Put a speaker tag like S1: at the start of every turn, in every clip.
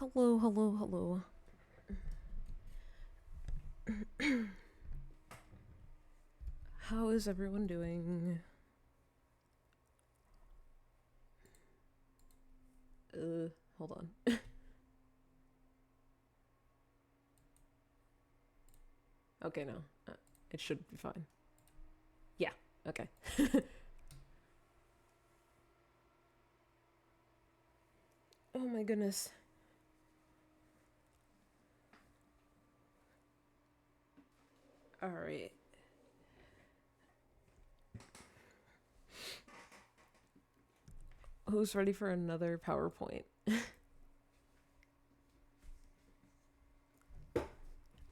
S1: Hello, hello, hello. How is everyone doing? Hold on. Okay, no. It should be fine. Yeah, okay. Oh my goodness. Alright. Who's ready for another PowerPoint?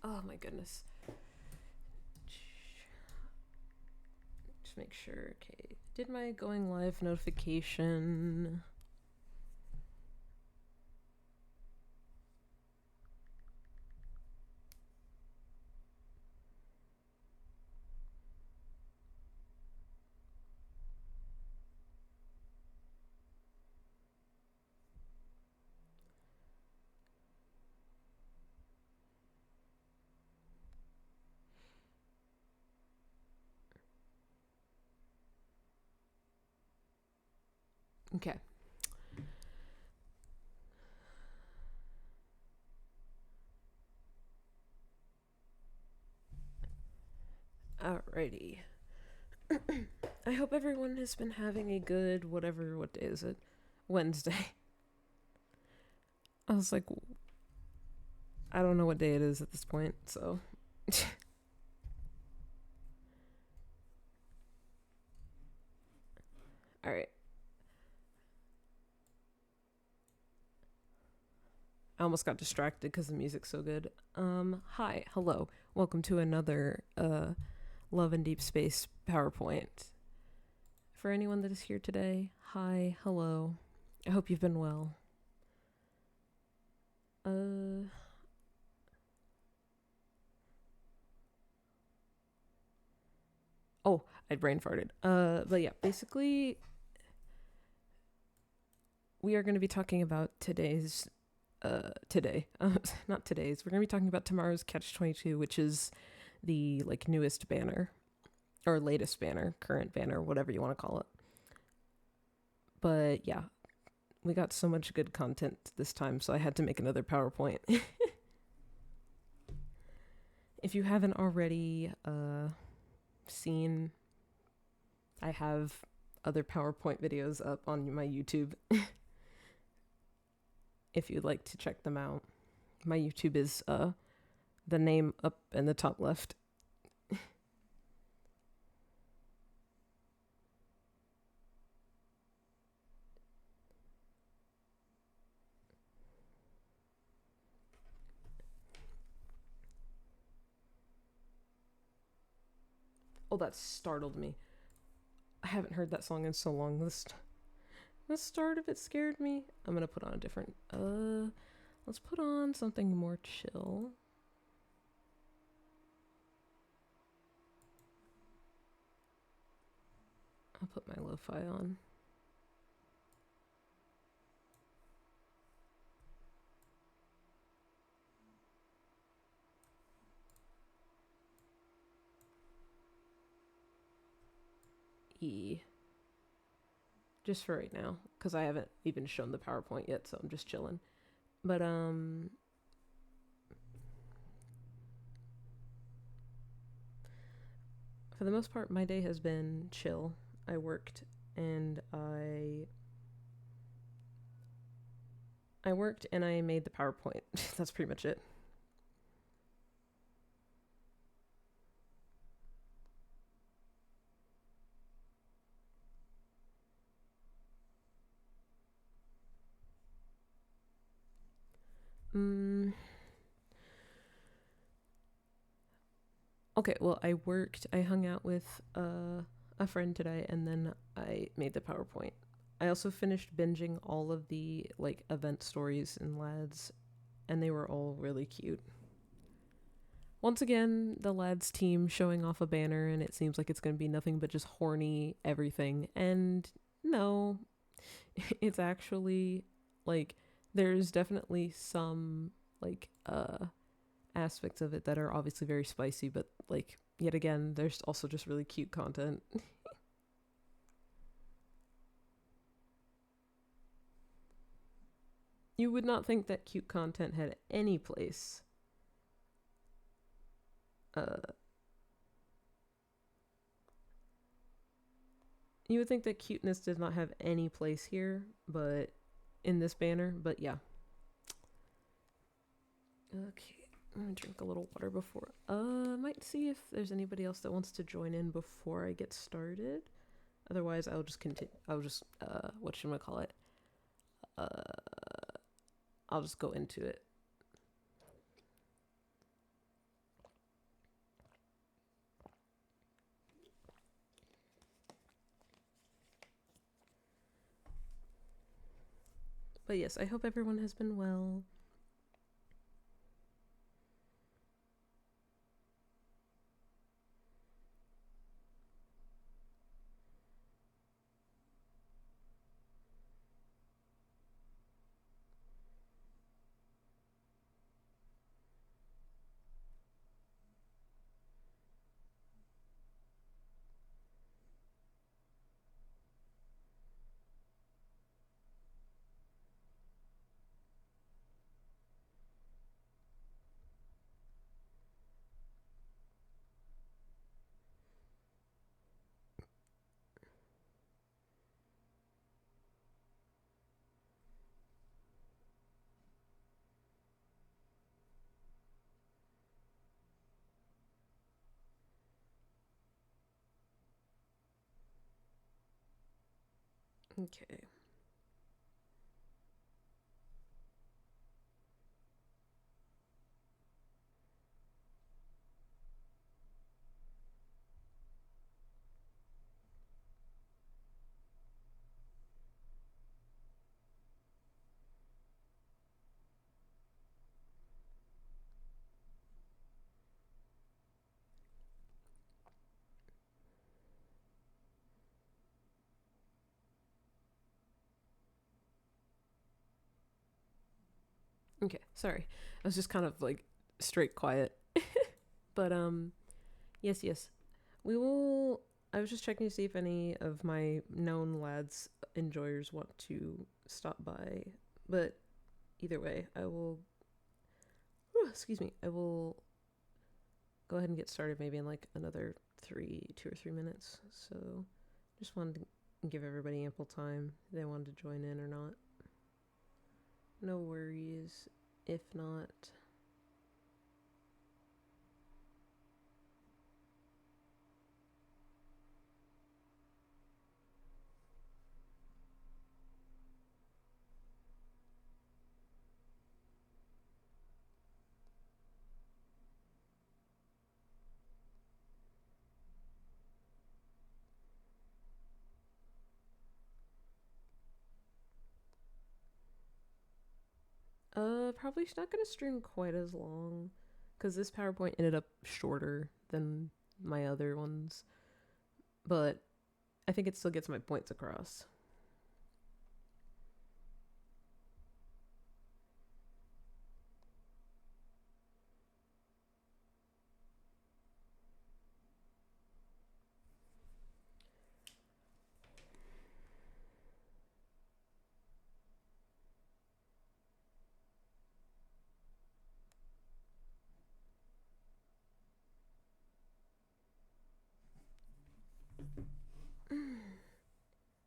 S1: Oh my goodness. Just make sure. Okay. Did my going live notification. Okay. Alrighty. I hope everyone has been having a good what day is it? Wednesday. I was like, I don't know what day it is at this point, so. Alright. I almost got distracted because the music's so good. Hi, hello. Welcome to another Love and Deep Space PowerPoint. For anyone that is here today, hi, hello. I hope you've been well. Oh, I brain farted. But yeah, basically, we are going to be talking about not today's. We're going to be talking about tomorrow's CATCH-22, which is the newest banner or latest banner, current banner, whatever you want to call it. But yeah, we got so much good content this time, so I had to make another PowerPoint. If you haven't already seen, I have other PowerPoint videos up on my YouTube. If you'd like to check them out. My YouTube is the name up in the top left. Oh, that startled me. I haven't heard that song in so long. The start of it scared me. I'm gonna put on a different. Let's put on something more chill. I'll put my lo-fi on. E. Just for right now, because I haven't even shown the PowerPoint yet, so I'm just chilling. But for the most part, my day has been chill. I worked and I worked and I made the PowerPoint. That's pretty much it. Okay, well, I hung out with a friend today, and then I made the PowerPoint. I also finished binging all of the event stories in Lads, and they were all really cute. Once again, the Lads team showing off a banner, and it seems like it's going to be nothing but just horny everything. And no, it's actually There's definitely some like aspects of it that are obviously very spicy, but like yet again, there's also just really cute content. You would not think that cute content had any place. Uh, you would think that cuteness did not have any place here, but in this banner. But yeah. Okay, I'm gonna drink a little water before. I might see if there's anybody else that wants to join in before I get started. Otherwise, I'll just continue. I'll just what should I call it? Uh, I'll just go into it. But yes, I hope everyone has been well. Okay. Okay. Sorry, I was just kind of like straight quiet. But yes, yes. We will. I was just checking to see if any of my known lads enjoyers want to stop by. But either way, I will. Excuse me. I will go ahead and get started maybe in like another 2 or 3 minutes. So just wanted to give everybody ample time if they wanted to join in or not. No worries if not. Probably not gonna stream quite as long because this PowerPoint ended up shorter than my other ones, but I think it still gets my points across.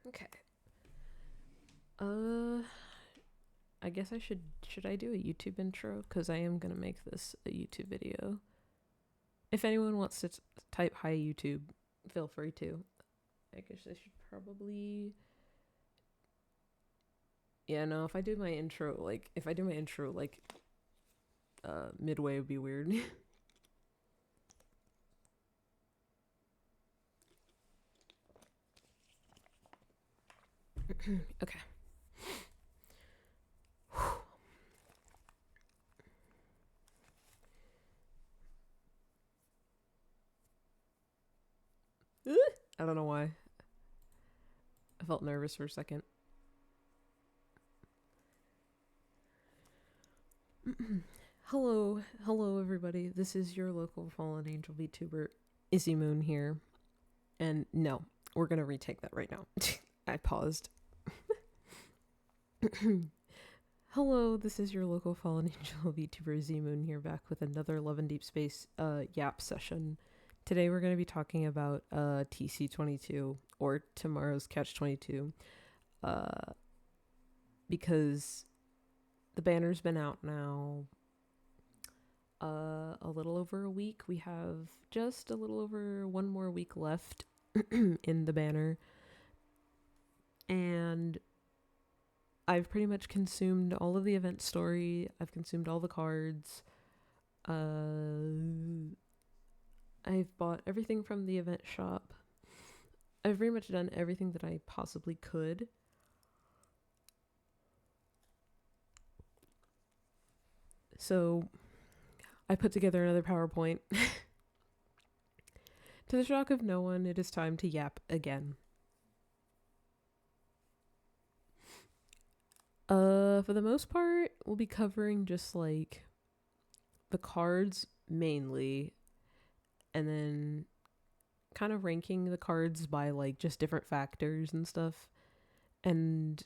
S1: Okay. Uh, I guess I should I do a YouTube intro because I am gonna make this a YouTube video. If anyone wants to type hi YouTube, feel free to. I guess I should probably. Yeah, no. If I do my intro like midway, would be weird. Okay. I don't know why. I felt nervous for a second. Hello everybody. This is your local fallen angel VTuber, Izzy Moon here. And no, we're gonna retake that right now. I paused. Hello, this is your local fallen angel VTuber, Izzy Moon here, back with another Love and Deep Space yap session. Today we're gonna be talking about TC-22, or tomorrow's CATCH-22, because the banner's been out now a little over a week. We have just a little over one more week left in the banner, and I've pretty much consumed all of the event story. I've consumed all the cards. I've bought everything from the event shop. I've pretty much done everything that I possibly could. So I put together another PowerPoint. To the shock of no one, it is time to yap again. For the most part, we'll be covering just like the cards mainly, and then kind of ranking the cards by like just different factors and stuff. And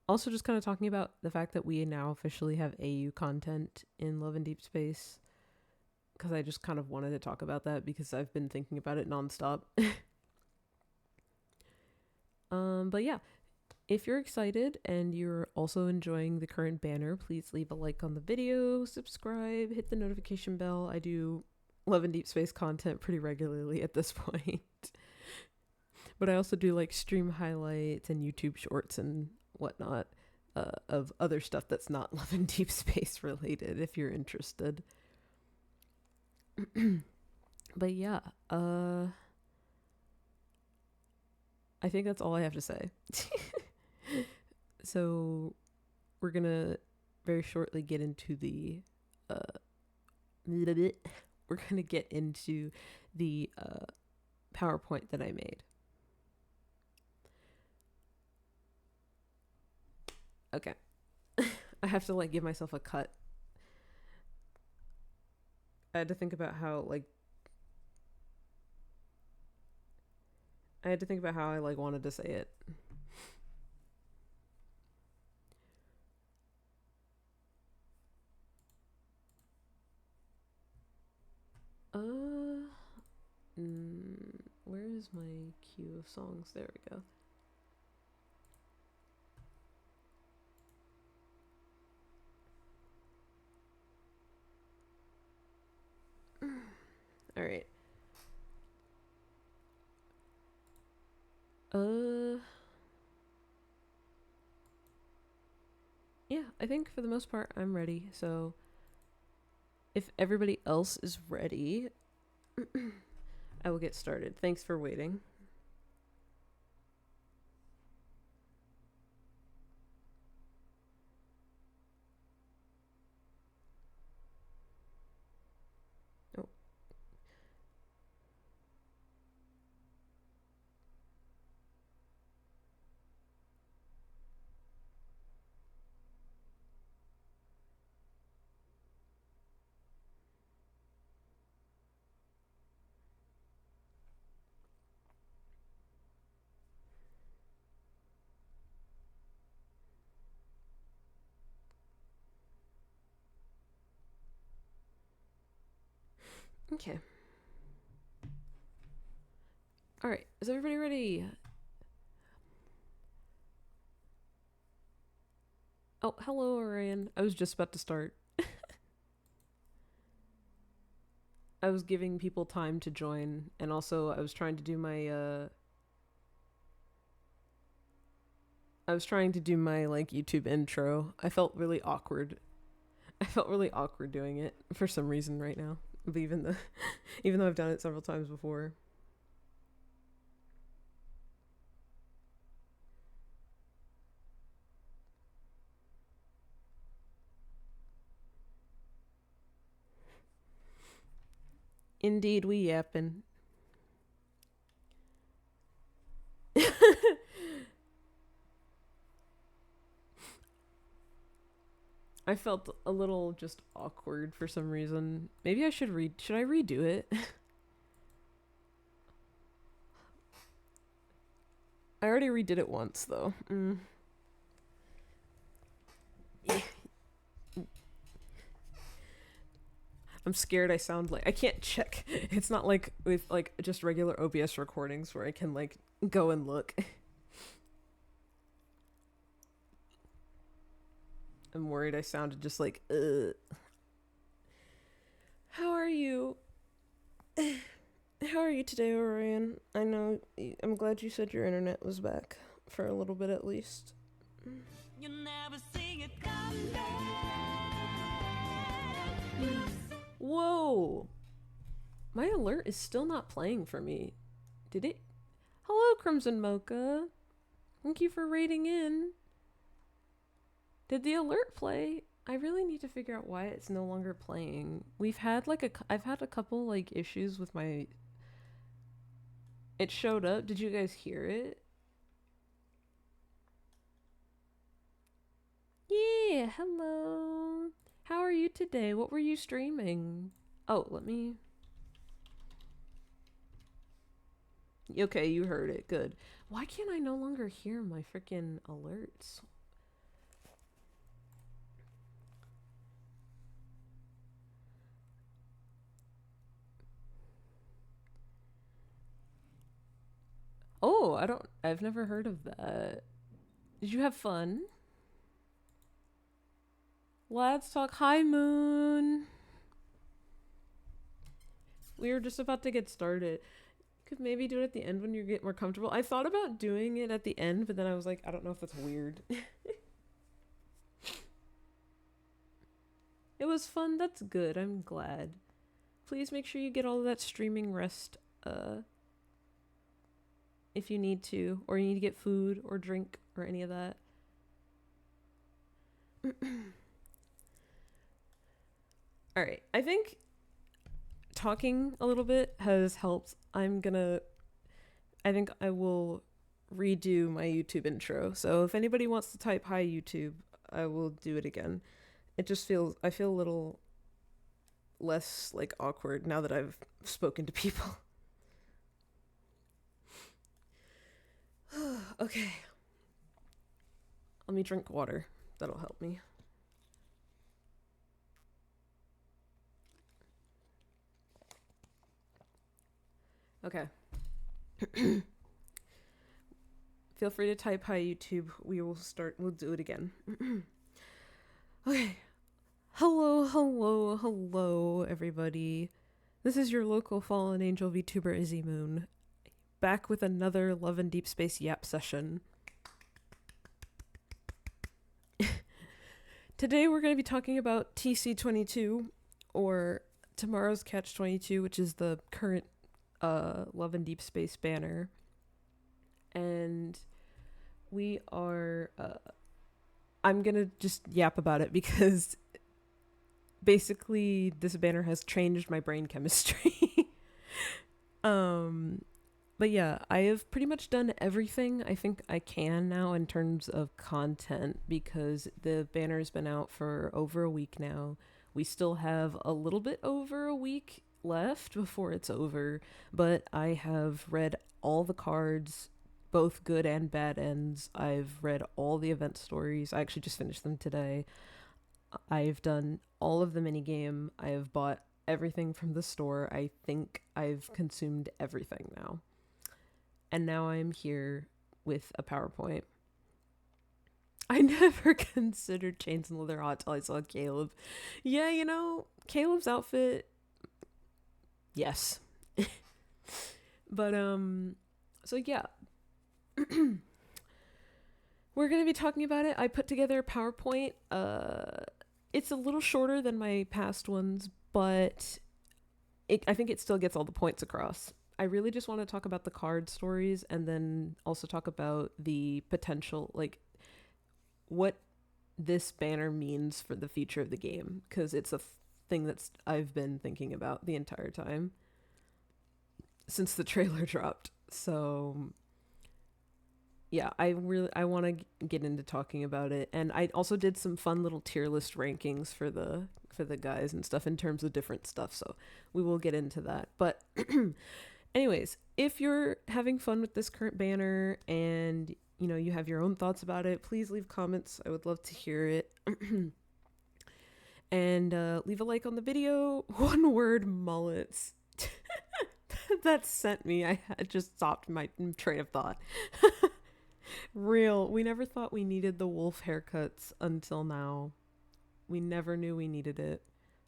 S1: also just kind of talking about the fact that we now officially have AU content in Love and Deep Space, because I just kind of wanted to talk about that because I've been thinking about it nonstop. But yeah, if you're excited and you're also enjoying the current banner, please leave a like on the video, subscribe, hit the notification bell. I do Love and Deep Space content pretty regularly at this point. But I also do like stream highlights and YouTube shorts and whatnot of other stuff that's not Love and Deep Space related if you're interested. But yeah, I think that's all I have to say. So we're gonna very shortly get into the we're gonna get into the PowerPoint that I made. Okay. I have to like give myself a cut. I had to think about how I like wanted to say it. Where is my queue of songs? There we go. All right. Yeah, I think for the most part I'm ready. So if everybody else is ready, I will get started. Thanks for waiting. Oh. Okay. All right. Is everybody ready? Oh, hello, Orion. I was just about to start. I was giving people time to join, and also I was trying to do my like YouTube intro. I felt really awkward. I felt really awkward doing it for some reason right now. But even though I've done it several times before. Indeed, we yappin'. I felt a little just awkward for some reason. Maybe I should should I redo it? I already redid it once though. I'm scared I sound like I can't check. It's not like with like just regular OBS recordings where I can like go and look. I'm worried I sounded just like How are you? How are you today, Orion? I know I'm glad you said your internet was back for a little bit at least. You never see it come back. Whoa! My alert is still not playing for me. Did it? Hello, Crimson Mocha. Thank you for raiding in. Did the alert play? I really need to figure out why it's no longer playing. I've had a couple like issues with my. It showed up. Did you guys hear it? Yeah, hello. How are you today? What were you streaming? Oh, let me. Okay, you heard it. Good. Why can't I no longer hear my freaking alerts? Oh, I've never heard of that. Did you have fun? Let's talk. Hi, Moon. We were just about to get started. Could maybe do it at the end when you get more comfortable. I thought about doing it at the end, but then I was like, I don't know if that's weird. It was fun. That's good. I'm glad. Please make sure you get all of that streaming rest if you need to, or you need to get food or drink or any of that. All right. I think talking a little bit has helped. I think I will redo my YouTube intro. So if anybody wants to type hi YouTube, I will do it again. I feel a little less like awkward now that I've spoken to people. Okay. Let me drink water. That'll help me. Okay. Feel free to type hi YouTube. We'll do it again. Okay. Hello, everybody. This is your local fallen angel VTuber Izzy Moon, back with another Love and Deepspace Yap session. Today we're going to be talking about TC-22, or tomorrow's CATCH-22, which is the current Love and Deepspace banner. And we are I'm gonna just yap about it because basically this banner has changed my brain chemistry. But yeah, I have pretty much done everything I think I can now in terms of content, because the banner's been out for over a week now. We still have a little bit over a week left before it's over, but I have read all the cards, both good and bad ends. I've read all the event stories. I actually just finished them today. I've done all of the minigame. I have bought everything from the store. I think I've consumed everything now. And now I'm here with a PowerPoint. I never considered chains and leather hot till I saw Caleb. Yeah, you know, Caleb's outfit, yes. But so yeah. We're going to be talking about it. I put together a PowerPoint. It's a little shorter than my past ones, but I think it still gets all the points across. I really just want to talk about the card stories and then also talk about the potential, like, what this banner means for the future of the game, because it's a thing I've been thinking about the entire time since the trailer dropped. So yeah, I want to get into talking about it, and I also did some fun little tier list rankings for the guys and stuff in terms of different stuff. So we will get into that. But anyways, if you're having fun with this current banner and you know you have your own thoughts about it, please leave comments. I would love to hear it. And leave a like on the video. One word, mullets. That sent me. I had just stopped my train of thought. Real. We never thought we needed the wolf haircuts until now. We never knew we needed it.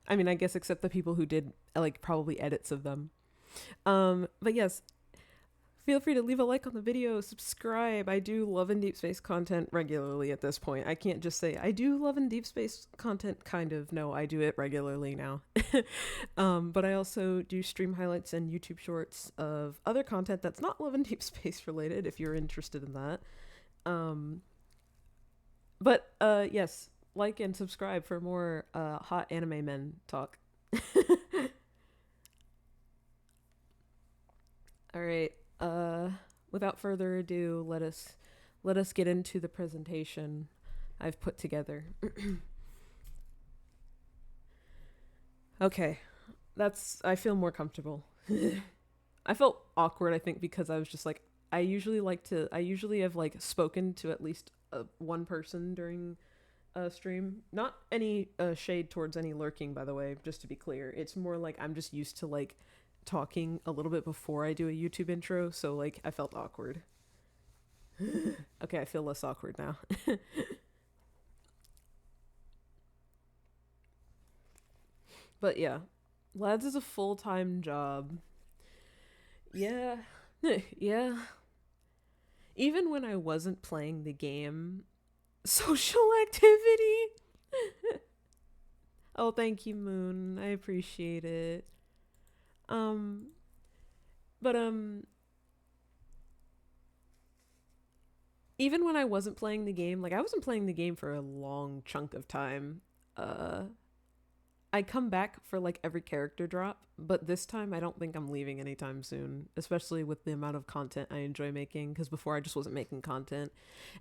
S1: I mean, I guess except the people who did like probably edits of them. But yes, feel free to leave a like on the video, subscribe. I do love and deep space content regularly at this point. I can't just say I do love and deep space content kind of. No, I do it regularly now. But I also do stream highlights and YouTube shorts of other content that's not love and deep space related if you're interested in that. But yes, like and subscribe for more hot anime men talk. All right. Without further ado, let us get into the presentation I've put together. Okay. I feel more comfortable. I felt awkward, I think, because I was just like I usually have like spoken to at least one person during a stream. Not any shade towards any lurking, by the way, just to be clear. It's more like I'm just used to like talking a little bit before I do a YouTube intro, so like I felt awkward. Okay, I feel less awkward now. But yeah, Lads is a full-time job. Yeah. Yeah. Even when I wasn't playing the game, social activity. Oh, thank you, Moon. I appreciate it. Um, but even when I wasn't playing the game, like I wasn't playing the game for a long chunk of time. Uh, I come back for like every character drop, but this time I don't think I'm leaving anytime soon, especially with the amount of content I enjoy making, because before I just wasn't making content.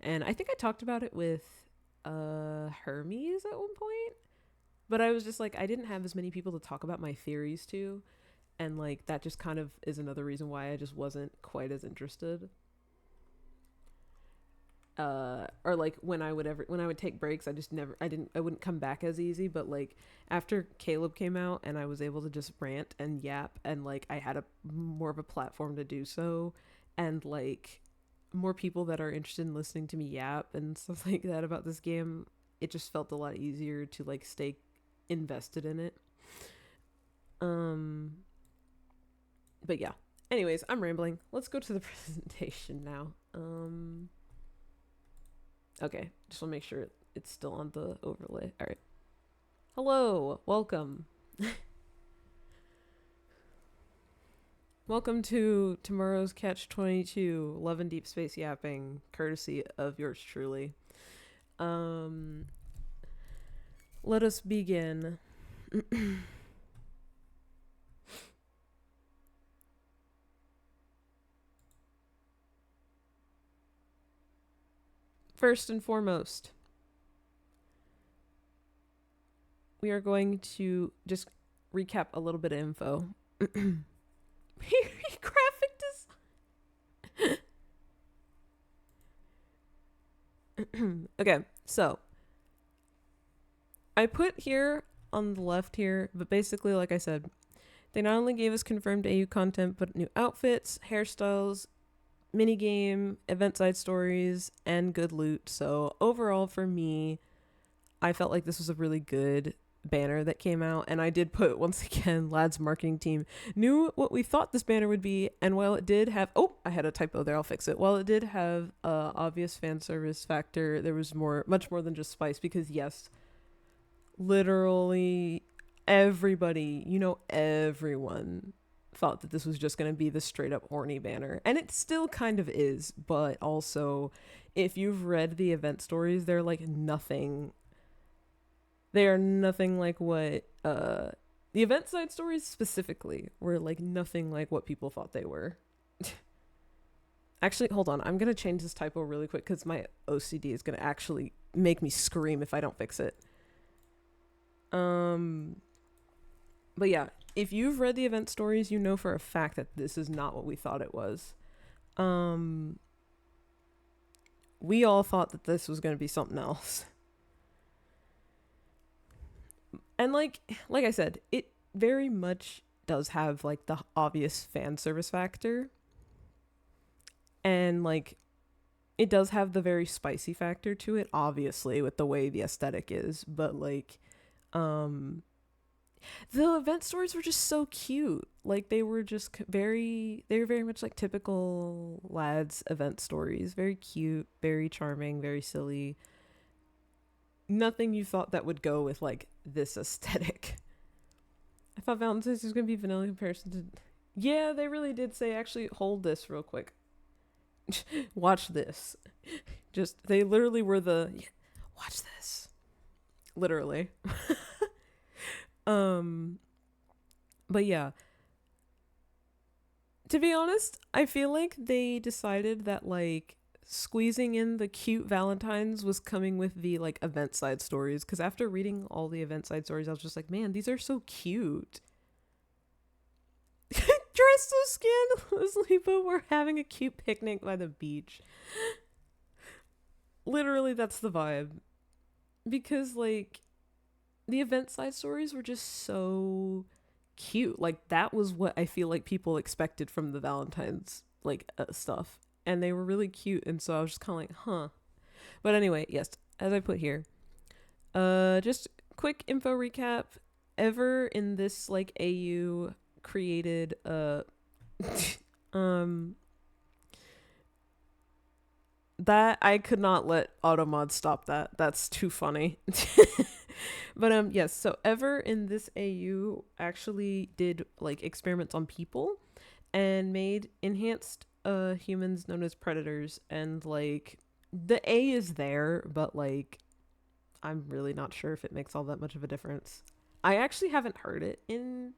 S1: And I think I talked about it with Hermes at one point, but I was just like I didn't have as many people to talk about my theories to, and like that just kind of is another reason why I just wasn't quite as interested. Or like when I would take breaks, I wouldn't come back as easy. But like after Caleb came out and I was able to just rant and yap, and like I had a more of a platform to do so, and like more people that are interested in listening to me yap and stuff like that about this game, it just felt a lot easier to like stay invested in it. um but yeah, anyways, I'm rambling. Let's go to the presentation now. Okay, just want to make sure it's still on the overlay. All right. Hello, welcome. Welcome to tomorrow's CATCH-22, Love and Deep Space Yapping, courtesy of yours truly. Let us begin. First and foremost, we are going to just recap a little bit of info. Graphic design. Okay, so I put here on the left here, but basically, like I said, they not only gave us confirmed AU content, but new outfits, hairstyles, minigame, event side stories, and good loot. So overall for me, I felt like this was a really good banner that came out, and I did put, once again, Lad's marketing team knew what we thought this banner would be, and while it did have, oh, I had a typo there, I'll fix it. While it did have obvious fan service factor, there was much more than just spice, because yes, literally everybody, everyone thought that this was just going to be the straight up horny banner, and it still kind of is, but also if you've read the event stories, they're like nothing, they are nothing like what the event side stories specifically were, like nothing like what people thought they were. Actually, hold on. I'm gonna change this typo really quick because my OCD is gonna actually make me scream if I don't fix it. Um, but yeah, if you've read the event stories, you know for a fact that this is not what we thought it was. Um, we all thought that this was gonna be something else, and like I said, it very much does have like the obvious fan service factor, and like it does have the very spicy factor to it, obviously, with the way the aesthetic is, but like um the event stories were just so cute. Like they were just they were very much like typical lads event stories, very cute, very charming, very silly. Nothing you thought that would go with like this aesthetic. I thought Valentine's was gonna be vanilla in comparison to. Yeah, they really did say, actually, hold this real quick. Watch this. Just, they literally were yeah, watch this. Literally. um, but yeah. To be honest, I feel like they decided that like squeezing in the cute Valentines was coming with the like event side stories. Because after reading all the event side stories, I was just like, man, these are so cute. Dressed so scandalously, but we're having a cute picnic by the beach. Literally, that's the vibe. Because, like, the event side stories were just so cute. Like, that was what I feel like people expected from the Valentine's, like, stuff. And they were really cute, and so I was just kind of like, huh. But anyway, yes, as I put here, just quick info recap. Ever in this, like, AU created that I could not let automod stop that. That's too funny. But yes, so Ever in this AU actually did like experiments on people and made enhanced humans known as predators, and like the A is there, but like I'm really not sure if it makes all that much of a difference. I actually haven't heard it in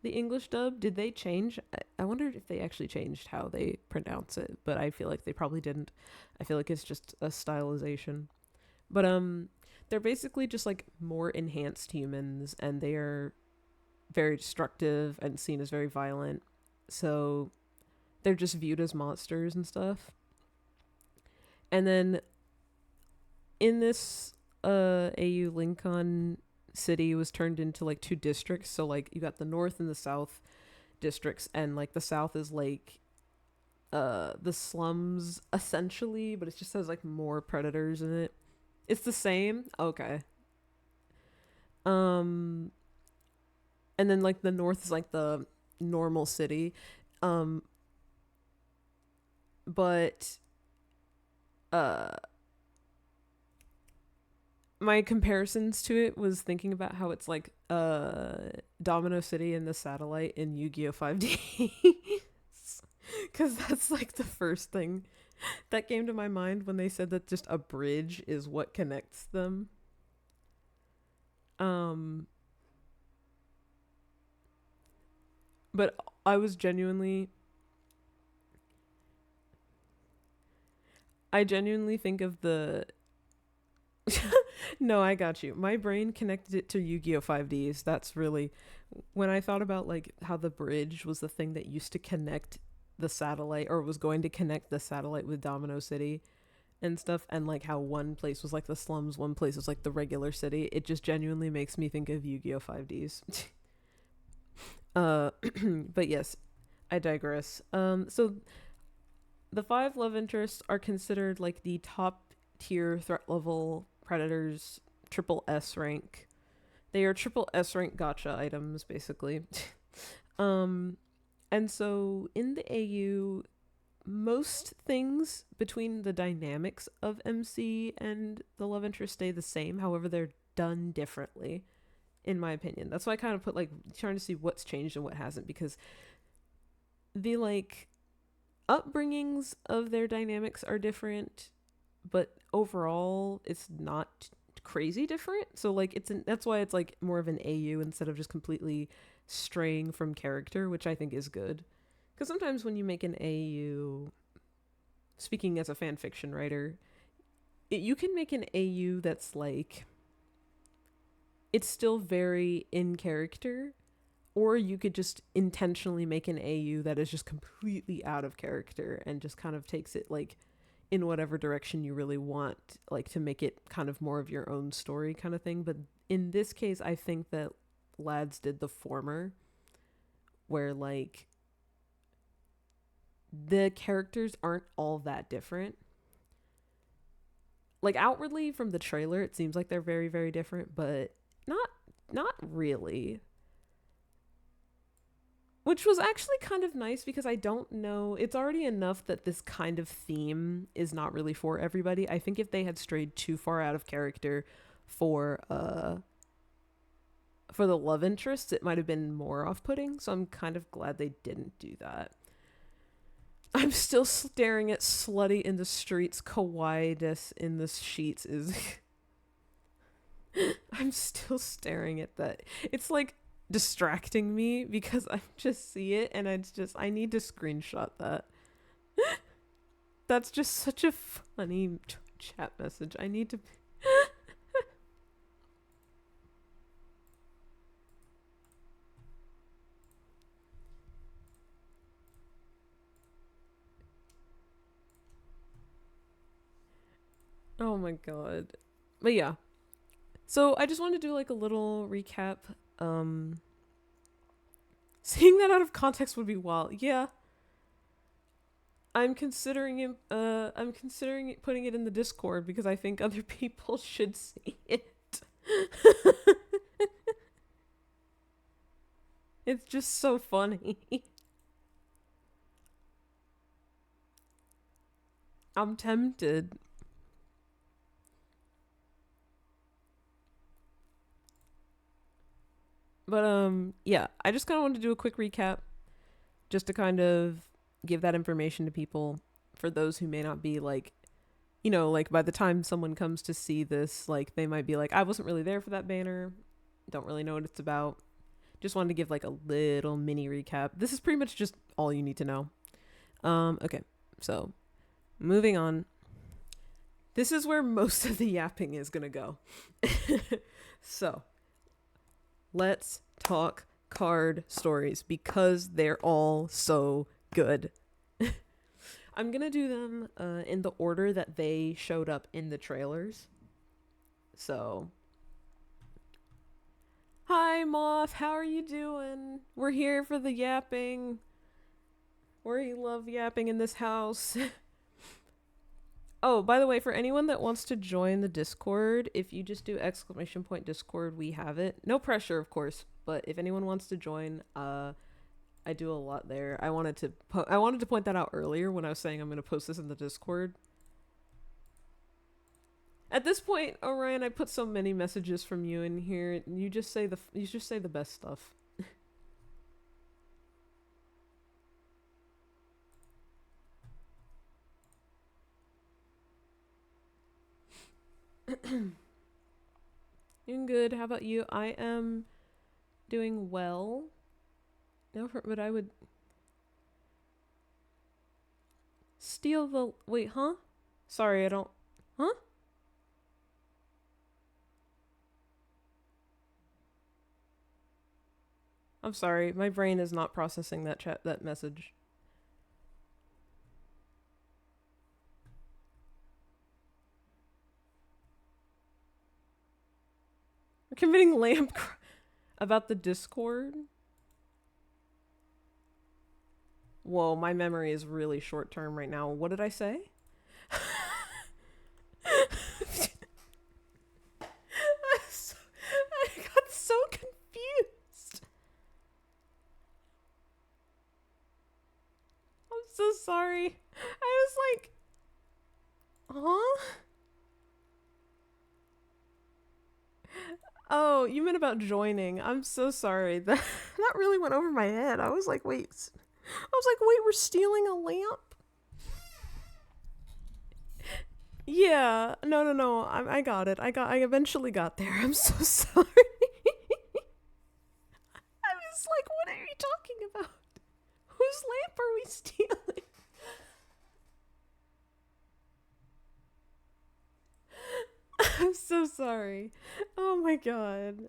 S1: the English dub. Did they change? I wondered if they actually changed how they pronounce it, but I feel like they probably didn't. I feel like it's just a stylization. But they're basically just like more enhanced humans, and they are very destructive and seen as very violent. So they're just viewed as monsters and stuff. And then in this AU, Lincoln City was turned into like two districts. So like you got the north and the south districts, and like the south is like the slums essentially, but it just has like more predators in it. It's the same. Okay. Um and then like the north is like the normal city. Um but uh my comparisons to it was thinking about how it's like Domino City and the satellite in Yu-Gi-Oh 5D. Cuz that's like the first thing that came to my mind when they said that just a bridge is what connects them. Um but I genuinely think of the no, I got you. My brain connected it to Yu-Gi-Oh 5Ds. That's really when I thought about like how the bridge was the thing that used to connect the satellite, or was going to connect the satellite with Domino City and stuff, and like how one place was like the slums, one place was like the regular city. It just genuinely makes me think of Yu-Gi-Oh 5Ds. uh but yes, I digress. So the five love interests are considered like the top tier threat level predators, triple S rank. They are triple S rank gotcha items, basically. um, and so in the AU, most things between the dynamics of MC and the love interest stay the same. However, they're done differently, in my opinion. That's why I kind of put like trying to see what's changed and what hasn't, because the like upbringings of their dynamics are different, but overall it's not crazy different. So like that's why it's like more of an AU instead of just completely straying from character, which I think is good. Because sometimes when you make an AU, speaking as a fan fiction writer, you can make an AU that's like, it's still very in character, or you could just intentionally make an AU that is just completely out of character and just kind of takes it like in whatever direction you really want, like to make it kind of more of your own story kind of thing. But in this case, I think that Lads did the former, where like the characters aren't all that different. Like outwardly from the trailer, it seems like they're very, very different, but not really. Which was actually kind of nice because I don't know, it's already enough that this kind of theme is not really for everybody. I think if they had strayed too far out of character for the love interests, it might have been more off-putting. So I'm kind of glad they didn't do that. I'm still staring at slutty in the streets. Kawaii-ness in the sheets is I'm still staring at that. It's like distracting me because I just see it and I need to screenshot that. That's just such a funny chat message. I need to Oh my god. But yeah. So I just want to do like a little recap. Seeing that out of context would be wild. Yeah. I'm considering putting it in the Discord because I think other people should see it. It's just so funny. I'm tempted. But yeah, I just kind of wanted to do a quick recap just to kind of give that information to people for those who may not be like, you know, like by the time someone comes to see this, like they might be like, I wasn't really there for that banner, don't really know what it's about. Just wanted to give like a little mini recap. This is pretty much just all you need to know. Okay, so moving on. This is where most of the yapping is gonna go. So let's talk card stories because they're all so good. I'm gonna do them in the order that they showed up in the trailers. So, hi Moth, how are you doing? We're here for the yapping. We love yapping in this house. Oh, by the way, for anyone that wants to join the Discord, if you just do !Discord, we have it. No pressure, of course, but if anyone wants to join, I do a lot there. I wanted to point that out earlier when I was saying I'm going to post this in the Discord. At this point, Orion, I put so many messages from you in here. You just say the best stuff. Doing good. How about you? I am doing well. No, but I would steal the... Wait, huh? Sorry, I don't... Huh? I'm sorry. My brain is not processing that message. We're committing lamp about the Discord. Whoa, my memory is really short term right now. What did I say? I got so confused. I'm so sorry. I was like, huh? Oh, you meant about joining. I'm so sorry. That really went over my head. I was like, wait, we're stealing a lamp? Yeah, no. I got it. I eventually got there. I'm so sorry. I was like, what are you talking about? Whose lamp are we stealing? so sorry. Oh my god.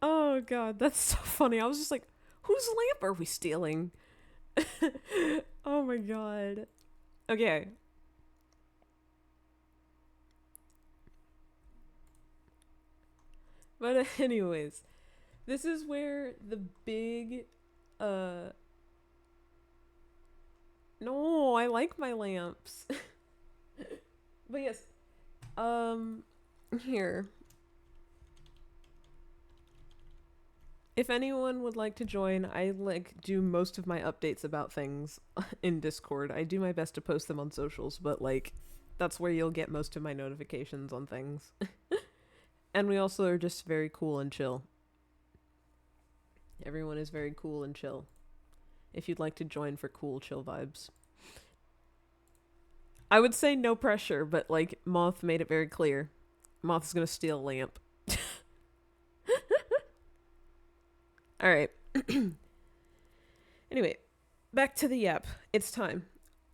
S1: Oh god, that's so funny. I was just like, whose lamp are we stealing? Oh my god. Okay. But anyways, this is where the big uh no, I like my lamps. But yes, um here. If anyone would like to join, I like do most of my updates about things in Discord. I do my best to post them on socials, but like that's where you'll get most of my notifications on things. And we also are just very cool and chill. Everyone is very cool and chill. If you'd like to join for cool chill vibes. I would say no pressure, but like Moth made it very clear. Moth is going to steal a lamp. All right. Anyway, back to the yap. It's time.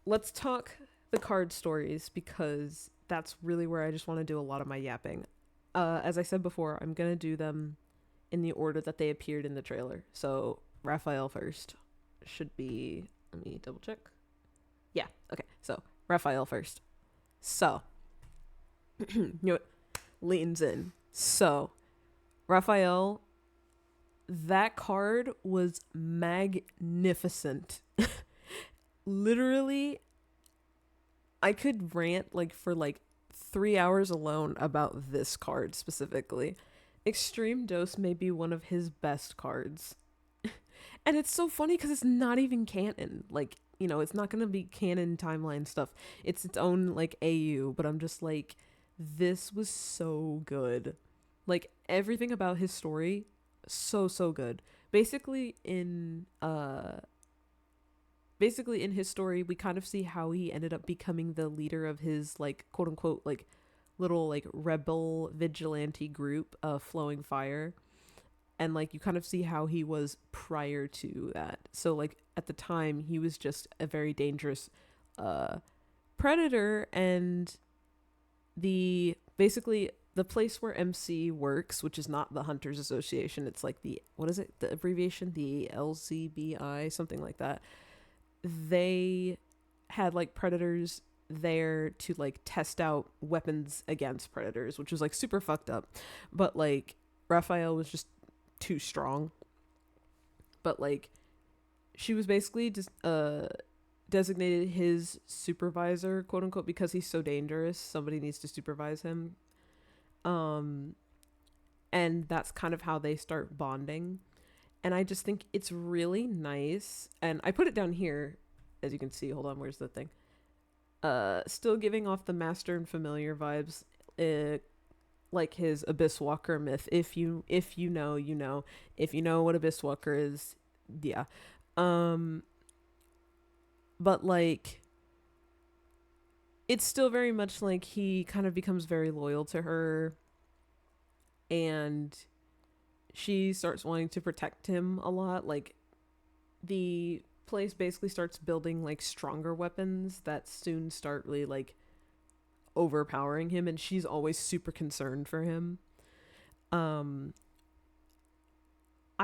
S1: Let's talk the card stories because that's really where I just want to do a lot of my yapping. As I said before, I'm going to do them in the order that they appeared in the trailer. So, Raphael first should be. Let me double check. Yeah, okay. So, Raphael first. So, you know what? Leans in. So, Raphael, that card was magnificent. Literally, I could rant like for like 3 hours alone about this card specifically. Extreme Dose may be one of his best cards. And it's so funny because it's not even canon. Like, you know, it's not going to be canon timeline stuff. It's its own, like, AU. But I'm just like, this was so good. Like, everything about his story, so good. Basically in his story, we kind of see how he ended up becoming the leader of his, like, quote unquote, like, little, like, rebel vigilante group of Flowing Fire. And, like, you kind of see how he was prior to that. So, like, at the time, he was just a very dangerous predator. And basically, the place where MC works, which is not the Hunters Association, it's like what is it? The abbreviation? The LCBI, something like that. They had, like, predators there to, like, test out weapons against predators, which was, like, super fucked up. But, like, Raphael was just too strong. But, like, she was basically just designated his supervisor, quote unquote, because he's so dangerous. Somebody needs to supervise him. And that's kind of how they start bonding. And I just think it's really nice. And I put it down here, as you can see. Hold on, where's the thing? Still giving off the master and familiar vibes. Like his Abyss Walker myth. If you know, you know. If you know what Abyss Walker is, yeah. But like, it's still very much like he kind of becomes very loyal to her, and she starts wanting to protect him a lot. Like, the place basically starts building, like, stronger weapons that soon start really, like, overpowering him, and she's always super concerned for him. I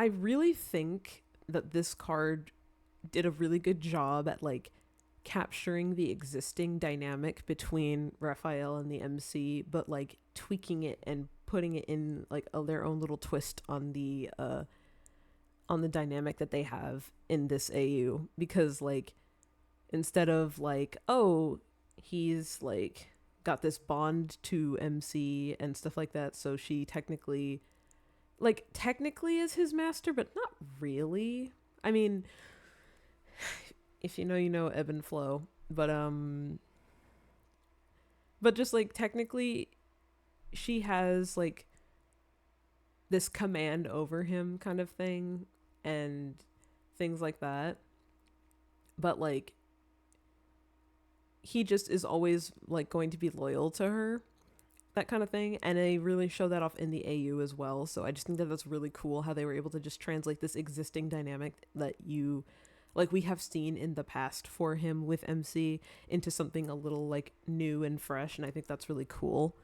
S1: really think that this card did a really good job at, like, capturing the existing dynamic between Raphael and the MC, but, like, tweaking it and putting it in, like, their own little twist on the dynamic that they have in this AU. Because, like, instead of, like, oh, he's, like, got this bond to MC and stuff like that, so she technically is his master, but not really. I mean, if you know, you know, ebb and flow. But just, like, technically she has, like, this command over him kind of thing and things like that. But, like, he just is always, like, going to be loyal to her, that kind of thing. And they really show that off in the AU as well. So I just think that that's really cool how they were able to just translate this existing dynamic that you like we have seen in the past for him with MC into something a little like new and fresh, and I think that's really cool.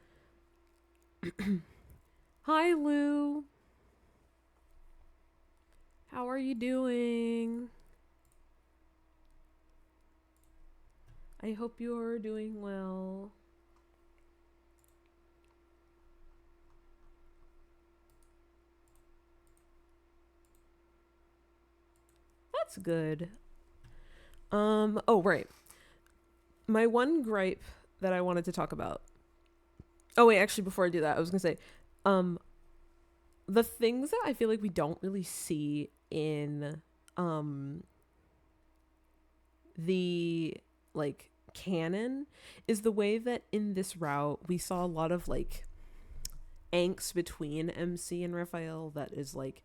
S1: Hi Lou. How are you doing? I hope you're doing well. That's good. Oh right. My one gripe that I wanted to talk about. Oh wait, actually before I do that, I was going to say um the things that I feel like we don't really see in um the like canon is the way that in this route we saw a lot of like angst between MC and Raphael that is like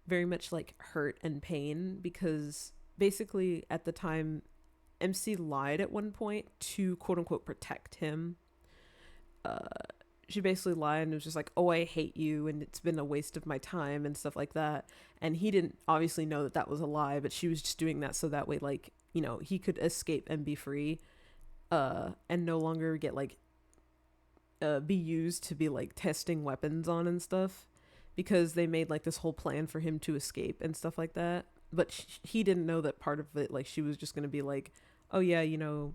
S1: very much like hurt and pain, because basically at the time MC lied at one point to quote unquote protect him. uh she basically lied and was just like, oh, I hate you and it's been a waste of my time and stuff like that. And he didn't obviously know that that was a lie, but she was just doing that so that way, like, you know, he could escape and be free, and no longer get like be used to be like testing weapons on and stuff, because they made like this whole plan for him to escape and stuff like that. But he didn't know that part of it, like she was just going to be like, oh yeah, you know,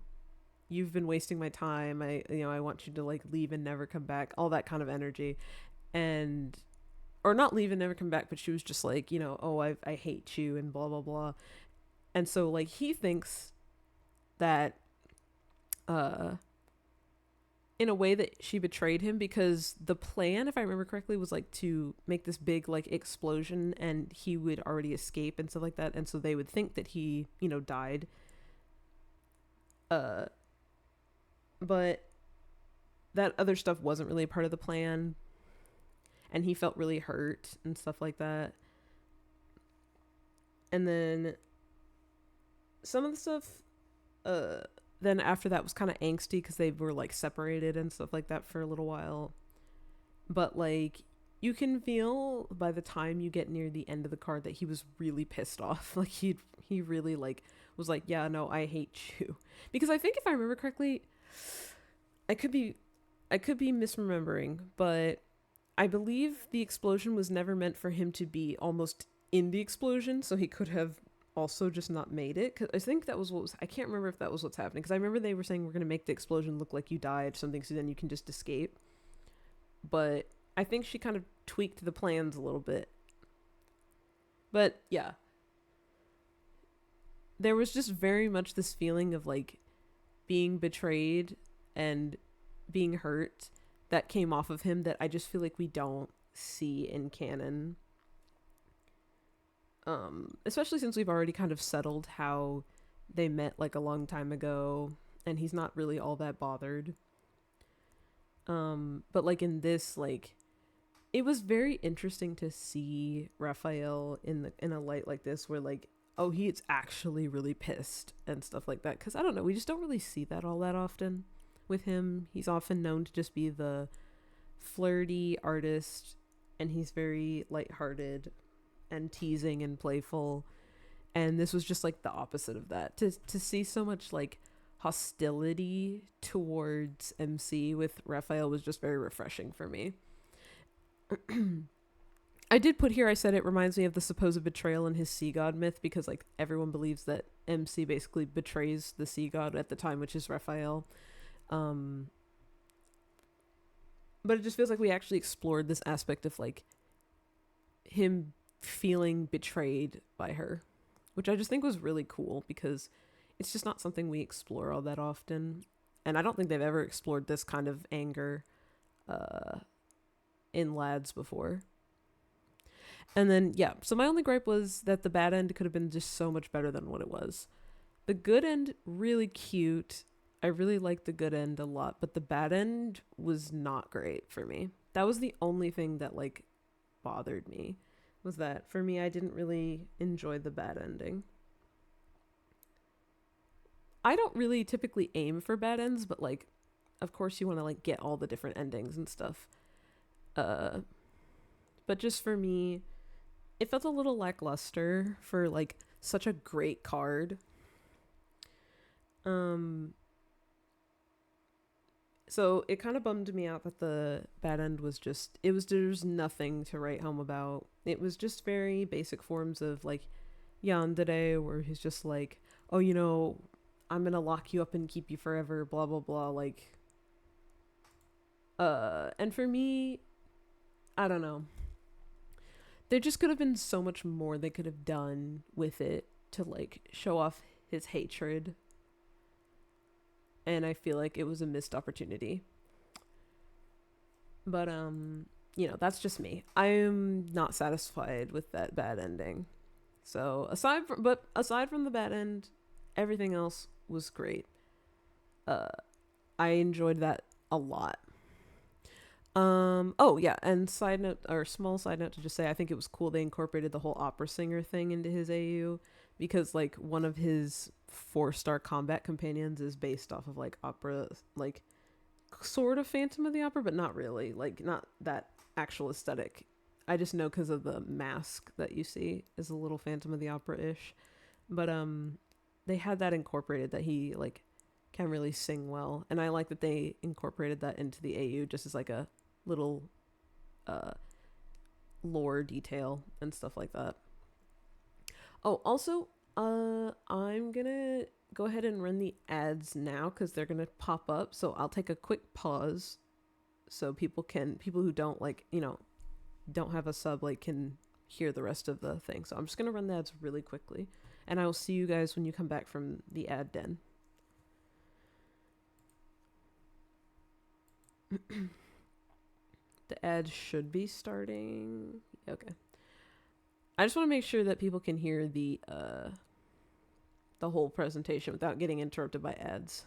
S1: you've been wasting my time, I want you to like leave and never come back, all that kind of energy. And or not leave and never come back, but she was just like, you know, oh, I hate you and blah blah blah. And so like he thinks that uh in a way that she betrayed him, because the plan, if I remember correctly, was like to make this big like explosion and he would already escape and stuff like that, and so they would think that he, you know, died. uh but that other stuff wasn't really a part of the plan, and he felt really hurt and stuff like that. And then some of the stuff then after that was kind of angsty because they were like separated and stuff like that for a little while. But like you can feel by the time you get near the end of the card that he was really pissed off. Like he really like was like, yeah, no, I hate you. Because I think if I remember correctly, I could be misremembering, but I believe the explosion was never meant for him to be almost in the explosion, so he could have also just not made it. Cause I think that was what was, I can't remember if that was what's happening, because I remember they were saying we're going to make the explosion look like you died, something, so then you can just escape. But I think she kind of tweaked the plans a little bit. But yeah, there was just very much this feeling of like being betrayed and being hurt that came off of him that I just feel like we don't see in canon. Especially since we've already kind of settled how they met like a long time ago and he's not really all that bothered. But like in this, like it was very interesting to see Raphael in a light like this where like, oh, he's actually really pissed and stuff like that, because I don't know, we just don't really see that all that often with him. He's often known to just be the flirty artist, and he's very lighthearted and teasing and playful, and this was just like the opposite of that. To see so much like hostility towards MC with Raphael was just very refreshing for me. I did put here, I said it reminds me of the supposed betrayal in his sea god myth, because like everyone believes that MC basically betrays the sea god at the time, which is Raphael. But it just feels like we actually explored this aspect of like him feeling betrayed by her, which I just think was really cool, because it's just not something we explore all that often, and I don't think they've ever explored this kind of anger in lads before. And then yeah, so my only gripe was that the bad end could have been just so much better than what it was. The good end, really cute. I really liked the good end a lot, but the bad end was not great for me. That was the only thing that like bothered me, was that for me I didn't really enjoy the bad ending. I don't really typically aim for bad ends, but like of course you want to like get all the different endings and stuff. But just for me, it felt a little lackluster for like such a great card. Um, so it kind of bummed me out that the bad end was just, there's nothing to write home about. It was just very basic forms of like yandere, where he's just like, oh, I'm gonna lock you up and keep you forever, blah blah blah, like, and for me, I don't know. There just could have been so much more they could have done with it to like show off his hatred, and I feel like it was a missed opportunity. But that's just me. I'm not satisfied with that bad ending. So aside from the bad end, everything else was great. I enjoyed that a lot. Oh yeah, and side note, or small side note, to just say, I think it was cool they incorporated the whole opera singer thing into his AU, because like one of his 4-star combat companions is based off of like opera, like sort of Phantom of the Opera, but not really, like not that actual aesthetic. I just know because of the mask that you see is a little Phantom of the Opera-ish. But they had that incorporated, that he like can really sing well, and I like that they incorporated that into the AU just as like a little lore detail and stuff like that. Oh, also, I'm gonna go ahead and run the ads now because they're gonna pop up. So I'll take a quick pause so people who don't like, don't have a sub, like, can hear the rest of the thing. So I'm just gonna run the ads really quickly, and I will see you guys when you come back from the ad den. The ad should be starting. Okay. I just want to make sure that people can hear the whole presentation without getting interrupted by ads.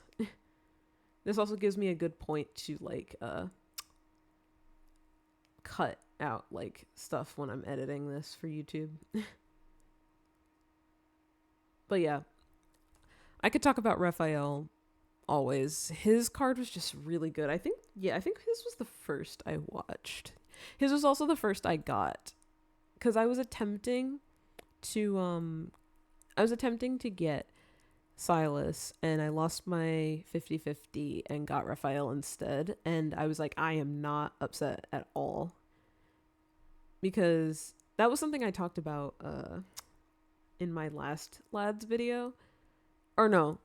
S1: This also gives me a good point to like cut out like stuff when I'm editing this for YouTube. But yeah, I could talk about Raphael always. His card was just really good. I think his was the first I watched. His was also the first I got, because I was attempting to get Silas, and I lost my 50-50 and got Raphael instead, and I was like, I am not upset at all, because that was something I talked about in my last lads video. Or no,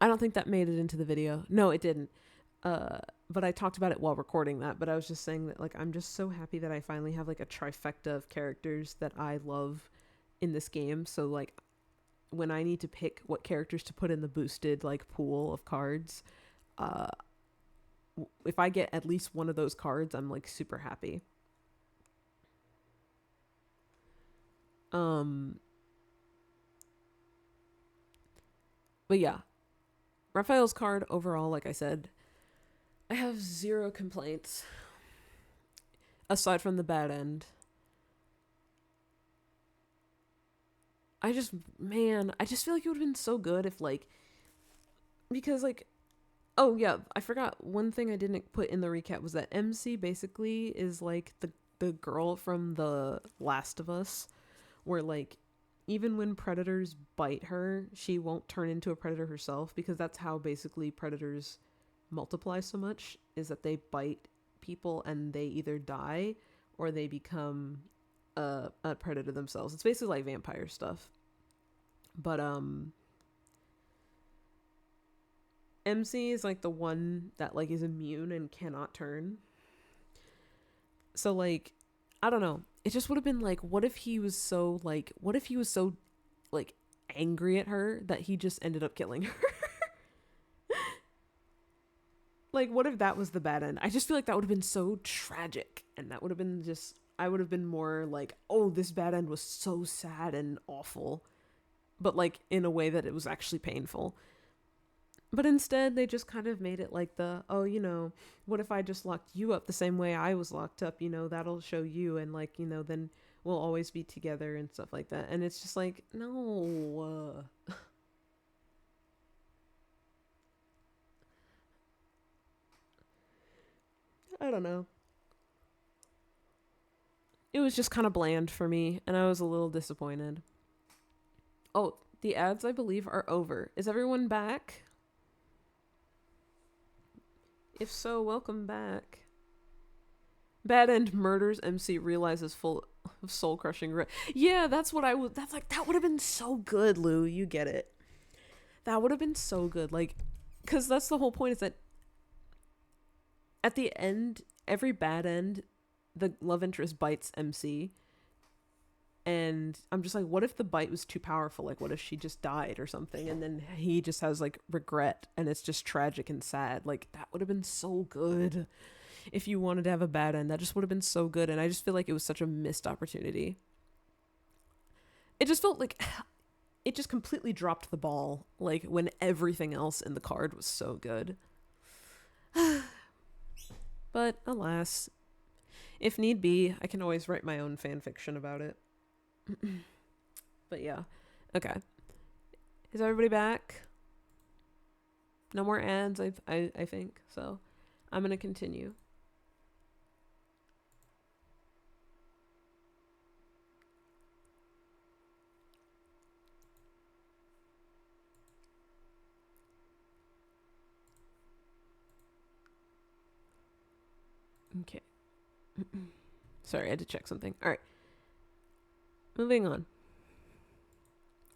S1: I don't think that made it into the video. No, it didn't. But I talked about it while recording that. But I was just saying that, like, I'm just so happy that I finally have like a trifecta of characters that I love in this game. So like, when I need to pick what characters to put in the boosted like pool of cards, if I get at least one of those cards, I'm like super happy. But yeah, Raphael's card overall, like I said, I have zero complaints aside from the bad end. I just feel like it would have been so good if like, because like, oh yeah, I forgot one thing I didn't put in the recap was that MC basically is like the girl from The Last of Us, where like, even when predators bite her, she won't turn into a predator herself, because that's how basically predators multiply so much, is that they bite people and they either die or they become a predator themselves. It's basically like vampire stuff. But MC is like the one that like is immune and cannot turn. So like, I don't know. It just would have been like, what if he was so like angry at her that he just ended up killing her? Like, what if that was the bad end? I just feel like that would have been so tragic, and that would have been just, I would have been more like, oh, this bad end was so sad and awful, but like in a way that it was actually painful. But instead, they just kind of made it like what if I just locked you up the same way I was locked up, that'll show you, and like, then we'll always be together and stuff like that. And it's just like, no. I don't know. It was just kind of bland for me, and I was a little disappointed. Oh, the ads, I believe, are over. Is everyone back? If so, welcome back. Bad End murders MC, realizes full of soul crushing. Yeah, that's what I was. That's like, that would have been so good, Lou. You get it. That would have been so good. Like, because that's the whole point, is that at the end, every bad end, the love interest bites MC. And I'm just like, what if the bite was too powerful? Like, what if she just died or something? And then he just has, like, regret. And it's just tragic and sad. Like, that would have been so good. If you wanted to have a bad end, that just would have been so good. And I just feel like it was such a missed opportunity. It just felt like it just completely dropped the ball. Like, when everything else in the card was so good. But, alas, if need be, I can always write my own fan fiction about it. But yeah. Okay. Is everybody back? No more ads, I think. So I'm going to continue. Okay. Sorry, I had to check something. All right. Moving on.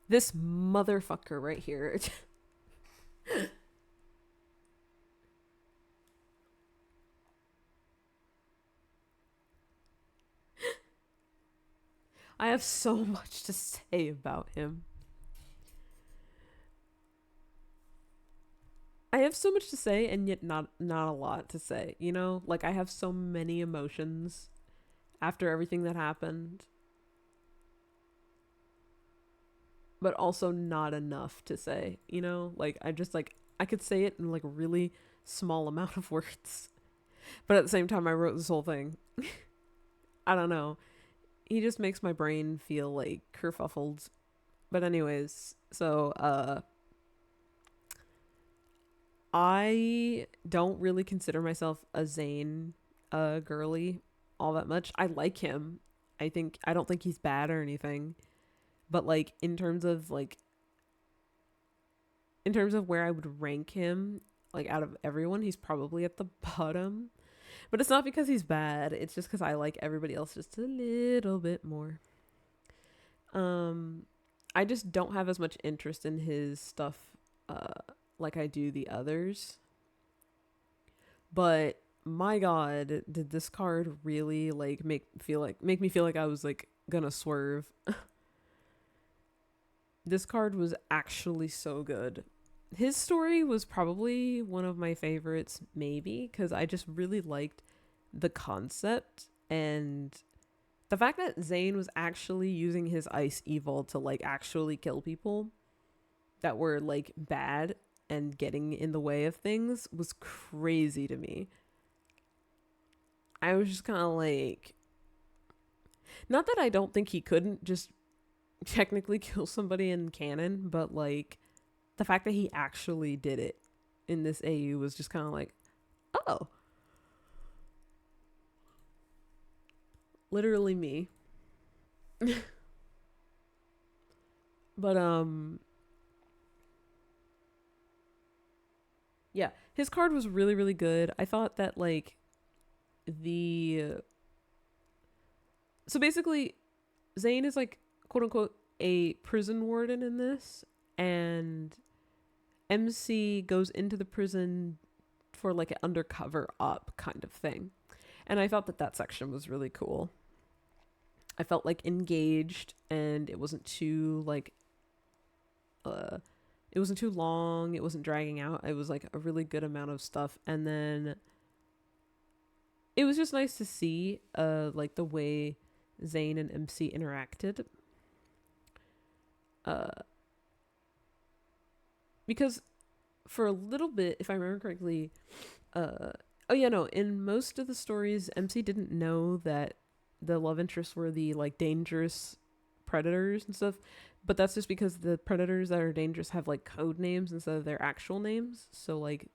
S1: This motherfucker right here. I have so much to say about him. I have so much to say, and yet not a lot to say, you know? Like, I have so many emotions after everything that happened, but also not enough to say, you know? Like, I could say it in, like, a really small amount of words. But at the same time, I wrote this whole thing. I don't know. He just makes my brain feel, like, kerfuffled. But anyways, so, I don't really consider myself a Zayn girly all that much. I like him. I don't think he's bad or anything. But like in terms of where I would rank him, like out of everyone, he's probably at the bottom. But it's not because he's bad. It's just because I like everybody else just a little bit more. I just don't have as much interest in his stuff like I do the others. But my god, did this card really like make me feel like I was like gonna swerve. This card was actually so good. His story was probably one of my favorites, maybe, because I just really liked the concept and the fact that Zayn was actually using his ice evil to like actually kill people that were like bad and getting in the way of things was crazy to me. I was just kind of like, not that I don't think he couldn't just technically kill somebody in canon, but like the fact that he actually did it in this AU was just kind of like, oh, literally me. But yeah, his card was really really good. I thought that like the so basically Zayn is like quote unquote a prison warden in this, and MC goes into the prison for like an undercover op kind of thing. And I thought that section was really cool. I felt like engaged, and it wasn't too like it wasn't too long, it wasn't dragging out. It was like a really good amount of stuff, and then it was just nice to see like the way Zayn and MC interacted. Because for a little bit, if I remember correctly, in most of the stories, MC didn't know that the love interests were the like dangerous predators and stuff, but that's just because the predators that are dangerous have like code names instead of their actual names. So like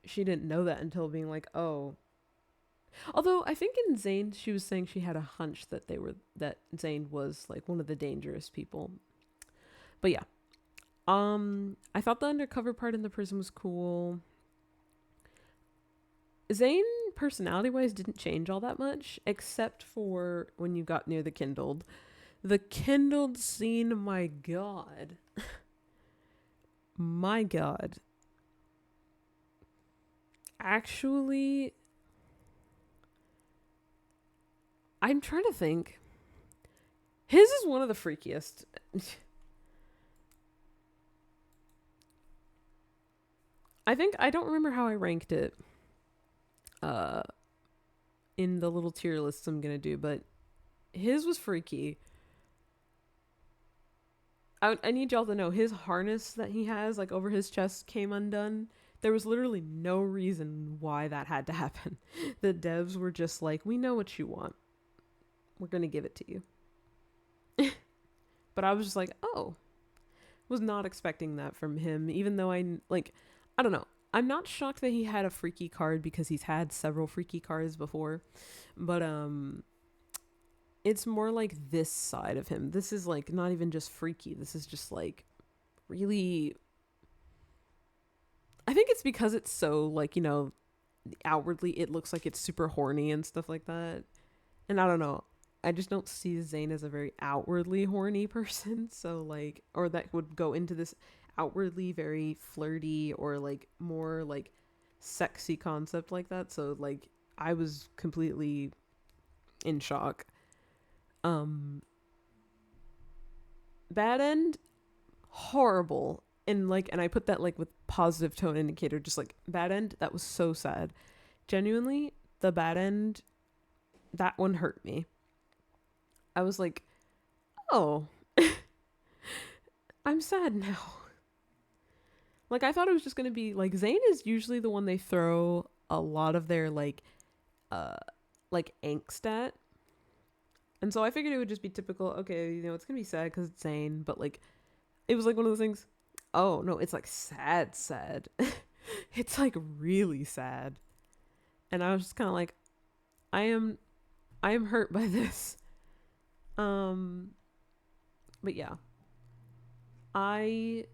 S1: she didn't know that until being like, oh, Although I think in Zane, she was saying she had a hunch that that Zane was like one of the dangerous people. But yeah, I thought the undercover part in the prison was cool. Zane, personality wise, didn't change all that much, except for when you got near the Kindled. The Kindled scene, my god. My god. Actually, I'm trying to think. His is one of the freakiest. I think I don't remember how I ranked it uh in the little tier lists I'm gonna do, but his was freaky. I need y'all to know his harness that he has like over his chest came undone. There was literally no reason why that had to happen. The devs were just like, we know what you want. We're gonna give it to you. But I was just like, oh, was not expecting that from him, even though I don't know. I'm not shocked that he had a freaky card because he's had several freaky cards before, but it's more like this side of him. This is like not even just freaky. This is just like really. I think it's because it's so like, outwardly it looks like it's super horny and stuff like that. And I don't know. I just don't see Zayn as a very outwardly horny person. So like, or that would go into this outwardly very flirty or like more like sexy concept like that. So like, I was completely in shock. Um, Bad end, horrible. And I put that like with positive tone indicator, just like bad end. That was so sad. Genuinely, the bad end, that one hurt me. I was like, oh, I'm sad now. Like I thought it was just gonna be like Zayn is usually the one they throw a lot of their uh like angst at, and so I figured it would just be typical. Okay, it's gonna be sad because it's Zayn, but like it was like one of those things. Oh no, it's like sad, sad. It's like really sad, and I was just kind of like, I am, I am hurt by this. Um, but yeah, I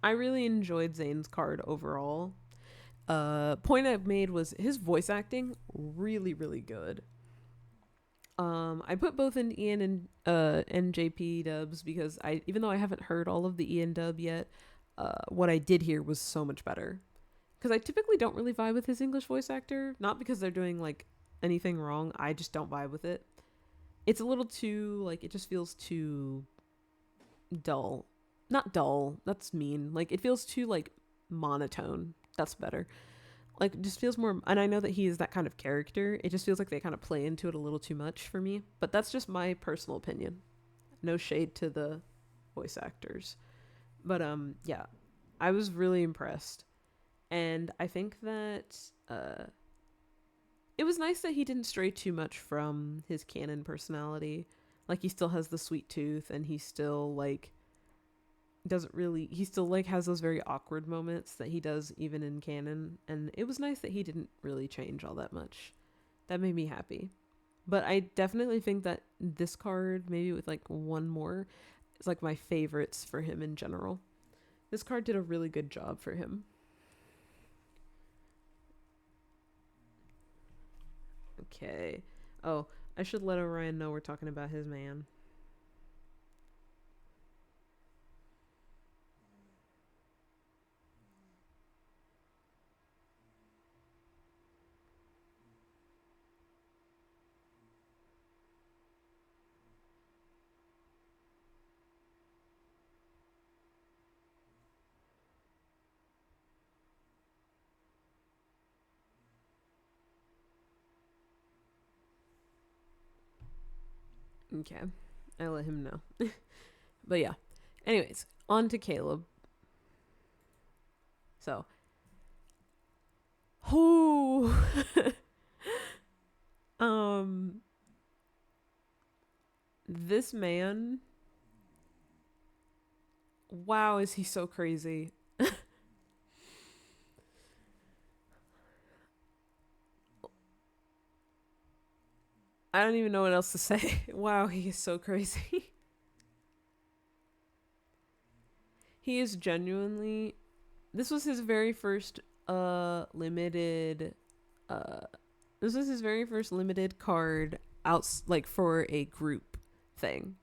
S1: I really enjoyed Zayn's card overall. Point I made was his voice acting really really good. I put both in Ian and JP dubs because I even though I haven't heard all of the Ian dub yet, what I did hear was so much better. Because I typically don't really vibe with his English voice actor, not because they're doing like anything wrong. I just don't vibe with it. It's a little too like it just feels too dull. Not dull. That's mean. Like it feels too like monotone. That's better. Like it just feels more, and I know that he is that kind of character. It just feels like they kind of play into it a little too much for me, but that's just my personal opinion. No shade to the voice actors, but yeah, I was really impressed. And I think that it was nice that he didn't stray too much from his canon personality. Like he still has the sweet tooth, and he still like doesn't really, he still like has those very awkward moments that he does even in canon, and it was nice that he didn't really change all that much. That made me happy. But I definitely think that this card, maybe with like one more, is like my favorites for him in general. This card did a really good job for him. Okay. Oh, I should let Orion know we're talking about his man. Okay. I let him know. But yeah. Anyways, on to Caleb. So, who um this man, wow, is he so crazy. I don't even know what else to say. Wow, he is so crazy. He is genuinely. This was his very first limited uh this was his very first limited card out, like, for a group thing,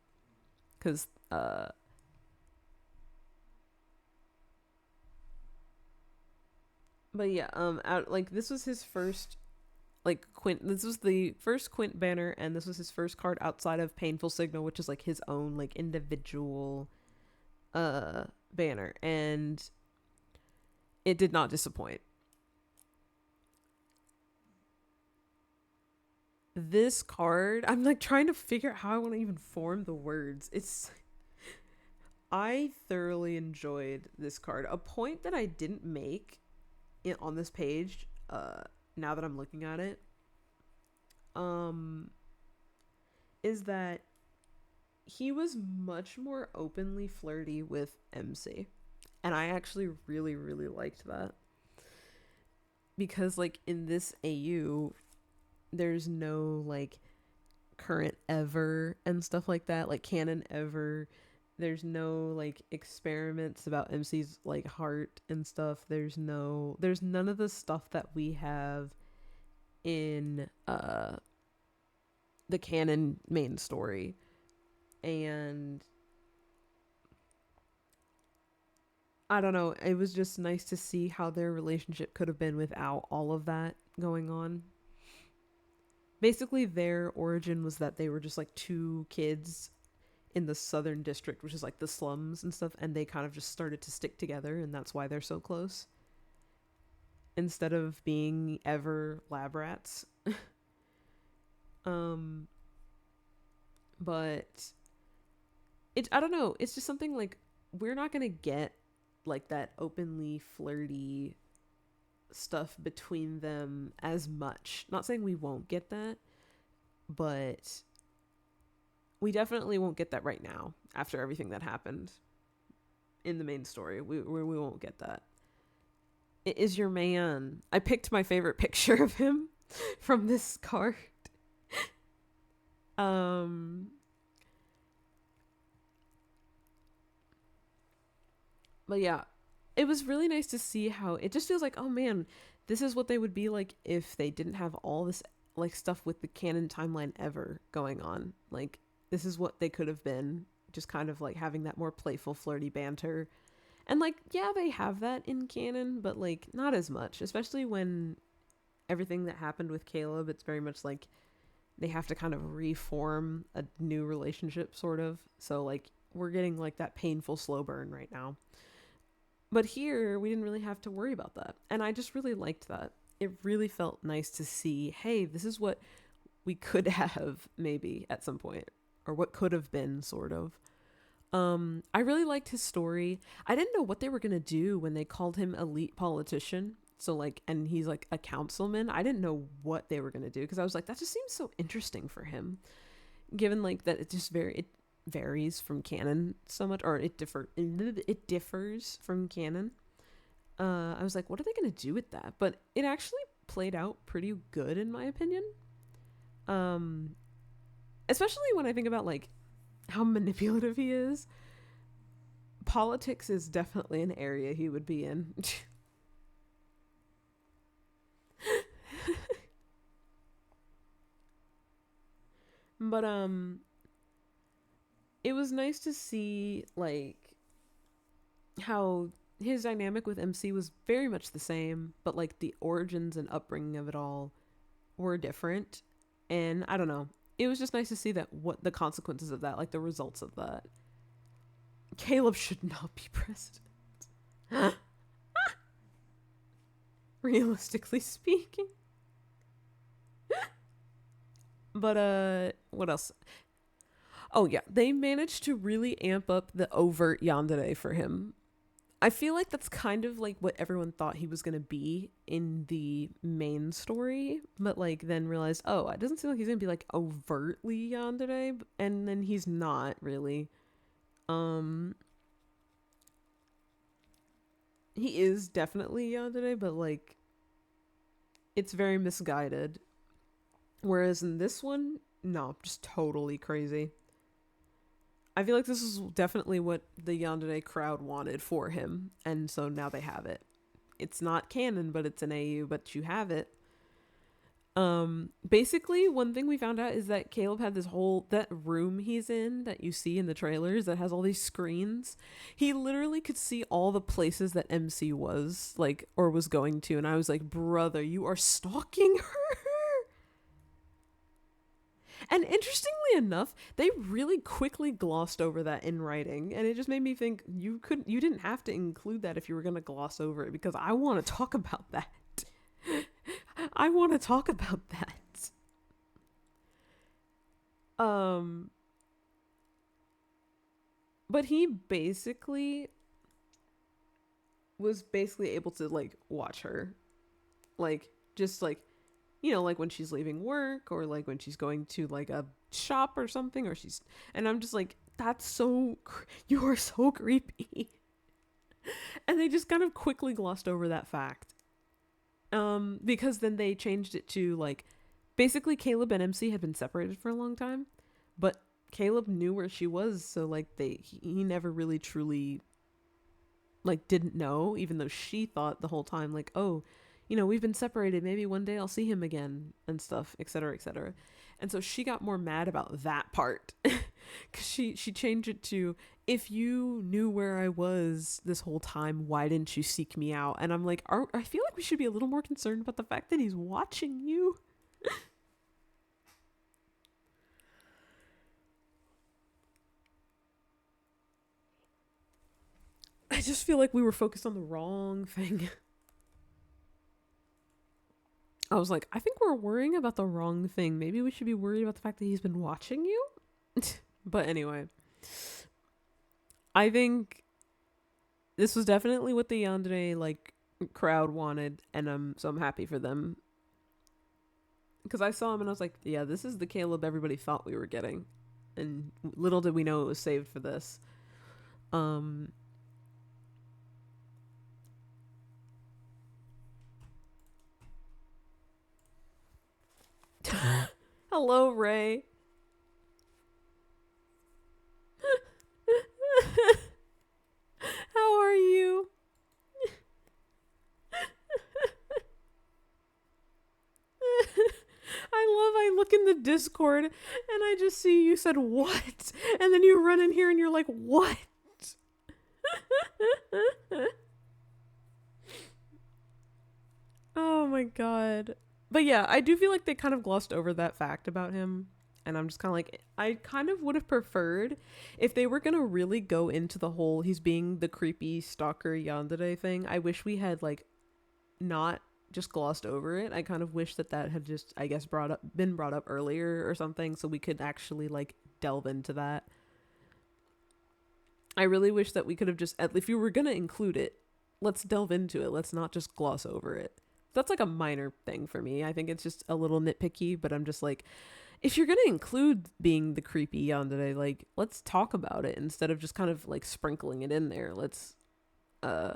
S1: cuz but yeah, out, like, this was his first, like, Quint. This was the first Quint banner, and this was his first card outside of Painful Signal, which is like his own, like, individual uh banner, and it did not disappoint. This card, I'm like trying to figure out how I want to even form the words. It's I thoroughly enjoyed this card. A point that I didn't make on this page, now that I'm looking at it, um, is that he was much more openly flirty with MC. And I actually really, really liked that. Because, like, in this AU, there's no, like, current ever and stuff like that, like canon ever. There's no, like, experiments about MC's, like, heart and stuff. There's none of the stuff that we have in the canon main story. And I don't know, it was just nice to see how their relationship could have been without all of that going on. Basically, their origin was that they were just like two kids in the southern district, which is like the slums and stuff, and they kind of just started to stick together, and that's why they're so close. Instead of being ever lab rats. um but I don't know, it's just something like we're not gonna get like that openly flirty stuff between them as much. Not saying we won't get that, but we definitely won't get that right now after everything that happened in the main story. We won't get that. It is your man. I picked my favorite picture of him from this card. But yeah, it was really nice to see how it just feels like, oh man, this is what they would be like if they didn't have all this, like, stuff with the canon timeline ever going on. Like, this is what they could have been, just kind of like having that more playful, flirty banter. And, like, yeah, they have that in canon, but, like, not as much, especially when everything that happened with Caleb, it's very much like they have to kind of reform a new relationship, sort of. So, like, we're getting like that painful slow burn right now. But here, we didn't really have to worry about that. And I just really liked that. It really felt nice to see, hey, this is what we could have maybe at some point, or what could have been, sort of. I really liked his story. I didn't know what they were going to do when they called him elite politician. So, like, and he's like a councilman. I didn't know what they were going to do, because I was like, that just seems so interesting for him, given like that it varies from canon so much, or it differs from canon. I was like, what are they going to do with that? But it actually played out pretty good, in my opinion. Especially when I think about, like, how manipulative he is. Politics is definitely an area he would be in. But it was nice to see, like, how his dynamic with MC was very much the same, but, like, the origins and upbringing of it all were different. And I don't know, it was just nice to see that, what the consequences of that, like the results of that. Caleb should not be president. Realistically speaking. But what else? Oh yeah, they managed to really amp up the overt yandere for him. I feel like that's kind of like what everyone thought he was going to be in the main story, but, like, then realized, oh, it doesn't seem like he's going to be, like, overtly yandere, and then he's not really. He is definitely yandere, but, like, it's very misguided. Whereas in this one, No, just totally crazy. I feel like this is definitely what the Yandere crowd wanted for him, and so now they have it. It's not canon, but it's an AU, but you have it. Basically, one thing we found out is that Caleb had this whole that room he's in that you see in the trailers that has all these screens. He literally could see all the places that MC was like or was going to, and I was like, brother, you are stalking her. And interestingly enough, they really quickly glossed over that in writing, and it just made me think you didn't have to include that if you were going to gloss over it, because I want to talk about that. I want to talk about that. But he basically was able to like watch her, like just like, you know, like when she's leaving work or like when she's going to like a shop or something, or she's, and I'm just like, that's so, you are so creepy. And they just kind of quickly glossed over that fact. Because then they changed it to like, basically Caleb and MC had been separated for a long time, but Caleb knew where she was, so like he never really truly like didn't know, even though she thought the whole time like, oh, you know, we've been separated, maybe one day I'll see him again and stuff, etc., etc. And so she got more mad about that part because she changed it to, if you knew where I was this whole time, why didn't you seek me out? And I'm like, I feel like we should be a little more concerned about the fact that he's watching you. I just feel like we were focused on the wrong thing. I was like, I think we're worrying about the wrong thing. Maybe we should be worried about the fact that he's been watching you. But anyway, I think this was definitely what the Yandere like crowd wanted, and I'm happy for them. Because I saw him and I was like, yeah, this is the Caleb everybody thought we were getting, and little did we know it was saved for this. Hello, Ray. How are you? I look in the Discord and I just see you said what? And then you run in here and you're like, what? Oh my god. But yeah, I do feel like they kind of glossed over that fact about him. And I'm just kind of like, I kind of would have preferred if they were going to really go into the whole he's being the creepy stalker yandere thing. I wish we had like not just glossed over it. I kind of wish that had just, I guess, been brought up earlier or something, so we could actually like delve into that. I really wish that we could have just, if you were going to include it, let's delve into it. Let's not just gloss over it. That's like a minor thing for me. I think it's just a little nitpicky, but I'm just like, if you're going to include being the creepy yandere, like, let's talk about it instead of just kind of like sprinkling it in there. I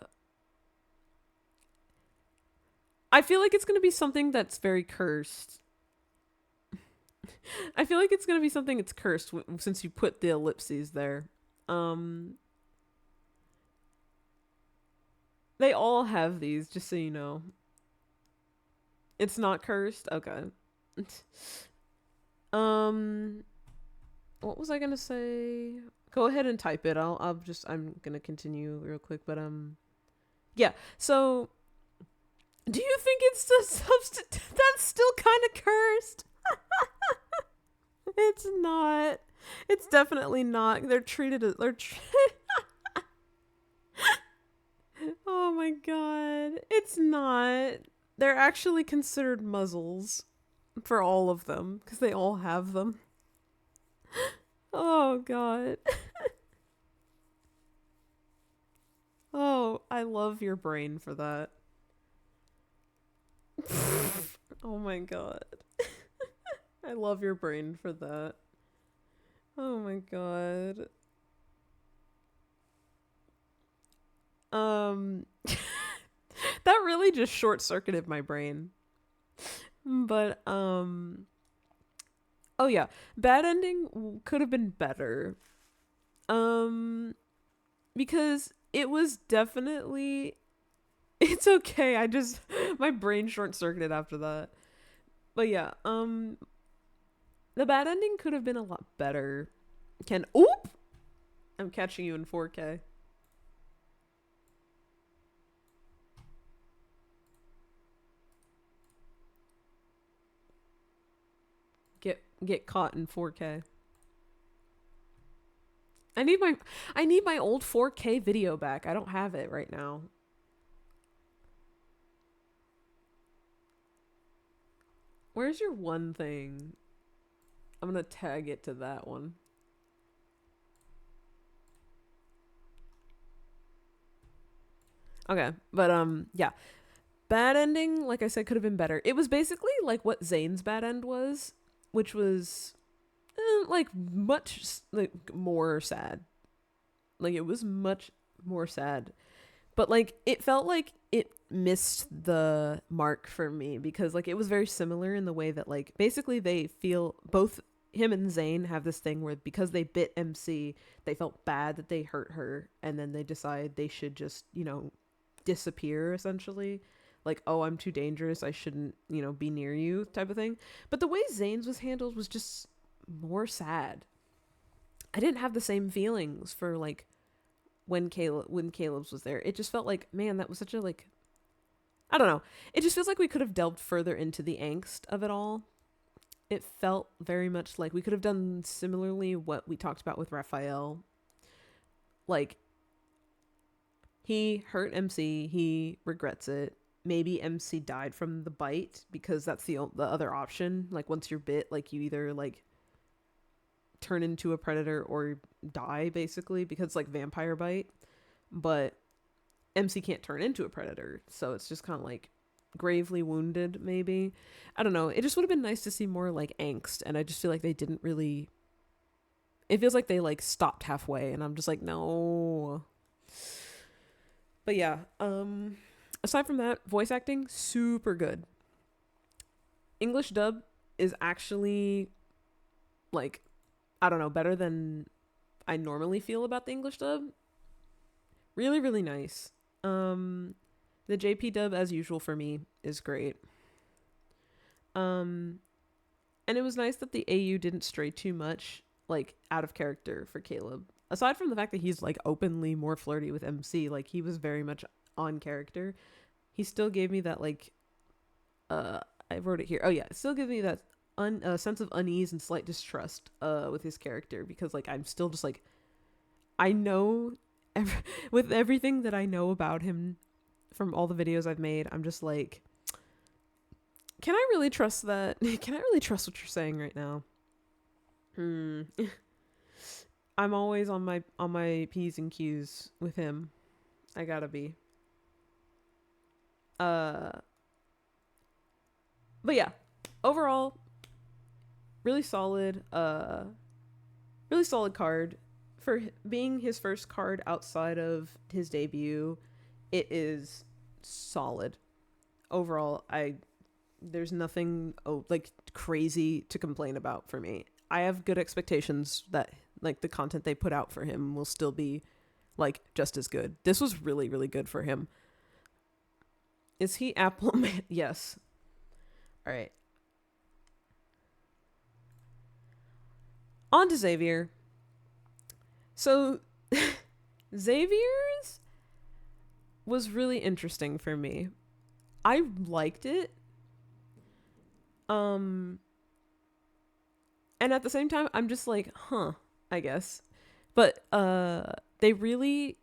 S1: feel like it's going to be something that's very cursed. I feel like it's going to be something that's cursed since you put the ellipses there. They all have these, just so you know. It's not cursed? Okay. What was I gonna say? Go ahead and type it. I'm gonna continue real quick, but yeah. So, do you think it's the substitute that's still kind of cursed? It's not. It's definitely not. They're treated as Oh my god. It's not. They're actually considered muzzles for all of them because they all have them. Oh god. Oh, I love your brain for that. Oh my god. I love your brain for that. Oh my god. That really just short-circuited my brain. But Oh yeah, bad ending could have been better. Um, because it was definitely. It's okay. I just my brain short circuited after that. But yeah, the bad ending could have been a lot better. Can oop! I'm catching you in 4K. Get caught in 4K. I need my I need my old 4K video back. I don't have it right now. Where's your one thing? I'm gonna tag it to that one. Okay, but yeah. Bad ending, like I said, could have been better. It was basically like what Zane's bad end was, which was like much like more sad. Like it was much more sad. But like it felt like it missed the mark for me because like it was very similar in the way that like basically they feel both him and Zane have this thing where because they bit MC, they felt bad that they hurt her and then they decide they should just, disappear essentially. Like, oh, I'm too dangerous. I shouldn't, be near you type of thing. But the way Zane's was handled was just more sad. I didn't have the same feelings for like when Caleb's was there. It just felt like, man, that was such a like I don't know. It just feels like we could have delved further into the angst of it all. It felt very much like we could have done similarly what we talked about with Raphael. Like he hurt MC, he regrets it. Maybe MC died from the bite because that's the other option. Like once you're bit, like you either like turn into a predator or die basically because it's like vampire bite. But MC can't turn into a predator, so it's just kind of like gravely wounded maybe. I don't know. It just would have been nice to see more like angst, and I just feel like they didn't really. It feels like they like stopped halfway, and I'm just like, no. But yeah, aside from that, voice acting super good. English dub is actually like I don't know, better than I normally feel about the English dub. Really, really nice. The JP dub, as usual for me, is great. And it was nice that the AU didn't stray too much, like, out of character for Caleb. Aside from the fact that he's, like, openly more flirty with MC, like, he was very much on character. He still gave me that, like, I wrote it here. Oh, yeah. It still gives me that sense of unease and slight distrust with his character because, like, I'm still just, like, I know with everything that I know about him from all the videos I've made, I'm just like, can I really trust that? Can I really trust what you're saying right now? I'm always on my P's and Q's with him. I gotta be. But yeah, overall, really solid. Really solid card for being his first card outside of his debut. It is solid. Overall, there's nothing like crazy to complain about for me. I have good expectations that like the content they put out for him will still be like just as good. This was really, really good for him. Is he Apple Man? Yes. All right. On to Xavier. So Xavier's was really interesting for me. I liked it. And at the same time I'm just like, huh, I guess. But they really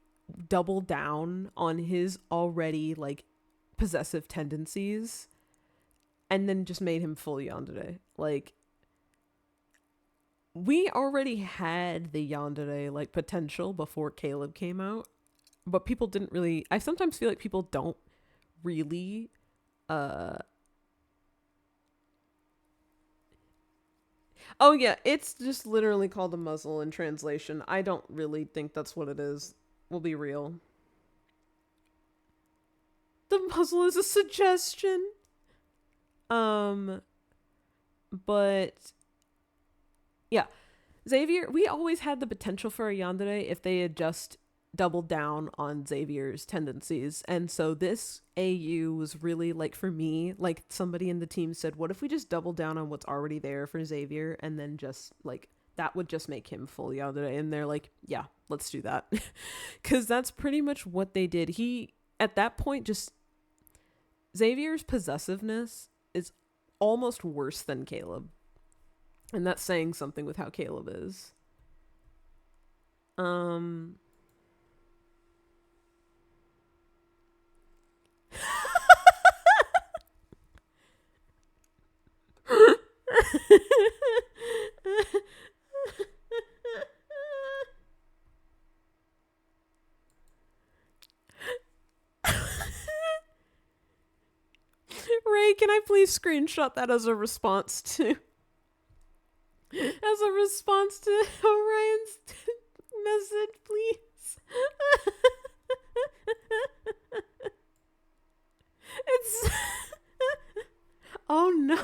S1: doubled down on his already like possessive tendencies and then just made him full yandere. Like we already had the yandere like potential before Caleb came out, but people didn't really. I sometimes feel like people don't really oh yeah, it's just literally called a muzzle in translation. I don't really think that's what it is. We'll be real. The muzzle is a suggestion. But Yeah, Xavier, we always had the potential for a yandere if they had just doubled down on Xavier's tendencies. And so this AU was really like, for me, like somebody in the team said, what if we just double down on what's already there for Xavier and then just like that would just make him full yandere? And they're like, yeah, let's do that. Cuz that's pretty much what they did. He at that point just Xavier's possessiveness is almost worse than Caleb. And that's saying something with how Caleb is. Um Ray, can I please screenshot that as a response to Orion's message, please? It's oh no.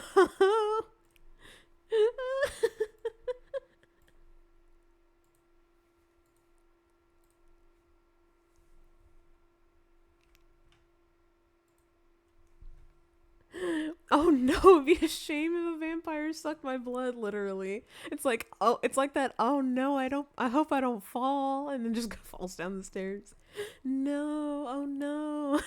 S1: Oh no, it'd be a shame if a vampire sucked my blood, literally. It's like, oh, it's like that, oh no, I hope I don't fall, and then just falls down the stairs. No, oh no.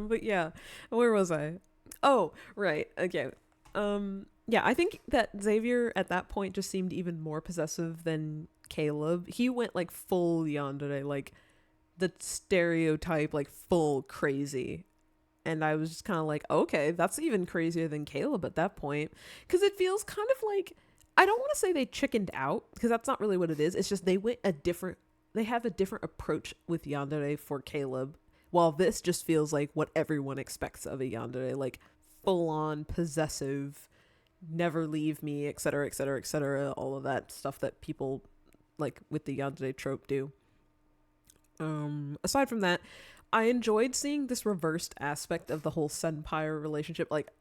S1: But yeah, where was I? Oh, right, okay. Yeah, I think that Xavier at that point just seemed even more possessive than Caleb. He went like full yandere, like the stereotype, like full crazy. And I was just kind of like, okay, that's even crazier than Caleb at that point. Because it feels kind of like, I don't want to say they chickened out, because that's not really what it is. It's just they have a different approach with yandere for Caleb. While this just feels like what everyone expects of a yandere, like full on possessive, never leave me, etc., etc., etc., all of that stuff that people like with the yandere trope do. Aside from that, I enjoyed seeing this reversed aspect of the whole senpai relationship, like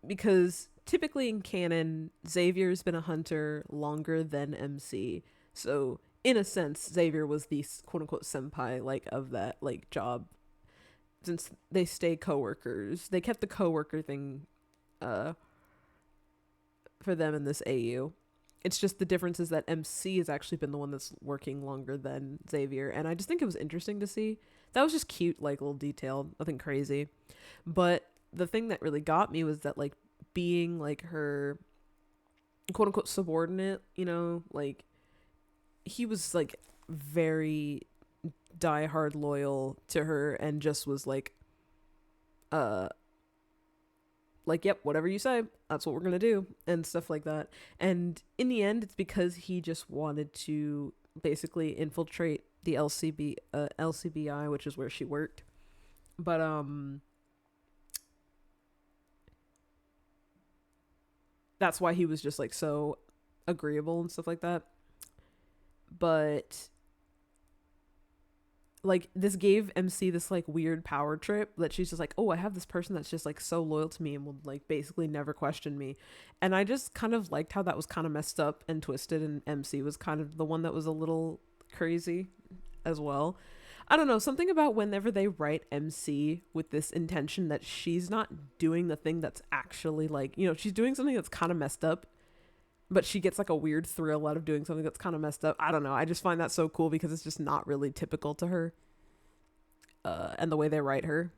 S1: because typically in canon, Xavier's been a hunter longer than MC. So in a sense, Xavier was the quote unquote senpai like of that like job, since they stay coworkers. They kept the coworker thing uh for them in this AU. It's just the difference is that MC has actually been the one that's working longer than Xavier, and I just think it was interesting to see. That was just cute, like little detail, nothing crazy. But the thing that really got me was that like being like her quote unquote subordinate, like he was like very diehard loyal to her and just was uh like, yep, whatever you say, that's what we're gonna do, and stuff like that. And in the end, it's because he just wanted to basically infiltrate the LCBI, which is where she worked. But that's why he was just like so agreeable and stuff like that. But like this gave MC this like weird power trip that she's just like, oh, I have this person that's just like so loyal to me and will like basically never question me. And I just kind of liked how that was kind of messed up and twisted, and MC was kind of the one that was a little crazy as well. I don't know, something about whenever they write MC with this intention that she's not doing the thing that's actually like, she's doing something that's kind of messed up, but she gets like a weird thrill out of doing something that's kind of messed up. I don't know. I just find that so cool because it's just not really typical to her. And the way they write her.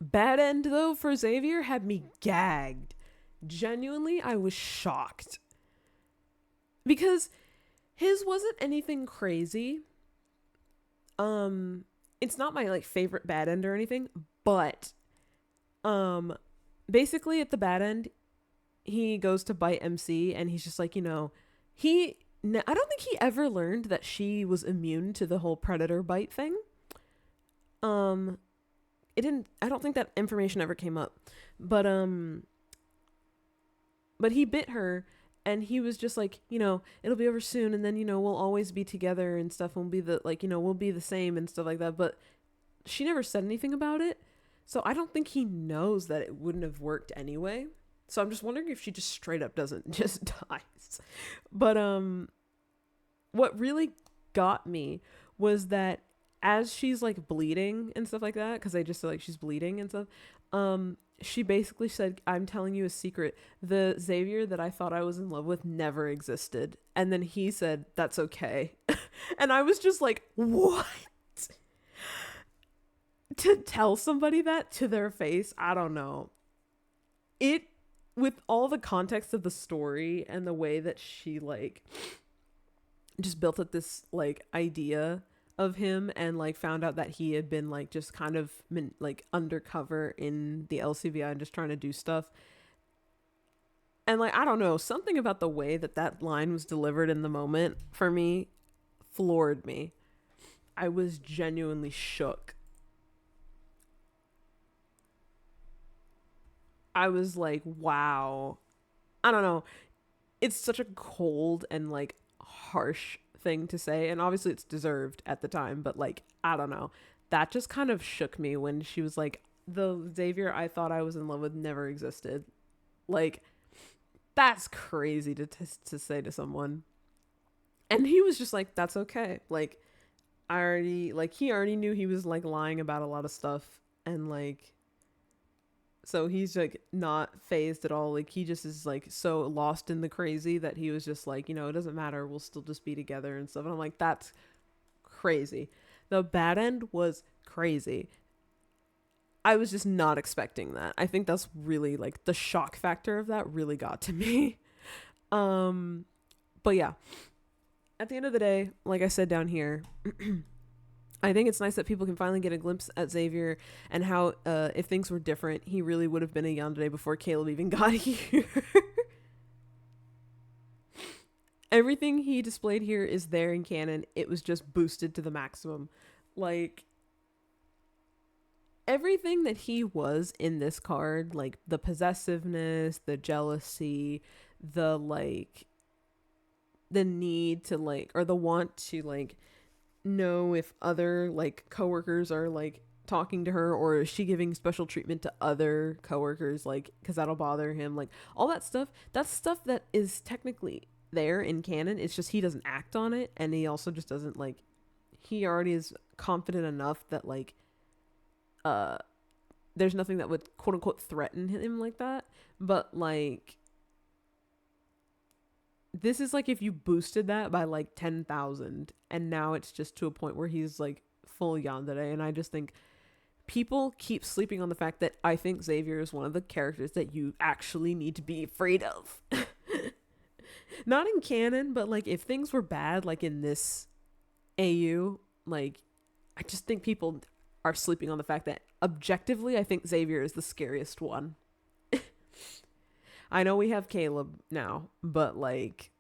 S1: Bad end though for Xavier had me gagged. Genuinely, I was shocked. Because his wasn't anything crazy. It's not my like favorite bad end or anything, but basically at the bad end, he goes to bite MC and he's just like, I don't think he ever learned that she was immune to the whole predator bite thing. I don't think that information ever came up, but he bit her and he was just like, it'll be over soon, and then, we'll always be together and stuff, and we'll be we'll be the same and stuff like that. But she never said anything about it. So I don't think he knows that it wouldn't have worked anyway. So I'm just wondering if she just straight up doesn't just dies. But what really got me was that as she's like bleeding and stuff like that, because I just said like she's bleeding and stuff, she basically said, I'm telling you a secret. The Xavier that I thought I was in love with never existed. And then he said, that's okay. And I was just like, what? To tell somebody that to their face, I don't know. It, with all the context of the story and the way that she like just built up this like idea of him and like found out that he had been like just kind of like undercover in the LCVI and just trying to do stuff. And like, I don't know, something about the way that that line was delivered in the moment for me floored me. I was genuinely shook. I was like, wow. I don't know. It's such a cold and like harsh thing to say. And obviously it's deserved at the time. But like, I don't know. That just kind of shook me when she was like, the Xavier I thought I was in love with never existed. Like, that's crazy to say to someone. And he was just like, that's okay. Like, he already knew he was like lying about a lot of stuff. And like, so he's like not phased at all. Like he just is like so lost in the crazy that he was just like, it doesn't matter. We'll still just be together and stuff. And I'm like, that's crazy. The bad end was crazy. I was just not expecting that. I think that's really like the shock factor of that really got to me. But yeah, at the end of the day, like I said down here, I think it's nice that people can finally get a glimpse at Xavier and how, if things were different, he really would have been a yandere before Caleb even got here. Everything he displayed here is there in canon. It was just boosted to the maximum. Like, everything that he was in this card, like the possessiveness, the jealousy, the like, the need to like, or the want to like, know if other like coworkers are like talking to her, or is she giving special treatment to other coworkers, like because that'll bother him, like all that stuff. That's stuff that is technically there in canon. It's just he doesn't act on it, and he also just doesn't like, he already is confident enough that like there's nothing that would quote unquote threaten him like that. But like, this is like if you boosted that by like 10,000, and now it's just to a point where he's like full yandere. And I just think people keep sleeping on the fact that I think Xavier is one of the characters that you actually need to be afraid of. Not in canon, but like if things were bad, like in this AU, like I just think people are sleeping on the fact that objectively, I think Xavier is the scariest one. I know we have Caleb now, but like,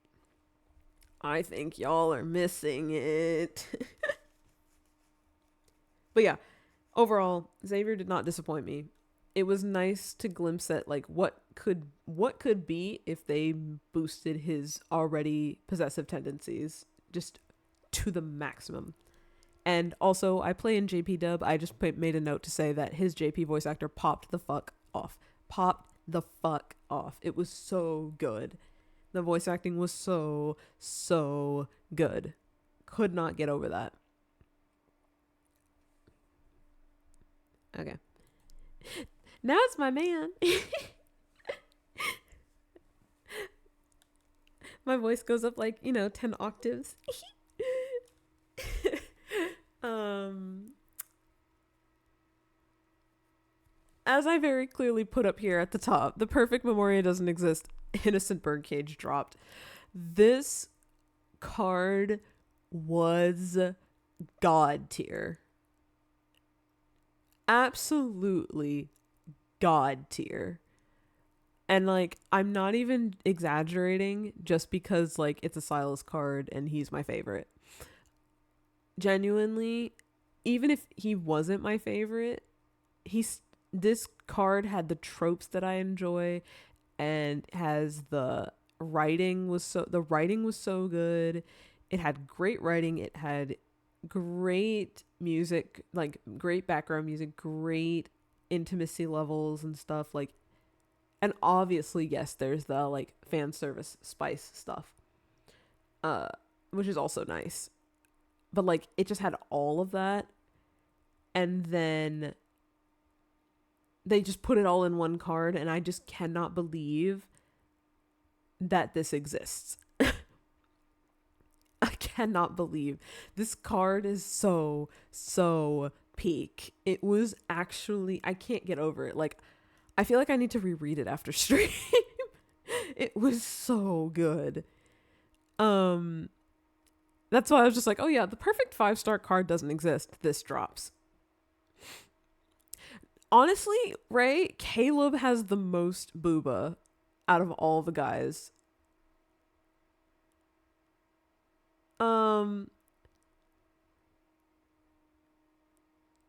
S1: I think y'all are missing it. But yeah, overall, Xavier did not disappoint me. It was nice to glimpse at like what could be if they boosted his already possessive tendencies just to the maximum. And also, I play in JP dub. I just made a note to say that his JP voice actor popped the fuck off. Popped the fuck off. It was so good. The voice acting was so good. Could not get over that. Okay. Now it's my man. My voice goes up like, 10 octaves. As I very clearly put up here at the top, the perfect Memoria doesn't exist. Innocent Birdcage dropped. This card was god tier. Absolutely god tier. And like, I'm not even exaggerating just because like it's a Silas card and he's my favorite. Genuinely, even if he wasn't my favorite, this card had the tropes that I enjoy, and has the writing was so good. It had great writing, it had great music, like great background music, great intimacy levels and stuff. Like, and obviously, yes, there's the like fan service spice stuff, uh, which is also nice. But like, it just had all of that, and then they just put it all in one card, and I just cannot believe that this exists. I cannot believe this card is so peak. It was actually, I can't get over it. Like, I feel like I need to reread it after stream. It was so good. That's why I was just like, oh yeah, the perfect 5-star card doesn't exist. This drops. Honestly, Ray, Caleb has the most booba out of all the guys.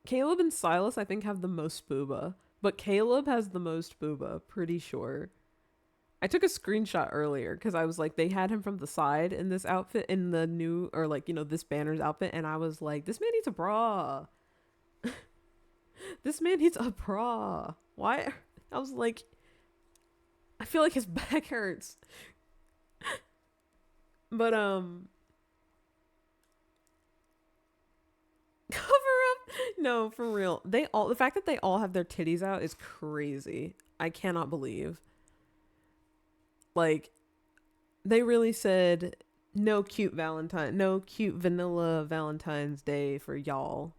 S1: Caleb and Silas, I think, have the most booba, but Caleb has the most booba, pretty sure. I took a screenshot earlier because I was like, they had him from the side in this outfit, in the new, or like, you know, this banner's outfit, and I was like, this man needs a bra. This man needs a bra. Why? I was like, I feel like his back hurts. But cover up. No, for real. The fact that they all have their titties out is crazy. I cannot believe. Like, they really said no cute vanilla Valentine's Day for y'all.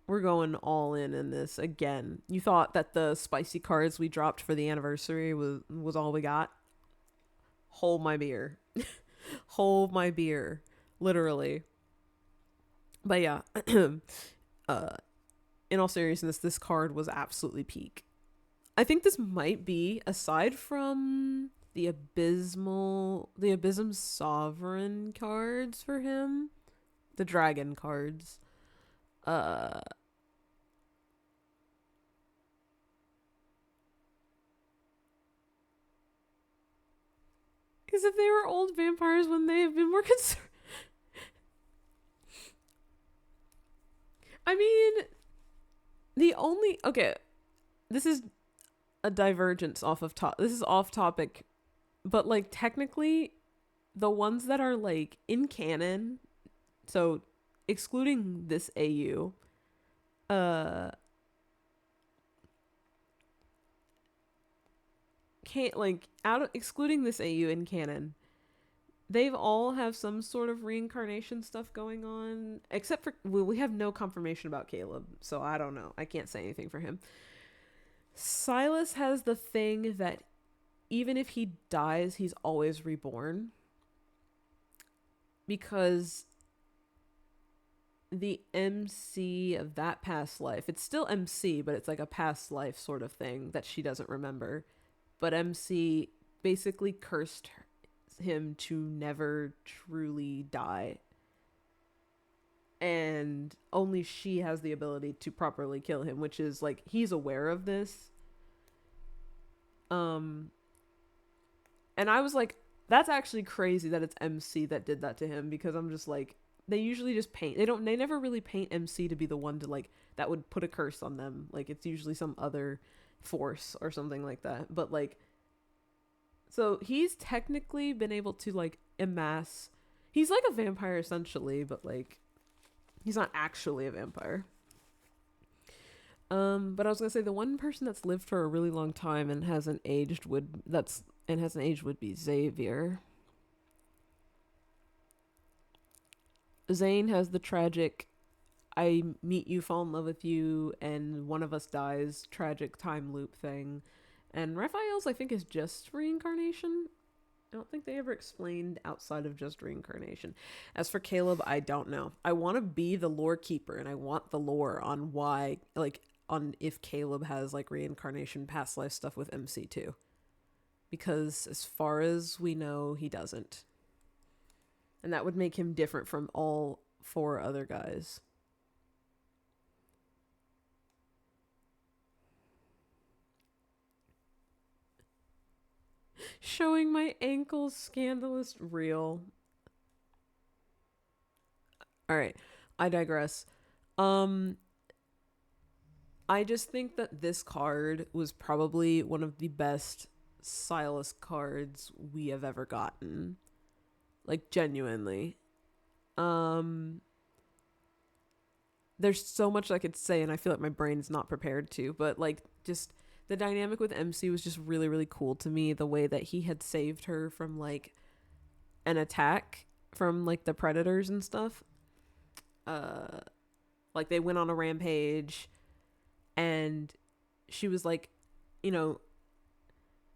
S1: We're going all in this again. You thought that the spicy cards we dropped for the anniversary was all we got? Hold my beer. Hold my beer. Literally. But yeah. In all seriousness, this card was absolutely peak. I think this might be, aside from the Abysm Sovereign cards for him, the dragon cards, because if they were old vampires, wouldn't they have been more concerned? I mean, this is a divergence this is off topic, but like technically the ones that are like in canon, so excluding this AU, can't like excluding this AU in canon, they've all have some sort of reincarnation stuff going on, except for we have no confirmation about Caleb, so I don't know. I can't say anything for him. Silas has the thing that even if he dies, he's always reborn, because the MC of that past life, it's still MC, but it's like a past life sort of thing that she doesn't remember, but MC basically cursed him to never truly die, and only she has the ability to properly kill him, which is like, he's aware of this. And I was like, that's actually crazy that it's MC that did that to him, because I'm just like, they usually just paint, they never really paint MC to be the one to like, that would put a curse on them. Like, it's usually some other force or something like that. But like, so he's technically been able to like amass, he's like a vampire essentially, but like, he's not actually a vampire. But I was gonna say, the one person that's lived for a really long time and hasn't aged would be Xavier. Zane has the tragic, I meet you, fall in love with you, and one of us dies tragic time loop thing. And Raphael's, I think, is just reincarnation. I don't think they ever explained outside of just reincarnation. As for Caleb, I don't know. I want to be the lore keeper, and I want the lore on why, like, on if Caleb has like reincarnation past life stuff with MC2. Because as far as we know, he doesn't. And that would make him different from all 4 other guys. Showing my ankles, scandalous, real. Alright, I digress. I just think that this card was probably one of the best Silas cards we have ever gotten. Like, genuinely. Um there's so much I could say, and I feel like my brain's not prepared to, but like, just the dynamic with MC was just really, really cool to me. The way that he had saved her from like an attack from like the predators and stuff. Uh like they went on a rampage, and she was like, you know,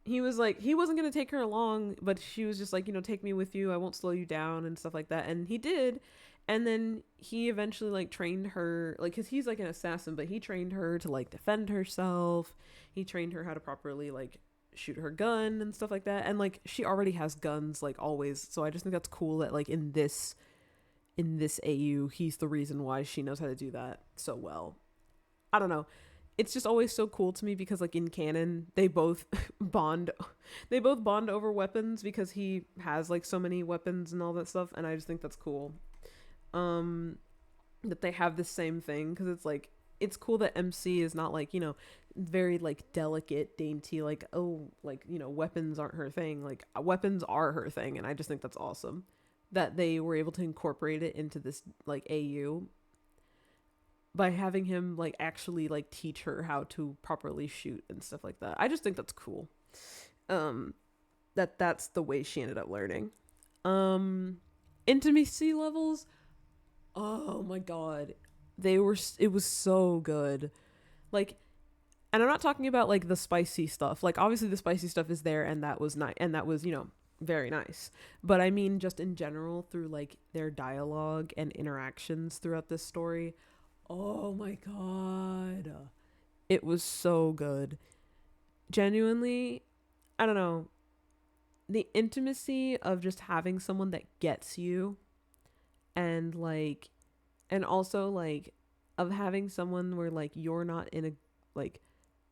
S1: he was like, he wasn't going to take her along, but she was just like, take me with you, I won't slow you down and stuff like that, and he did. And then he eventually like trained her, like, because he's like an assassin, but he trained her to like defend herself. He trained her how to properly like shoot her gun and stuff like that, and like she already has guns like always, so I just think that's cool that like in this AU he's the reason why she knows how to do that so well. I don't know, it's just always so cool to me because like in canon they both bond bond over weapons because he has like so many weapons and all that stuff, and I just think that's cool. um that they have the same thing, because it's like, it's cool that MC is not like, very like delicate, dainty, like, oh, like, weapons aren't her thing. Like, weapons are her thing, and I just think that's awesome that they were able to incorporate it into this like AU by having him like actually like teach her how to properly shoot and stuff like that. I just think that's cool. Um that's the way she ended up learning. Um Intimacy levels, oh my god. It was so good. Like, and I'm not talking about like the spicy stuff. Like, obviously the spicy stuff is there, and that was nice, and that was, very nice. But I mean just in general, through like their dialogue and interactions throughout this story. Oh my god. It was so good. Genuinely, I don't know. The intimacy of just having someone that gets you, and like, and also like, of having someone where like you're not in a, like,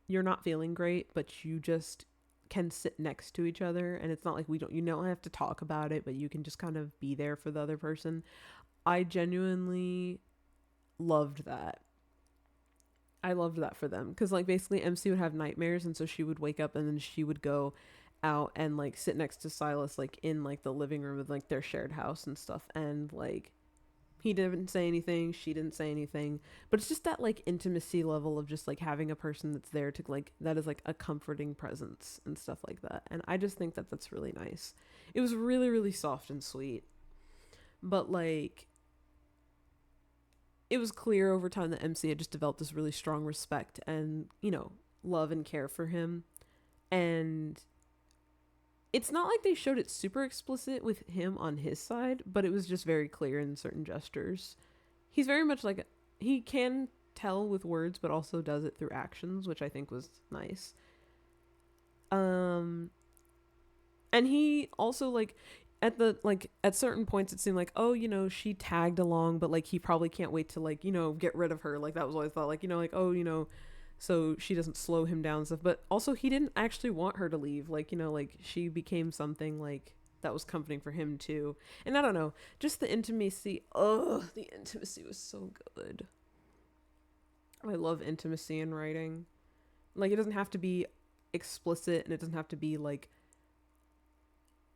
S1: you're not feeling great, but you just can sit next to each other, and it's not like you don't have to talk about it, but you can just kind of be there for the other person. I genuinely loved that. I loved that for them, because like basically MC would have nightmares, and so she would wake up and then she would go out and like sit next to Silas like in like the living room of like their shared house and stuff, and like he didn't say anything, she didn't say anything, but it's just that like intimacy level of just like having a person that's there to like, that is like a comforting presence and stuff like that, and I just think that that's really nice. It was really, really soft and sweet, but like, it was clear over time that MC had just developed this really strong respect and, love and care for him. And it's not like they showed it super explicit with him on his side, but it was just very clear in certain gestures. He's very much like, he can tell with words, but also does it through actions, which I think was nice. And he also like, at certain points it seemed like, oh, she tagged along, but like he probably can't wait to like, get rid of her. Like, that was always thought, like, like, oh, so she doesn't slow him down and stuff. But also he didn't actually want her to leave. Like, like she became something like that was comforting for him too. And I don't know, just the intimacy. Oh, the intimacy was so good. I love intimacy in writing. Like, it doesn't have to be explicit, and it doesn't have to be like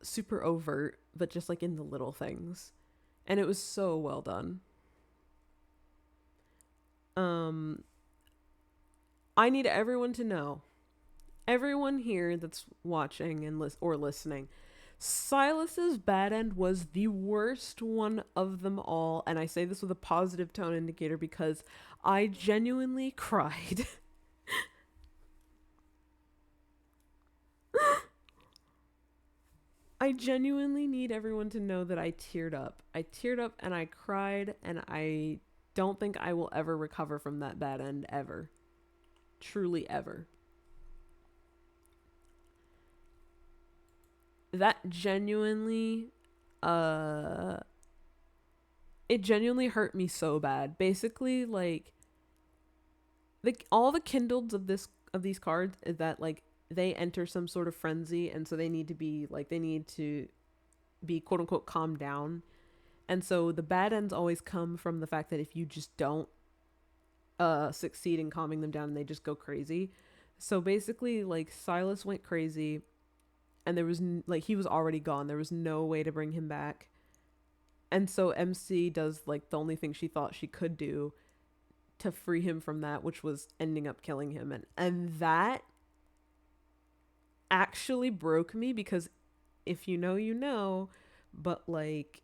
S1: super overt, but just like in the little things. And it was so well done. I need everyone to know, everyone here that's watching and or listening, Silas's bad end was the worst one of them all, and I say this with a positive tone indicator because I genuinely cried. I genuinely need everyone to know that I teared up. I teared up and I cried, and I don't think I will ever recover from that bad end ever. Truly ever. That genuinely, it genuinely hurt me so bad. Basically, like, all the kindleds of these cards is that like they enter some sort of frenzy, and so they need to be quote unquote calmed down. And so the bad ends always come from the fact that if you just don't succeed in calming them down and they just go crazy. So basically, like, Silas went crazy and there was like, he was already gone. There was no way to bring him back. And so MC does like the only thing she thought she could do to free him from that, which was ending up killing him. And that actually broke me, because if you know, you know, but like,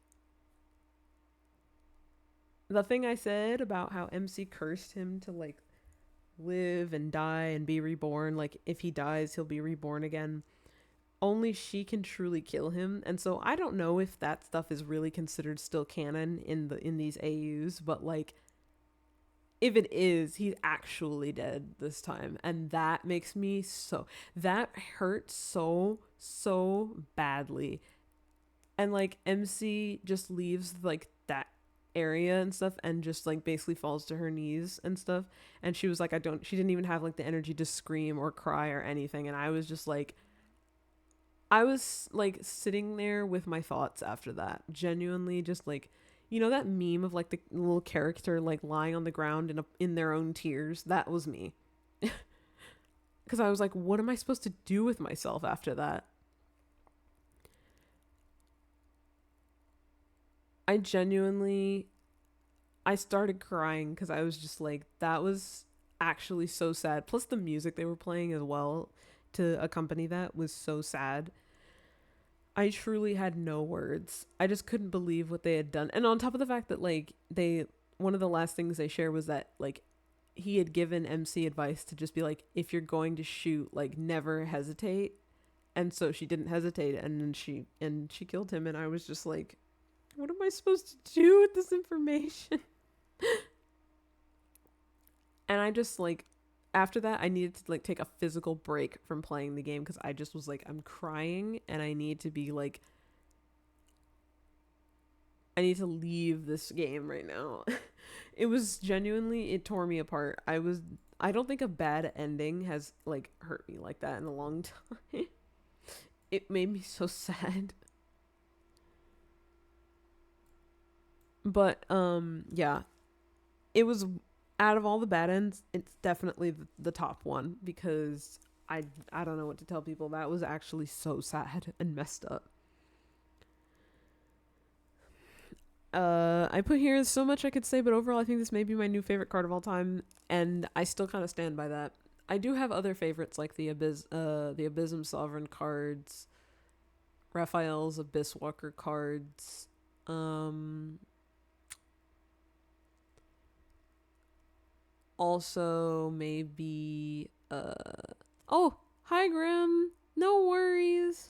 S1: the thing I said about how MC cursed him to like live and die and be reborn, like if he dies, he'll be reborn again. Only she can truly kill him. And so I don't know if that stuff is really considered still canon in these AUs, but like, if it is, he's actually dead this time. And that makes me so, that hurts so badly. And like, MC just leaves like that area and stuff and just like basically falls to her knees and stuff. And she was like, she didn't even have like the energy to scream or cry or anything. And I was just like, I was like sitting there with my thoughts after that, genuinely just like, you know, that meme of like the little character like lying on the ground in their own tears. That was me. Because I was like, what am I supposed to do with myself after that? I genuinely, I started crying because I was just like, that was actually so sad. Plus the music they were playing as well to accompany that was so sad. I truly had no words. I just couldn't believe what they had done. And on top of the fact that like one of the last things they shared was that like he had given MC advice to just be like, if you're going to shoot, like never hesitate. And so she didn't hesitate, and then she killed him. And I was just like, what am I supposed to do with this information? And I just like, after that, I needed to like take a physical break from playing the game, because I just was like, I'm crying and I need to be like, I need to leave this game right now. It was genuinely, it tore me apart. I don't think a bad ending has like hurt me like that in a long time. It made me so sad. But yeah, it was, out of all the bad ends, it's definitely the top one, because I don't know what to tell people. That was actually so sad and messed up. I put here so much I could say, but overall I think this may be my new favorite card of all time, and I still kind of stand by that. I do have other favorites like the Abysm Sovereign cards, Raphael's Abyss Walker cards, also maybe oh, hi Grim. No worries.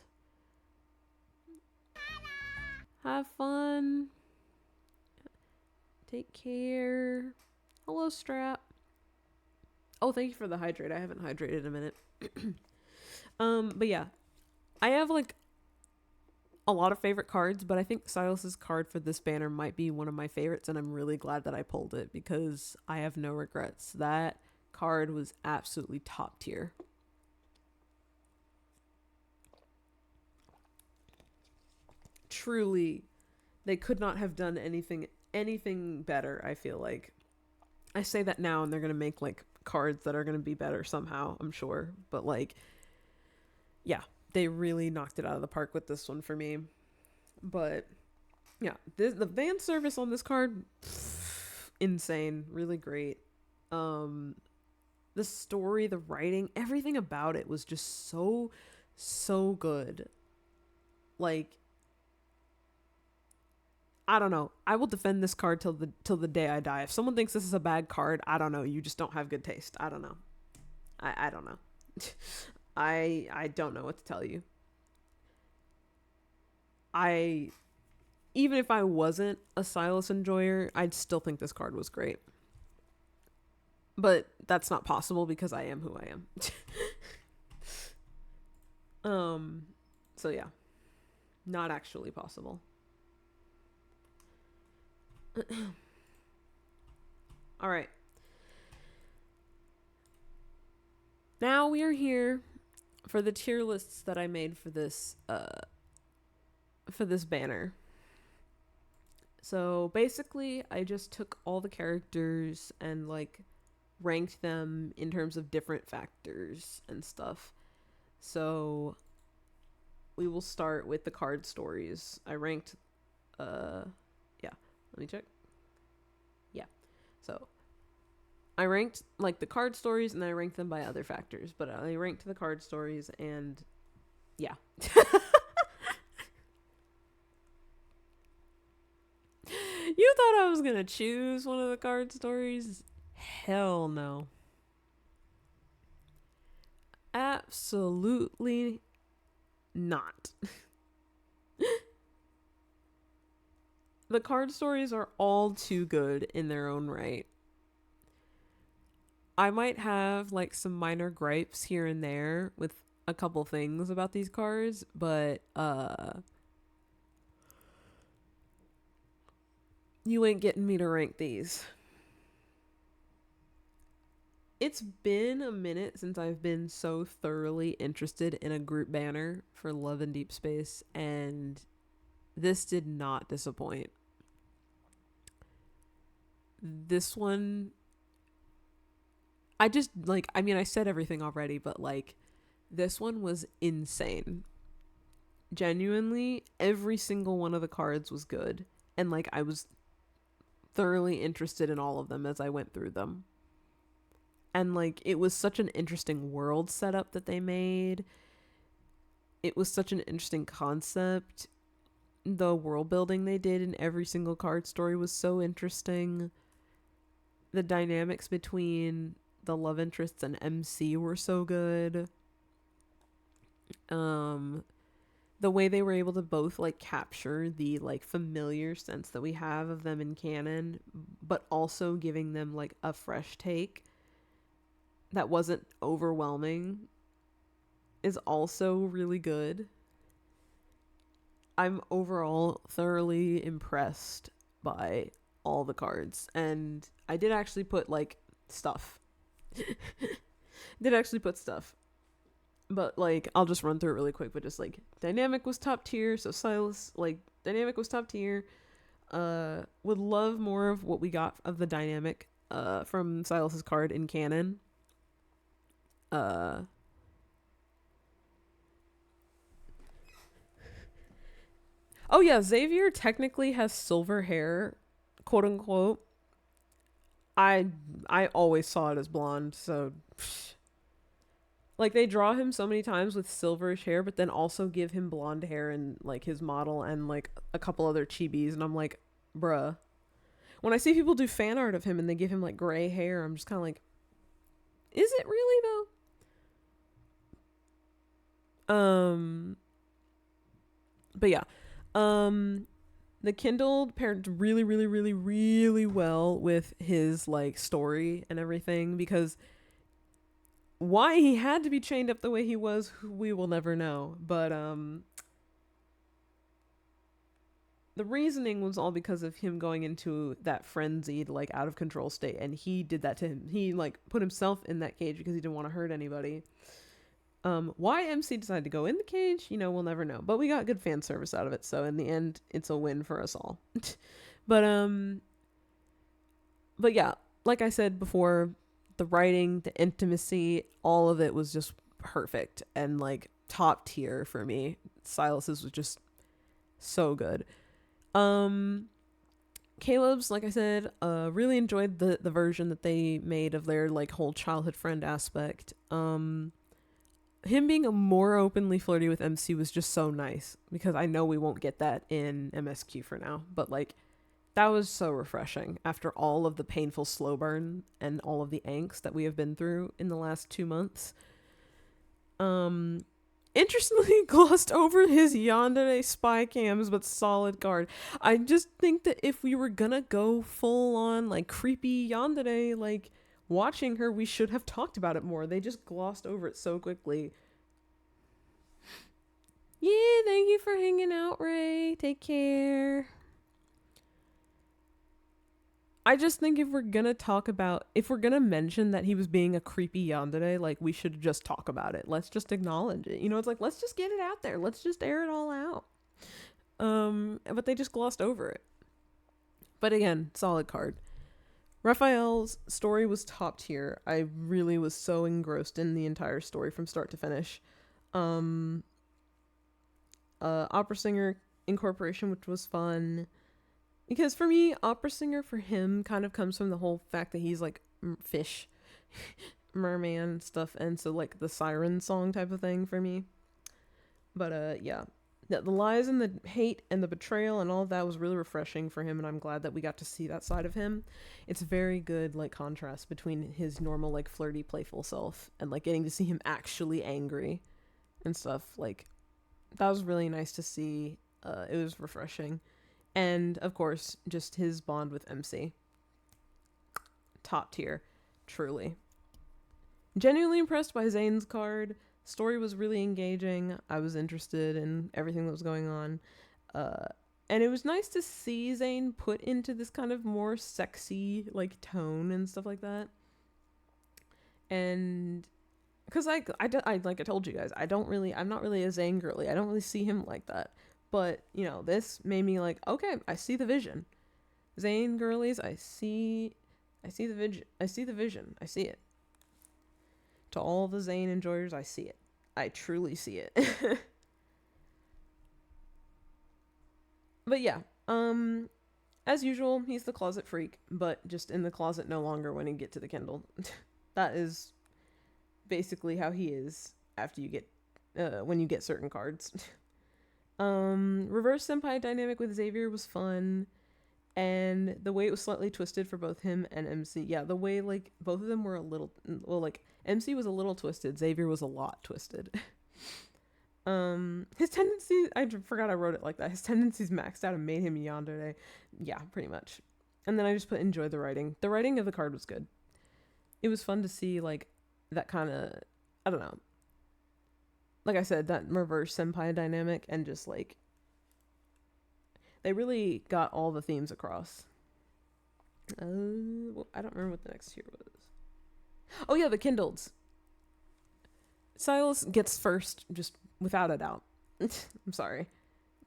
S1: Have fun. Take care. Hello, Strap. Oh, thank you for the hydrate. I haven't hydrated in a minute. But yeah, I have like a lot of favorite cards, but I think Silas's card for this banner might be one of my favorites, and I'm really glad that I pulled it because I have no regrets. That card was absolutely top tier. Truly, they could not have done anything better, I feel like. I say that now and they're going to make like cards that are going to be better somehow, I'm sure, but like, yeah, they really knocked it out of the park with this one for me. But yeah, the fan service on this card, insane, really great. The story, the writing, everything about it was just so good. Like, I don't know. I will defend this card till the day I die. If someone thinks this is a bad card, I don't know. You just don't have good taste. I don't know. I don't know. I don't know what to tell you. Even if I wasn't a Silas enjoyer, I'd still think this card was great. But that's not possible because I am who I am. So yeah. Not actually possible. All right. Now we are here for the tier lists that I made for this banner. So basically, I just took all the characters and like ranked them in terms of different factors and stuff. So we will start with the card stories. I ranked, yeah, let me check. Yeah. So I ranked like the card stories and then I ranked them by other factors, but I ranked the card stories and yeah. You thought I was gonna choose one of the card stories? Hell no. Absolutely not. The card stories are all too good in their own right. I might have like some minor gripes here and there with a couple things about these cards, but you ain't getting me to rank these. It's been a minute since I've been so thoroughly interested in a group banner for Love and Deepspace, and this did not disappoint. This one, I just like, I mean, I said everything already, but like, this one was insane. Genuinely, every single one of the cards was good, and like, I was thoroughly interested in all of them as I went through them. And like, it was such an interesting world setup that they made. It was such an interesting concept. The world building they did in every single card story was so interesting. The dynamics between the love interests and MC were so good. The way they were able to both like capture the like familiar sense that we have of them in canon, but also giving them like a fresh take that wasn't overwhelming is also really good. I'm overall thoroughly impressed by all the cards, and I did actually put like stuff. But like, I'll just run through it really quick. But just like, dynamic was top tier, so Silas, like, dynamic was top tier. Would love more of what we got of the dynamic from Silas's card in canon. Oh yeah, Xavier technically has silver hair, quote unquote. I always saw it as blonde, so like, they draw him so many times with silverish hair, but then also give him blonde hair in like his model and like a couple other chibis, and I'm like, bruh. When I see people do fan art of him and they give him like gray hair, I'm just kind of like, is it really though? But yeah, the Kindled paired really, really, really, really well with his like story and everything, because why he had to be chained up the way he was, we will never know. But the reasoning was all because of him going into that frenzied, like, out of control state, and he did that to him. He like put himself in that cage because he didn't want to hurt anybody. Why MC decided to go in the cage, we'll never know. But we got good fan service out of it, so in the end, it's a win for us all. But yeah, like I said before, the writing, the intimacy, all of it was just perfect and like top tier for me. Silas's was just so good. Caleb's, like I said, really enjoyed the version that they made of their like whole childhood friend aspect. Him being a more openly flirty with MC was just so nice, because I know we won't get that in MSQ for now, but like, that was so refreshing after all of the painful slow burn and all of the angst that we have been through in the last 2 months. Interestingly glossed over his yandere spy cams, but solid card. I just think that if we were gonna go full on like creepy yandere, like, watching her, we should have talked about it more. They just glossed over it so quickly. Yeah, thank you for hanging out, Ray. Take care. I just think if we're gonna mention that he was being a creepy yandere, like, we should just talk about it. Let's just acknowledge it. It's like, let's just get it out there. Let's just air it all out. But they just glossed over it. But again, solid card. Raphael's story was top tier. I really was so engrossed in the entire story from start to finish. Um, Opera Singer Incorporation, which was fun. Because for me, Opera Singer for him kind of comes from the whole fact that he's like fish, merman stuff, and so like the siren song type of thing for me. But yeah. The lies and the hate and the betrayal and all of that was really refreshing for him, and I'm glad that we got to see that side of him. It's very good, like, contrast between his normal, like, flirty, playful self and, like, getting to see him actually angry and stuff. Like, that was really nice to see. It was refreshing. And, of course, just his bond with MC. Top tier. Truly. Genuinely impressed by Zane's card. Story was really engaging. I was interested in everything that was going on. And it was nice to see Zane put into this kind of more sexy, like, tone and stuff like that. And because like I told you guys, I'm not really a Zane girly. I don't really see him like that. But, you know, this made me like, okay, I see the vision. Zane girlies, I see the vision. I see the vision. I see it. To all the Zane enjoyers, I see it. I truly see it. But yeah, as usual, he's the closet freak, but just in the closet no longer when you get to the Kindle. That is basically how he is after you get, when you get certain cards. Reverse Senpai dynamic with Xavier was fun. And the way it was slightly twisted for both him and MC. Yeah, the way, like, both of them were a little... Well, like, MC was a little twisted. Xavier was a lot twisted. His tendencies... I forgot I wrote it like that. His tendencies maxed out and made him yandere. Yeah, pretty much. And then I just put enjoy the writing. The writing of the card was good. It was fun to see, like, that kind of... I don't know. Like I said, that reverse senpai dynamic and just, like... They really got all the themes across. Well, I don't remember what the next tier was. Oh yeah, the Kindleds. Silas gets first, just without a doubt. I'm sorry.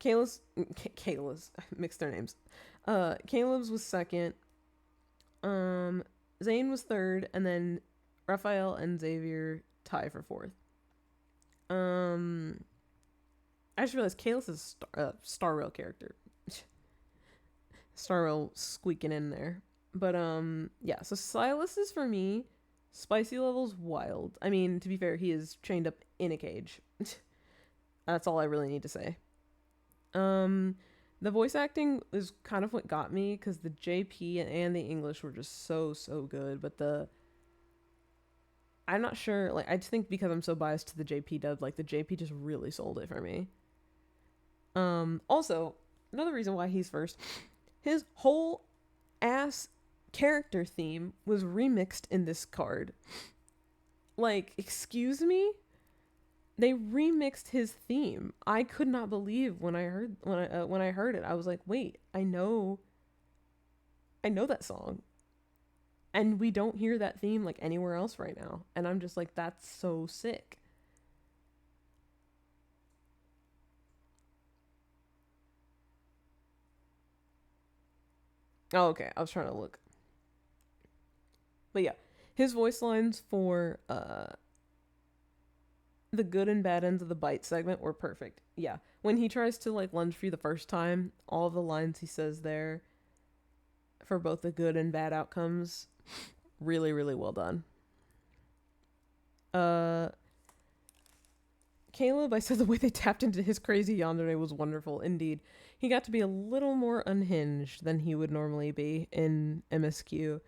S1: Kayla's, I mixed their names. Caleb's was second. Zane was third, and then Raphael and Xavier tie for fourth. I just realized Kalis is a Star Rail character. Star Rail squeaking in there. But, yeah, so Silas is for me. Spicy level's wild. I mean, to be fair, he is chained up in a cage. That's all I really need to say. The voice acting is kind of what got me, because the JP and the English were just so good. But I'm not sure, like, I just think because I'm so biased to the JP dub, like, the JP just really sold it for me. Also, another reason why he's first, his whole ass character theme was remixed in this card. Like, excuse me? They remixed his theme. I could not believe when I heard it. I was like, wait, I know that song. And we don't hear that theme like anywhere else right now. And I'm just like, that's so sick. Oh, okay. I was trying to look. But yeah, his voice lines for the good and bad ends of the bite segment were perfect. Yeah. When he tries to like lunge for you the first time, all the lines he says there for both the good and bad outcomes, really, really well done. Caleb, I said the way they tapped into his crazy yandere was wonderful. Indeed. He got to be a little more unhinged than he would normally be in MSQ.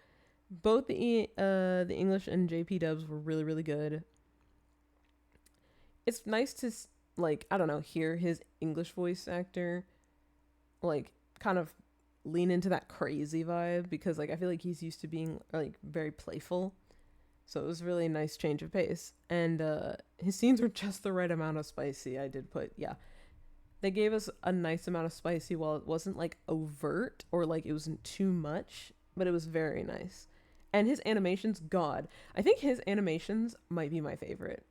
S1: Both the English and JP dubs were really, really good. It's nice to, like, I don't know, hear his English voice actor, like, kind of lean into that crazy vibe, because, like, I feel like he's used to being, like, very playful. So it was really a nice change of pace. And his scenes were just the right amount of spicy. I did put, yeah. They gave us a nice amount of spicy while it wasn't, like, overt or, like, it wasn't too much. But it was very nice. And his animations, God. I think his animations might be my favorite.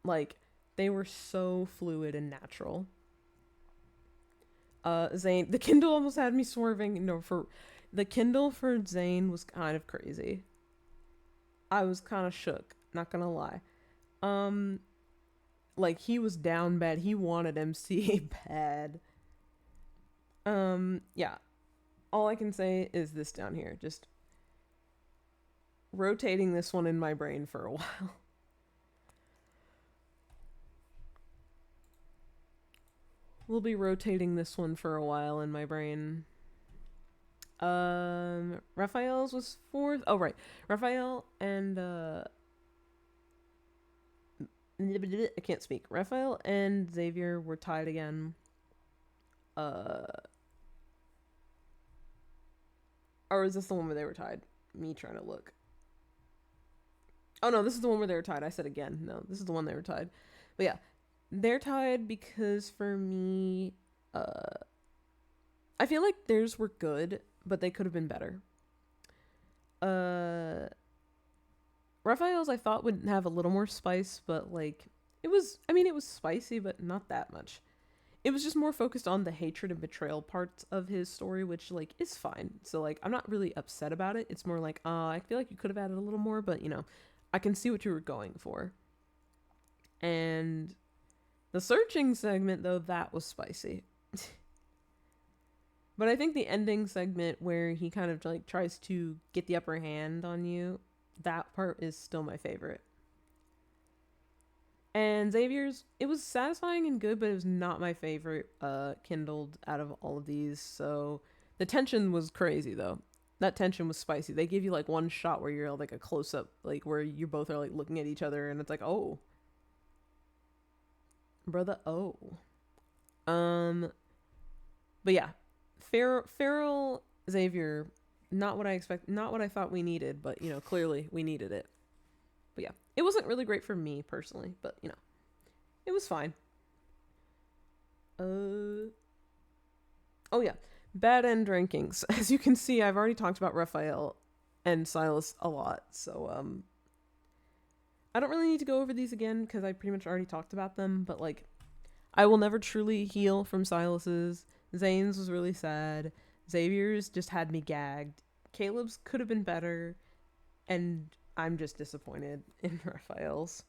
S1: Like, they were so fluid and natural. Zane, the Kindle almost had me swerving. No, The Kindle for Zane was kind of crazy. I was kind of shook, not gonna lie. Um, like he was down bad. He wanted MCA bad. Yeah. All I can say is this down here. Just rotating this one in my brain for a while. We'll be rotating this one for a while in my brain. Raphael's was fourth. Oh right, Raphael and I can't speak. Raphael and Xavier were tied again. Or is this the one where they were tied? Me trying to look. Oh no, this is the one where they were tied. I said again. No, this is the one they were tied. But yeah, they're tied because for me, I feel like theirs were good, but they could have been better. Raphael's I thought would have a little more spice, but like it was. I mean, it was spicy, but not that much. It was just more focused on the hatred and betrayal parts of his story, which like is fine. So like I'm not really upset about it. It's more like I feel like you could have added a little more, but you know, I can see what you were going for. And the searching segment though, that was spicy. But I think the ending segment where he kind of like tries to get the upper hand on you, that part is still my favorite. And Xavier's, it was satisfying and good, but it was not my favorite kindled out of all of these. So the tension was crazy though. That tension was spicy. They give you like one shot where you're like a close up, like where you both are like looking at each other, and it's like, oh, brother, oh. But yeah, Feral Xavier, not what I expect, not what I thought we needed, but you know, clearly we needed it. But yeah, it wasn't really great for me personally, but you know, it was fine. Oh yeah, bad end rankings. As you can see, I've already talked about Raphael and Silas a lot, so I don't really need to go over these again because I pretty much already talked about them. But like, I will never truly heal from Silas's. Zane's was really sad. Xavier's just had me gagged. Caleb's could have been better, and I'm just disappointed in Raphael's.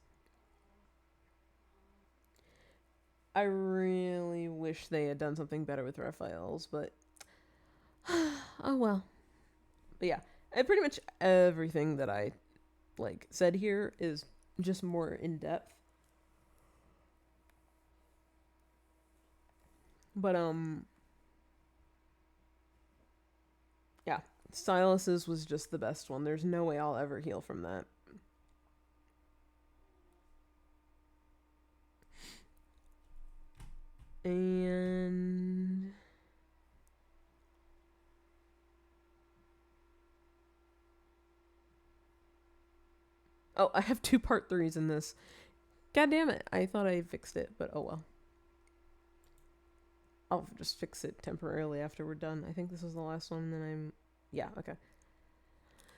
S1: I really wish they had done something better with Raphael's, but oh well. But yeah, pretty much everything that I like said here is just more in depth. But yeah, Silas's was just the best one. There's no way I'll ever heal from that. And oh, I have two part 3s in this. God damn it. I thought I fixed it, but oh well. I'll just fix it temporarily after we're done. I think this was the last one, and then yeah, okay.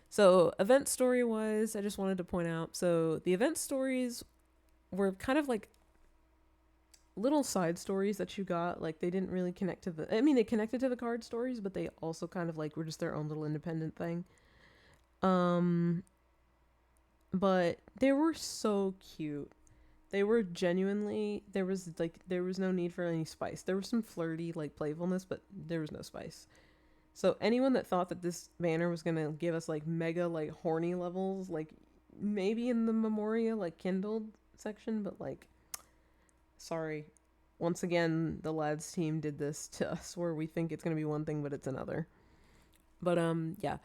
S1: So, event story wise, I just wanted to point out. So, the event stories were kind of like little side stories that you got. Like, they didn't really connect to the. I mean, they connected to the card stories, but they also kind of like were just their own little independent thing. But they were so cute. They were genuinely, there was no need for any spice. There was some flirty like playfulness, but there was no spice. So anyone that thought that this banner was gonna give us like mega like horny levels, like maybe in the Memoria like kindled section, but like sorry. Once again, the lads team did this to us where we think it's gonna be one thing but it's another. But yeah.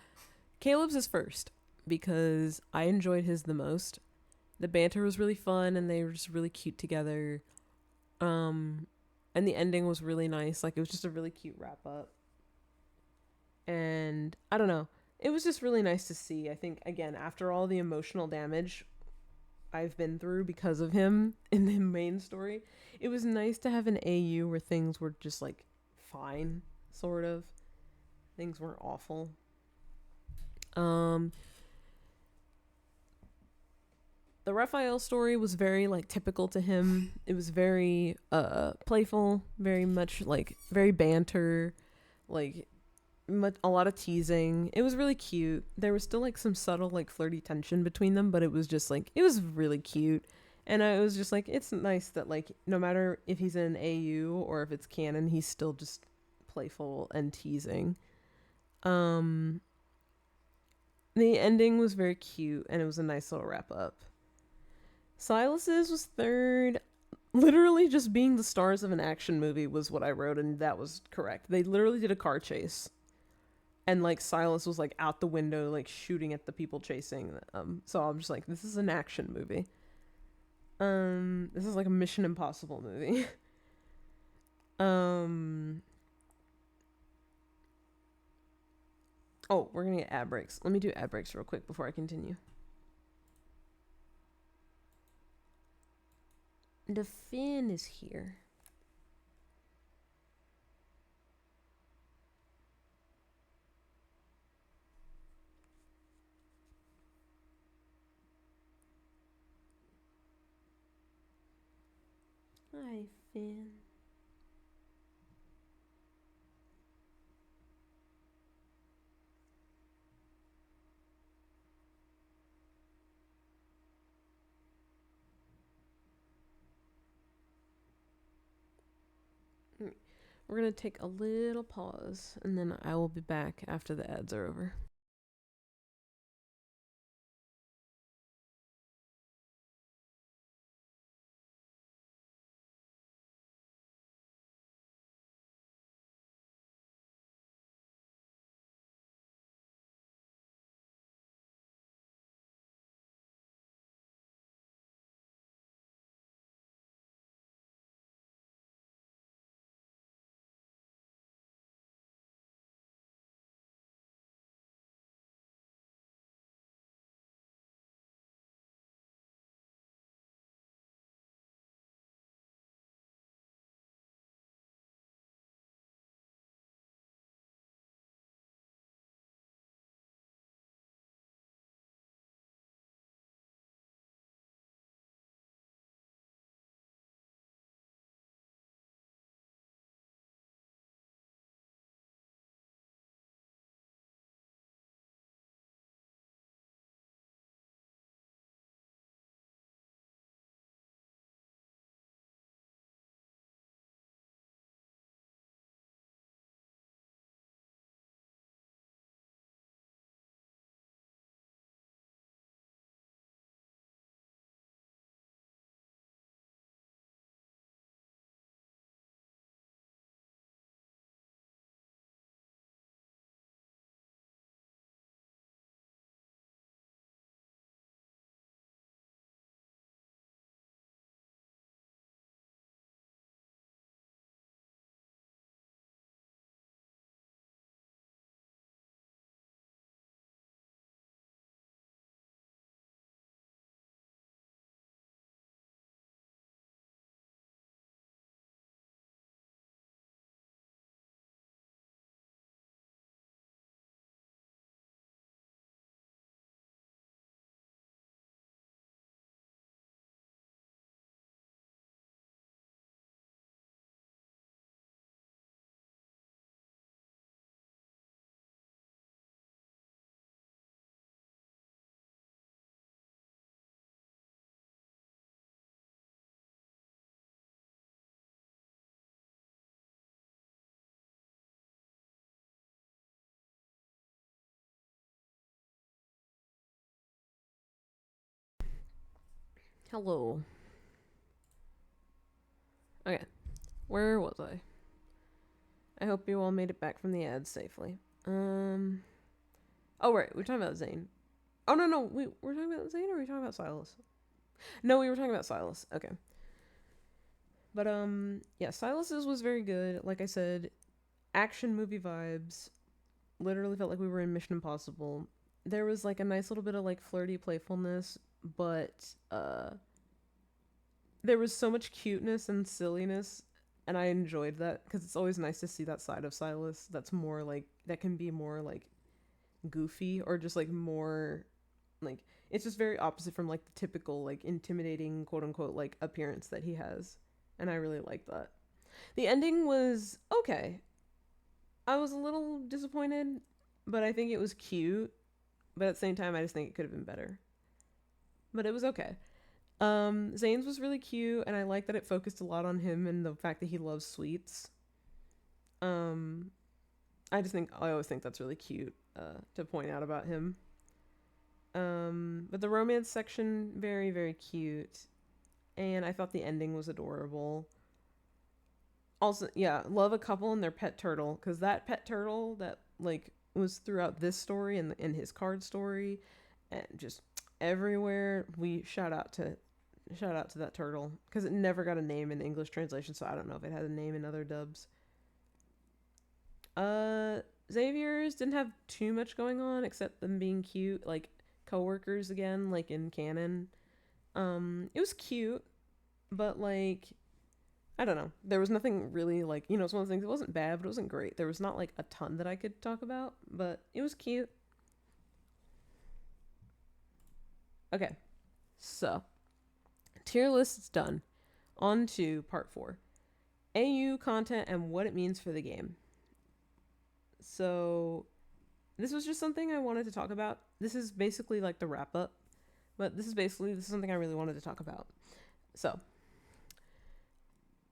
S1: Caleb's is first because I enjoyed his the most. The banter was really fun and they were just really cute together. And the ending was really nice. Like it was just a really cute wrap up. And I don't know. It was just really nice to see. I think again, after all the emotional damage I've been through because of him in the main story, it was nice to have an AU where things were just like fine, sort of. Things weren't awful. The Raphael story was very like typical to him. It was very playful, very much like very banter, like a lot of teasing. It was really cute. There was still like some subtle like flirty tension between them, but it was just like it was really cute. And I was just like, it's nice that like no matter if he's in AU or if it's canon, he's still just playful and teasing. Um, the ending was very cute and it was a nice little wrap up. Silas's was third. Literally just being the stars of an action movie was what I wrote, and that was correct. They literally did a car chase, and like Silas was like out the window, like shooting at the people chasing. So I'm just like, this is an action movie. This is like a Mission Impossible movie. Oh, we're gonna get ad breaks. Let me do ad breaks real quick before I continue. The fan is here. Hi, fan. We're gonna take a little pause, and then I will be back after the ads are over. Hello. Okay, where was I? I hope you all made it back from the ads safely. Oh right, we're talking about Zane. Oh no, we're talking about Zane, or were we talking about Silas? No, we were talking about Silas. Okay. But yeah, Silas's was very good. Like I said, action movie vibes. Literally felt like we were in Mission Impossible. There was like a nice little bit of like flirty playfulness, but there was so much cuteness and silliness, and I enjoyed that because it's always nice to see that side of Silas that's more like that can be more like goofy or just like more like it's just very opposite from like the typical like intimidating quote unquote like appearance that he has, and I really like that. The ending was okay. I was a little disappointed, but I think it was cute. But at the same time, I just think it could have been better. But it was okay. Zane's was really cute, and I like that it focused a lot on him and the fact that he loves sweets. Um, I always think that's really cute to point out about him. But the romance section, very, very cute. And I thought the ending was adorable. Also, yeah, love a couple and their pet turtle. Because that pet turtle that, like, was throughout this story and in his card story and just everywhere, we shout out to that turtle. Because it never got a name in English translation, so I don't know if it had a name in other dubs. Uh, Xavier's didn't have too much going on except them being cute, like coworkers again, like in canon. It was cute, but like I don't know. There was nothing really like it's one of the things. It wasn't bad, but it wasn't great. There was not like a ton that I could talk about, but it was cute. Okay, so tier list is done. On to part 4. AU content and what it means for the game. So this was just something I wanted to talk about. This is basically like the wrap up, but this is something I really wanted to talk about. So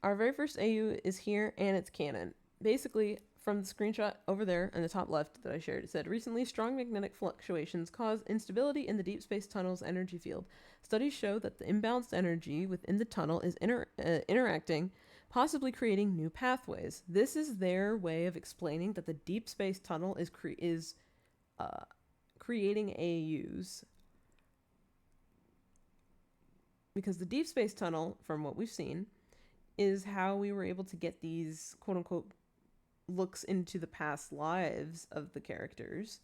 S1: our very first AU is here and it's canon. Basically, from the screenshot over there in the top left that I shared, it said recently strong magnetic fluctuations cause instability in the deep space tunnel's energy field. Studies show that the imbalanced energy within the tunnel is interacting, possibly creating new pathways. This is their way of explaining that the deep space tunnel is creating AUs. Because the deep space tunnel, from what we've seen, is how we were able to get these quote unquote looks into the past lives of the characters.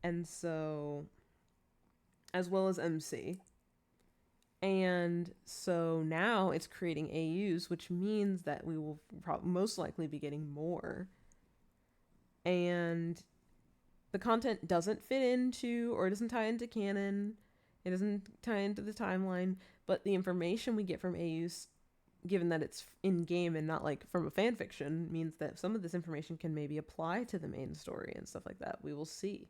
S1: And so, as well as MC. And so now it's creating AUs, which means that we will most likely be getting more. And the content doesn't fit into or it doesn't tie into canon. It doesn't tie into the timeline, but the information we get from AUs, given that it's in game and not like from a fan fiction, means that some of this information can maybe apply to the main story and stuff like that. We will see.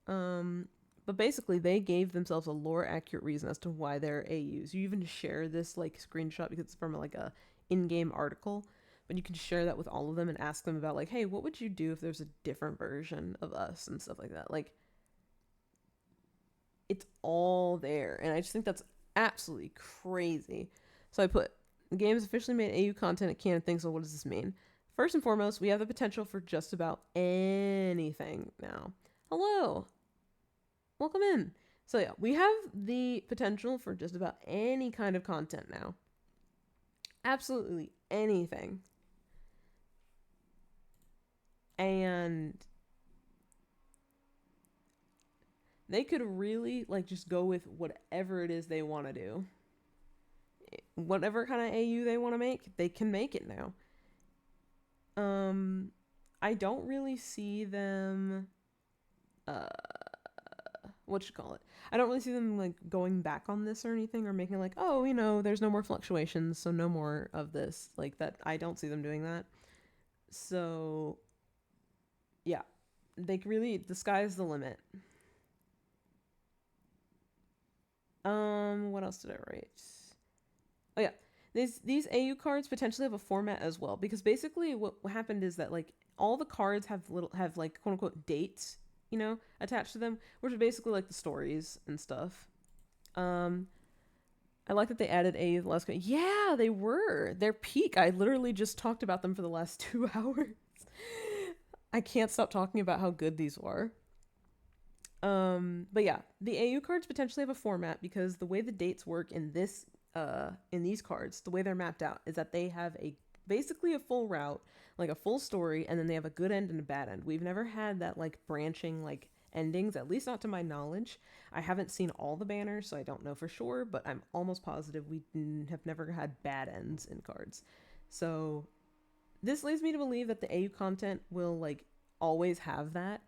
S1: But basically, they gave themselves a lore accurate reason as to why they're AUs. You even share this like screenshot because it's from like a in-game article, but you can share that with all of them and ask them about like, hey, what would you do if there's a different version of us and stuff like that. Like, it's all there, and I just think that's absolutely crazy. So I put the game has officially made AU content at canon things. So what does this mean? First and foremost, we have the potential for just about anything now. Hello. Welcome in. So yeah, we have the potential for just about any kind of content now. Absolutely anything. And they could really like just go with whatever it is they want to do. Whatever kind of AU they want to make, they can make it now. I don't really see them what you call it? I don't really see them like going back on this or anything or making like, oh, there's no more fluctuations, so no more of this. Like that, I don't see them doing that. So, yeah, the sky's the limit. What else did I write? Oh yeah, these AU cards potentially have a format as well because basically what happened is that like all the cards have like quote unquote dates attached to them, which are basically like the stories and stuff. I like that they added a last. Yeah, they were. Their peak. I literally just talked about them for the last 2 hours. I can't stop talking about how good these were. But yeah, the AU cards potentially have a format because the way the dates work in these cards, the way they're mapped out is that they have basically a full route, like a full story, and then they have a good end and a bad end. We've never had that like branching like endings, at least not to my knowledge. I haven't seen all the banners, so I don't know for sure, but I'm almost positive we have never had bad ends in cards. So this leads me to believe that the AU content will like always have that.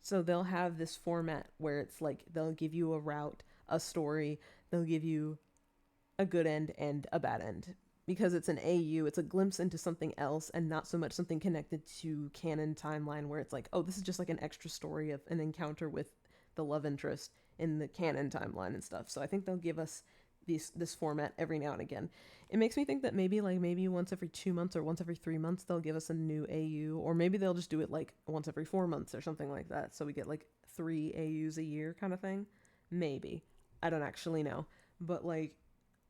S1: So they'll have this format where it's like they'll give you a route, a story, they'll give you a good end and a bad end. because it's an AU, it's a glimpse into something else and not so much something connected to canon timeline where it's like, oh, this is just like an extra story of an encounter with the love interest in the canon timeline and stuff. So I think they'll give us this format every now and again. It makes me think that maybe once every 2 months or once every 3 months they'll give us a new AU, or maybe they'll just do it like once every 4 months or something like that. So we get like 3 AUs a year kind of thing. Maybe. I don't actually know. But like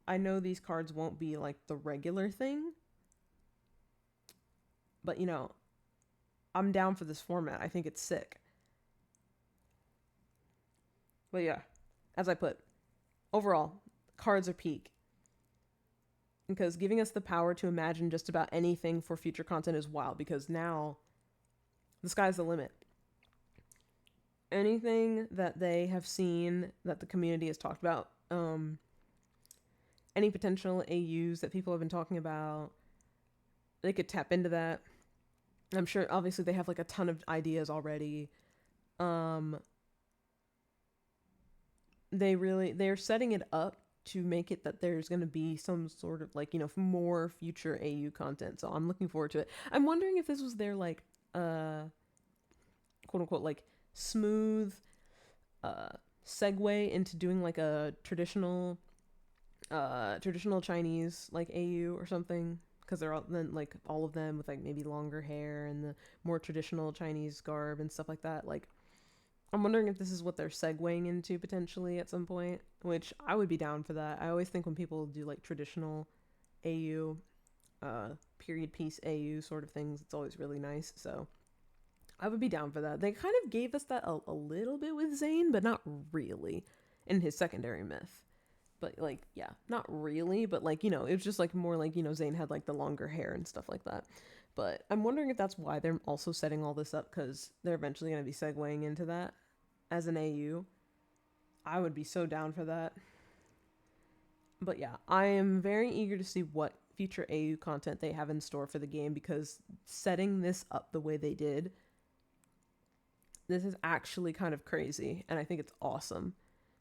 S1: I know these cards won't be like the regular thing. But you know, I'm down for this format. I think it's sick. But yeah, as I put, overall, cards are peak. Because giving us the power to imagine just about anything for future content is wild, because now the sky's the limit. Anything that they have seen that the community has talked about, any potential AUs that people have been talking about, they could tap into that. I'm sure obviously they have like a ton of ideas already. They're setting it up to make it that there's going to be some sort of like, you know, more future AU content. So I'm looking forward to it. I'm wondering if this was their like quote unquote like smooth segue into doing like a traditional Chinese like AU or something, because they're all then like all of them with like maybe longer hair and the more traditional Chinese garb and stuff like that. Like I'm wondering if this is what they're segueing into potentially at some point, which I would be down for that. I always think when people do like traditional AU, period piece AU sort of things, it's always really nice. So I would be down for that. They kind of gave us that a little bit with Zane, but not really in his secondary myth. But like, yeah, not really, but like, you know, it was just like more like, you know, Zane had like the longer hair and stuff like that. But I'm wondering if that's why they're also setting all this up, because they're eventually going to be segueing into that as an AU. I would be so down for that. But yeah, I am very eager to see what future AU content they have in store for the game, because setting this up the way they did, this is actually kind of crazy, and I think it's awesome.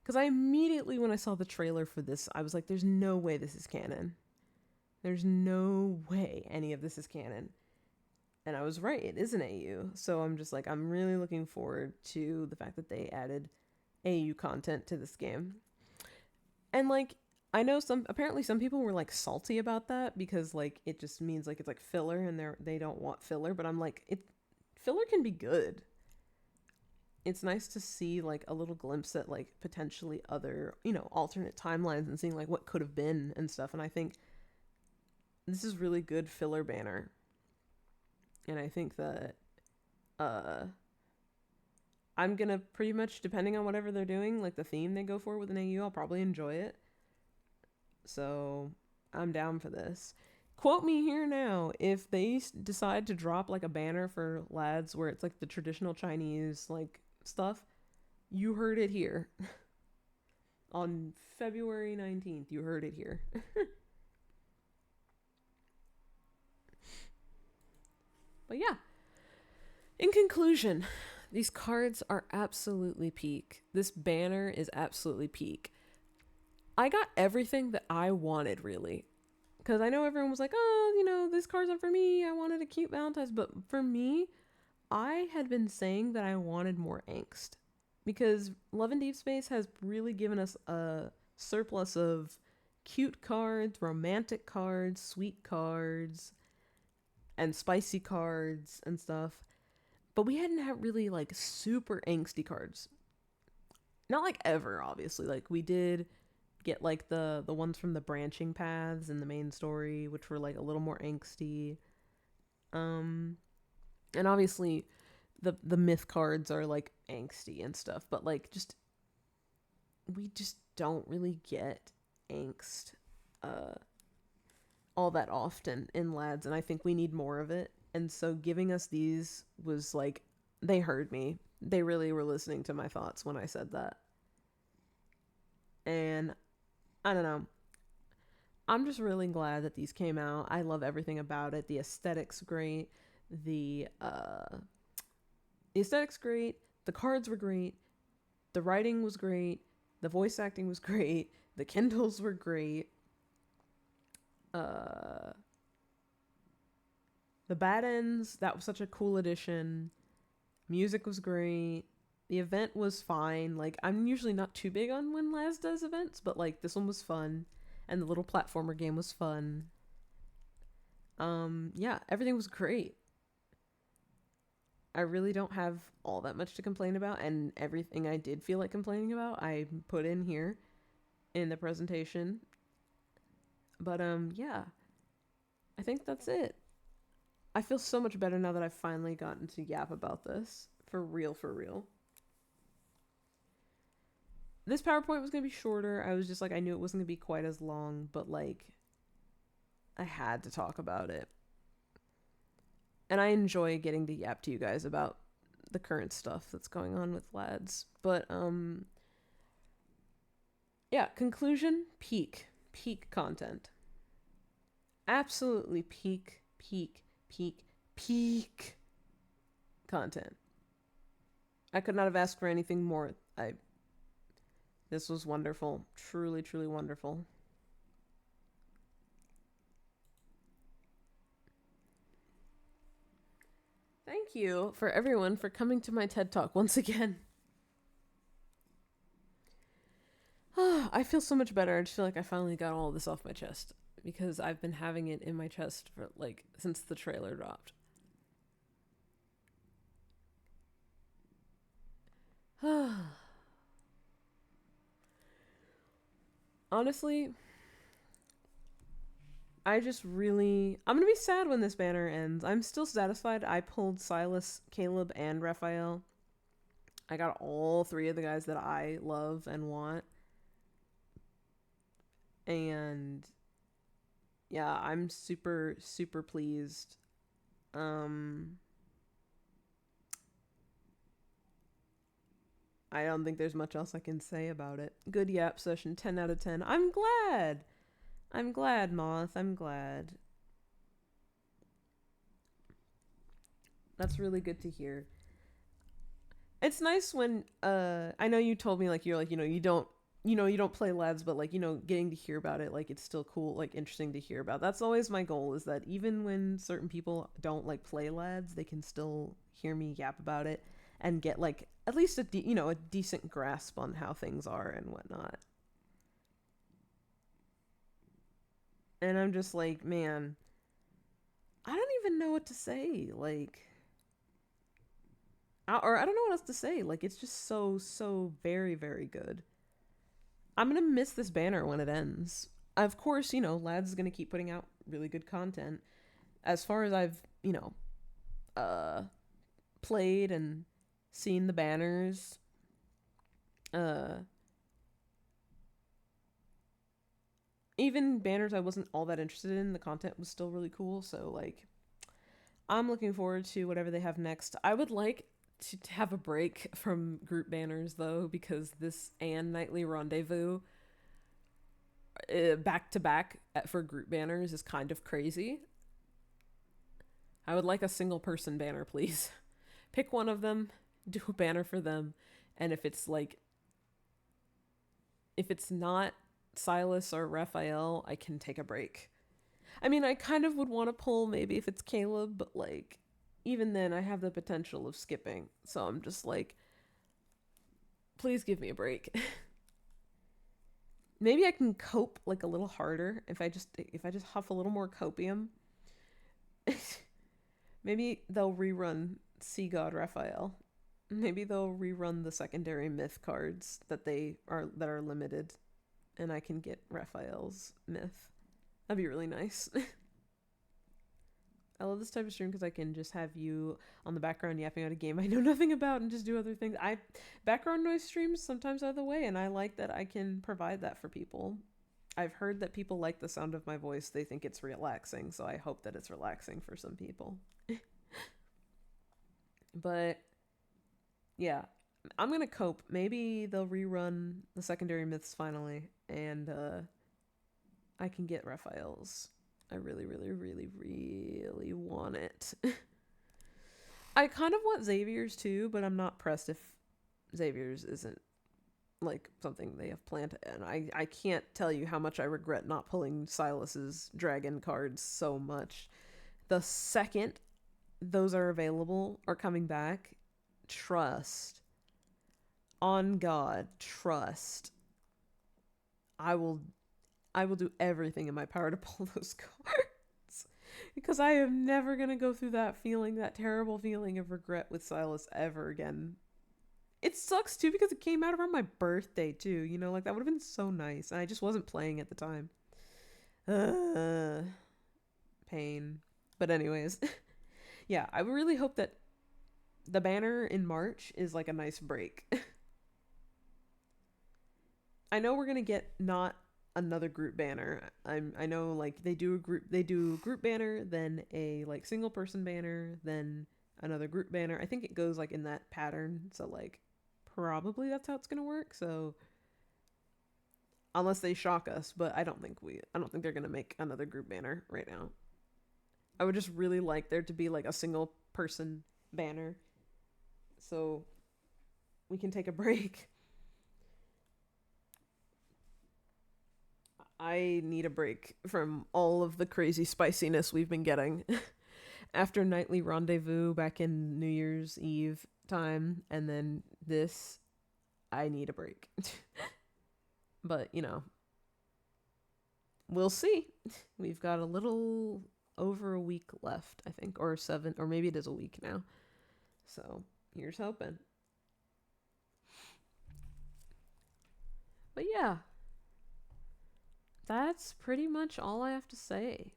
S1: Because I immediately, when I saw the trailer for this, I was like, there's no way this is canon. There's no way any of this is canon. And I was right, it is an AU. So I'm just like, I'm really looking forward to the fact that they added AU content to this game. And like, I know apparently some people were like salty about that, because like it just means like it's like filler and they don't want filler, but I'm like, filler can be good. It's nice to see like a little glimpse at like potentially other, you know, alternate timelines and seeing like what could have been and stuff. And I think this is really good filler banner. And I think that I'm gonna pretty much, depending on whatever they're doing, like the theme they go for with an AU, I'll probably enjoy it. So I'm down for this. Quote me here now, if they decide to drop like a banner for lads where it's like the traditional Chinese like stuff, you heard it here. On February 19th, you heard it here. But yeah, in conclusion, these cards are absolutely peak. This banner is absolutely peak. I got everything that I wanted, really. Because I know everyone was like, oh, you know, this card's not for me. I wanted a cute Valentine's. But for me, I had been saying that I wanted more angst. Because Love and Deepspace has really given us a surplus of cute cards, romantic cards, sweet cards, and spicy cards and stuff. But we hadn't had really like super angsty cards. Not like ever, obviously. Like we did get like the ones from the branching paths in the main story, which were like a little more angsty. And obviously the myth cards are like angsty and stuff, but like we just don't really get angst all that often in lads, and I think we need more of it. And so giving us these was like, they heard me. They really were listening to my thoughts when I said that. And I don't know. I'm just really glad that these came out. I love everything about it. The aesthetic's great. The aesthetic's great. The cards were great. The writing was great. The voice acting was great. The Kindles were great. The Bad Ends, that was such a cool addition. Music was great. The event was fine. Like, I'm usually not too big on when Laz does events, but like this one was fun. And the little platformer game was fun. Yeah, everything was great. I really don't have all that much to complain about, and everything I did feel like complaining about, I put in here in the presentation. But yeah, I think that's it. I feel so much better now that I've finally gotten to yap about this. For real, for real. This PowerPoint was going to be shorter. I was just like, I knew it wasn't going to be quite as long, but like, I had to talk about it. And I enjoy getting to yap to you guys about the current stuff that's going on with lads. But yeah, conclusion, peak content. Absolutely peak content. I could not have asked for anything more. This was wonderful. Truly, truly wonderful. Thank you for everyone for coming to my TED Talk once again. I feel so much better. I just feel like I finally got all of this off my chest because I've been having it in my chest for like since the trailer dropped. Honestly, I'm gonna be sad when this banner ends. I'm still satisfied I pulled Silas, Caleb, and Raphael. I got all three of the guys that I love and want. And yeah, I'm super, super pleased. I don't think there's much else I can say about it. Good yap session, 10 out of 10. I'm glad. I'm glad, Moth. I'm glad. That's really good to hear. It's nice when I know you told me like you're like, you don't play lads, but like, getting to hear about it, like it's still cool, like interesting to hear about. That's always my goal, is that even when certain people don't like play lads, they can still hear me yap about it and get like at least a decent grasp on how things are and whatnot. And I'm just like, man, I don't even know what to say. Like, or I don't know what else to say. Like, it's just so very, very good. I'm gonna miss this banner when it ends. Of course, Lads is gonna keep putting out really good content. As far as I've, played and seen the banners, even banners I wasn't all that interested in, the content was still really cool. So like, I'm looking forward to whatever they have next. I would like to have a break from group banners though, because this and Nightly Rendezvous back to back for group banners is kind of crazy. I would like a single person banner, please. Pick one of them, do a banner for them, and if it's not Silas or Raphael, I can take a break. I mean, I kind of would want to pull maybe if it's Caleb, but like, even then I have the potential of skipping. So I'm just like, please give me a break. Maybe I can cope like a little harder if I just huff a little more copium. Maybe they'll rerun Sea God Raphael. Maybe they'll rerun the secondary myth cards that are limited, and I can get Raphael's myth. That'd be really nice. I love this type of stream because I can just have you on the background yapping out a game I know nothing about and just do other things. Background noise streams sometimes are the way, and I like that I can provide that for people. I've heard that people like the sound of my voice. They think it's relaxing, so I hope that it's relaxing for some people. But yeah, I'm gonna cope. Maybe they'll rerun the secondary myths finally, and I can get Raphael's. I really, really, really, really want it. I kind of want Xavier's too, but I'm not pressed if Xavier's isn't like something they have planned. And I can't tell you how much I regret not pulling Silas's dragon cards so much. the second those are available or coming back, trust. On God, trust. I will do everything in my power to pull those cards. Because I am never going to go through that feeling, that terrible feeling of regret with Silas ever again. It sucks too because it came out around my birthday too, you know, like that would have been so nice. And I just wasn't playing at the time. Pain. But anyways, yeah, I really hope that the banner in March is like a nice break. I know we're gonna get not another group banner. I know like they do a group banner, then a like single person banner, then another group banner. I think it goes like in that pattern. So like probably that's how it's gonna work. So unless they shock us, but I don't think they're gonna make another group banner right now. I would just really like there to be like a single person banner so we can take a break. I need a break from all of the crazy spiciness we've been getting after Nightly Rendezvous back in New Year's Eve time, and then this. I need a break. But, you know, we'll see. We've got a little over a week left, I think, or 7, or maybe it is a week now. So, here's hoping. But yeah, that's pretty much all I have to say.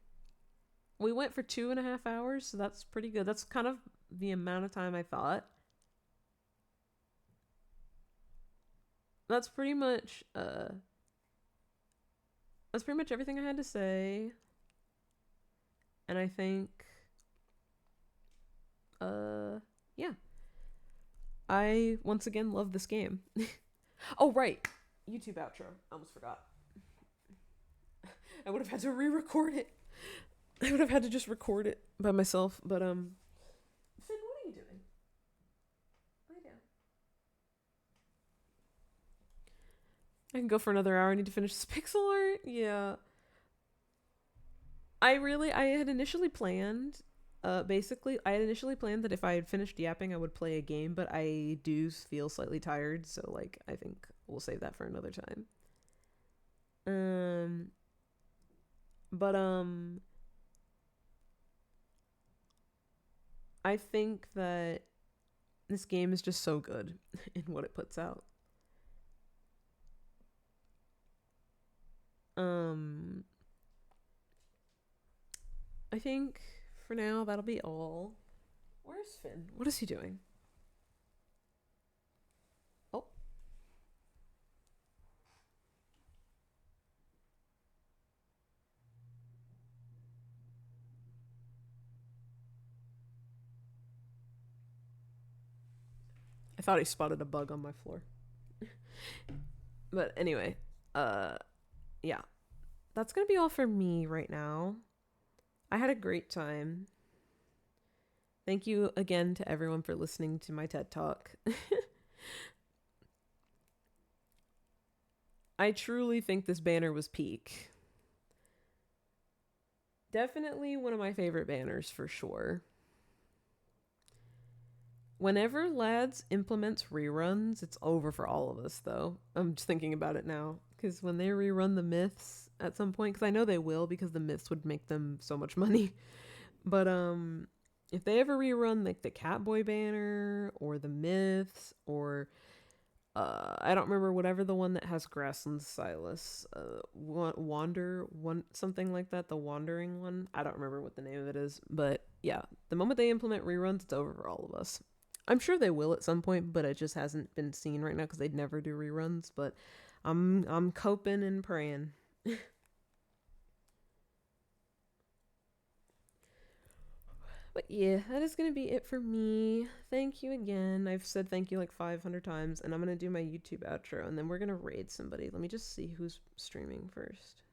S1: We went for 2.5 hours, so that's pretty good. That's kind of the amount of time I thought. That's pretty much everything I had to say. And I think yeah. I once again love this game. Oh right. YouTube outro. I almost forgot. I would have had to re-record it. I would have had to just record it by myself, but Finn, what are you doing? Lie down. I can go for another hour. I need to finish this pixel art. Yeah. I had initially planned that if I had finished yapping I would play a game, but I do feel slightly tired, so like I think we'll save that for another time. But I think that this game is just so good in what it puts out. I think for now that'll be all. Where's Finn? What is he doing? Oh. I thought he spotted a bug on my floor. But anyway, yeah. That's gonna be all for me right now. I had a great time. Thank you again to everyone for listening to my TED Talk. I truly think this banner was peak. Definitely one of my favorite banners for sure. Whenever Lads implements reruns, it's over for all of us, though. I'm just thinking about it now. Because when they rerun the myths at some point, because I know they will, because the myths would make them so much money. But if they ever rerun like the Catboy banner, or the myths, or I don't remember, whatever the one that has Grassland Silas, something like that, the Wandering one. I don't remember what the name of it is, but yeah, the moment they implement reruns, it's over for all of us. I'm sure they will at some point, but it just hasn't been seen right now because they'd never do reruns. But I'm coping and praying. But yeah, that is going to be it for me. Thank you again. I've said thank you like 500 times, and I'm going to do my YouTube outro, and then we're going to raid somebody. Let me just see who's streaming first.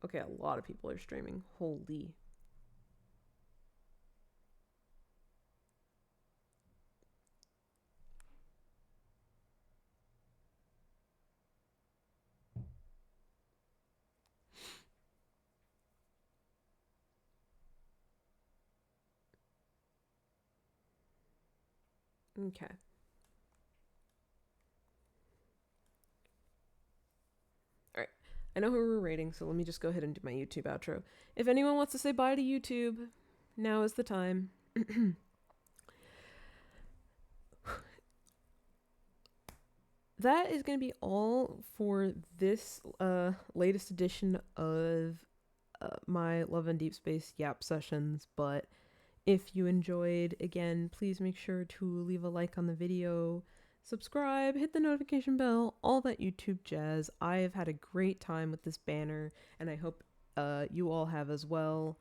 S1: Okay, a lot of people are streaming. Holy. Okay. All right. I know who we're rating, so let me just go ahead and do my YouTube outro. If anyone wants to say bye to YouTube, now is the time. That is going to be all for this latest edition of my Love and Deep Space Yap sessions. But if you enjoyed, again, please make sure to leave a like on the video, subscribe, hit the notification bell, all that YouTube jazz. I have had a great time with this banner, and I hope you all have as well.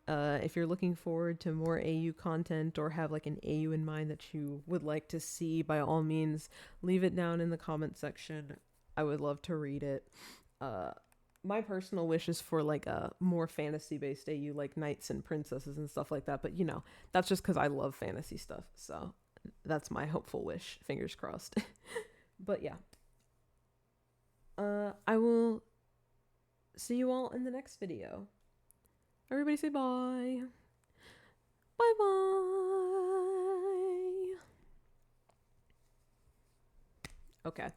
S1: If you're looking forward to more AU content or have like an AU in mind that you would like to see, by all means, leave it down in the comment section. I would love to read it. My personal wish is for like a more fantasy based AU, like knights and princesses and stuff like that. But you know, that's just because I love fantasy stuff. So that's my hopeful wish. Fingers crossed. But yeah. I will see you all in the next video. Everybody say bye. Bye bye. Okay.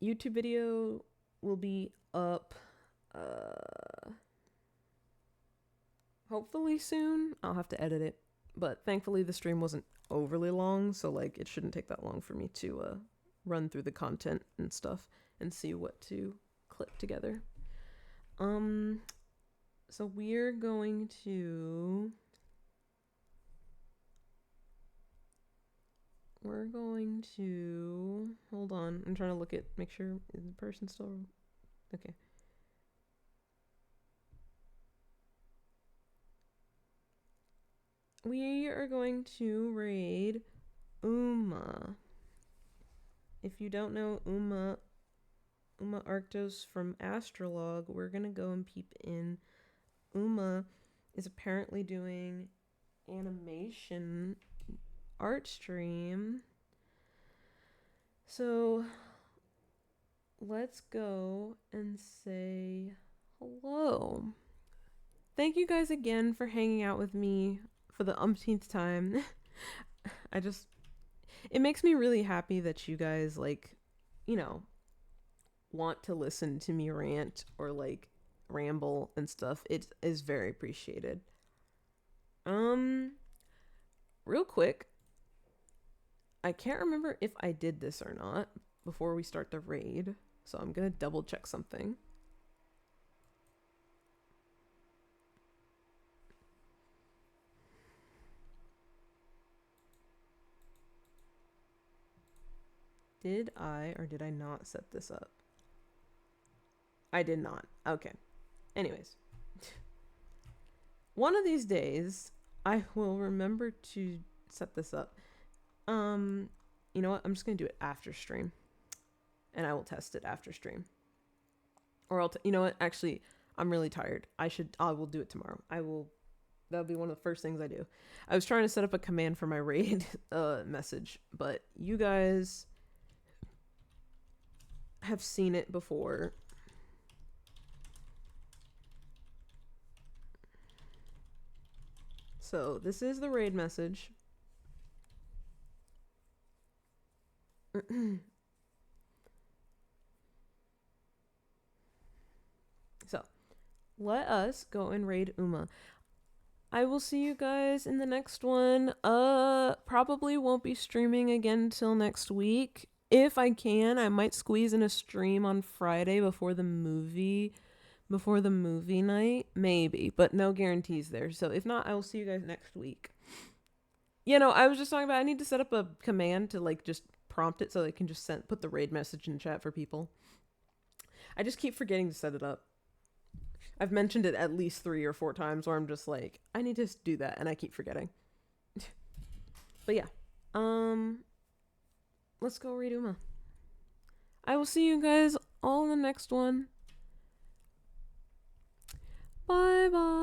S1: YouTube video will be up hopefully soon. I'll have to edit it. But thankfully the stream wasn't overly long, so like it shouldn't take that long for me to run through the content and stuff and see what to clip together. So we're going to hold on. I'm trying to make sure is the person still okay. We are going to raid Uma. If you don't know Uma Arctos from Astrolog, we're gonna go and peep in. Uma is apparently doing animation art stream. So let's go and say hello. Thank you guys again for hanging out with me for the umpteenth time. It makes me really happy that you guys want to listen to me rant or ramble and stuff. It is very appreciated. Real quick, I can't remember if I did this or not before we start the raid, so I'm gonna double check something. Did I or did I not set this up? I did not. Okay. Anyways. One of these days, I will remember to set this up. You know what? I'm just going to do it after stream. And I will test it after stream. Or you know what? Actually, I'm really tired. I will do it tomorrow. That'll be one of the first things I do. I was trying to set up a command for my raid message, but you guys have seen it before. So this is the raid message. So let us go and raid Uma. I will see you guys in the next one. Probably won't be streaming again till next week. If I can, I might squeeze in a stream on Friday before the movie night, maybe, but no guarantees there. So if not, I will see you guys next week. You know, I was just talking about I need to set up a command to just prompt it so they can just put the raid message in chat for people. I just keep forgetting to set it up. I've mentioned it at least 3 or 4 times where I'm just like, I need to do that, and I keep forgetting. But yeah, let's go read Uma. I will see you guys all in the next one. Bye bye.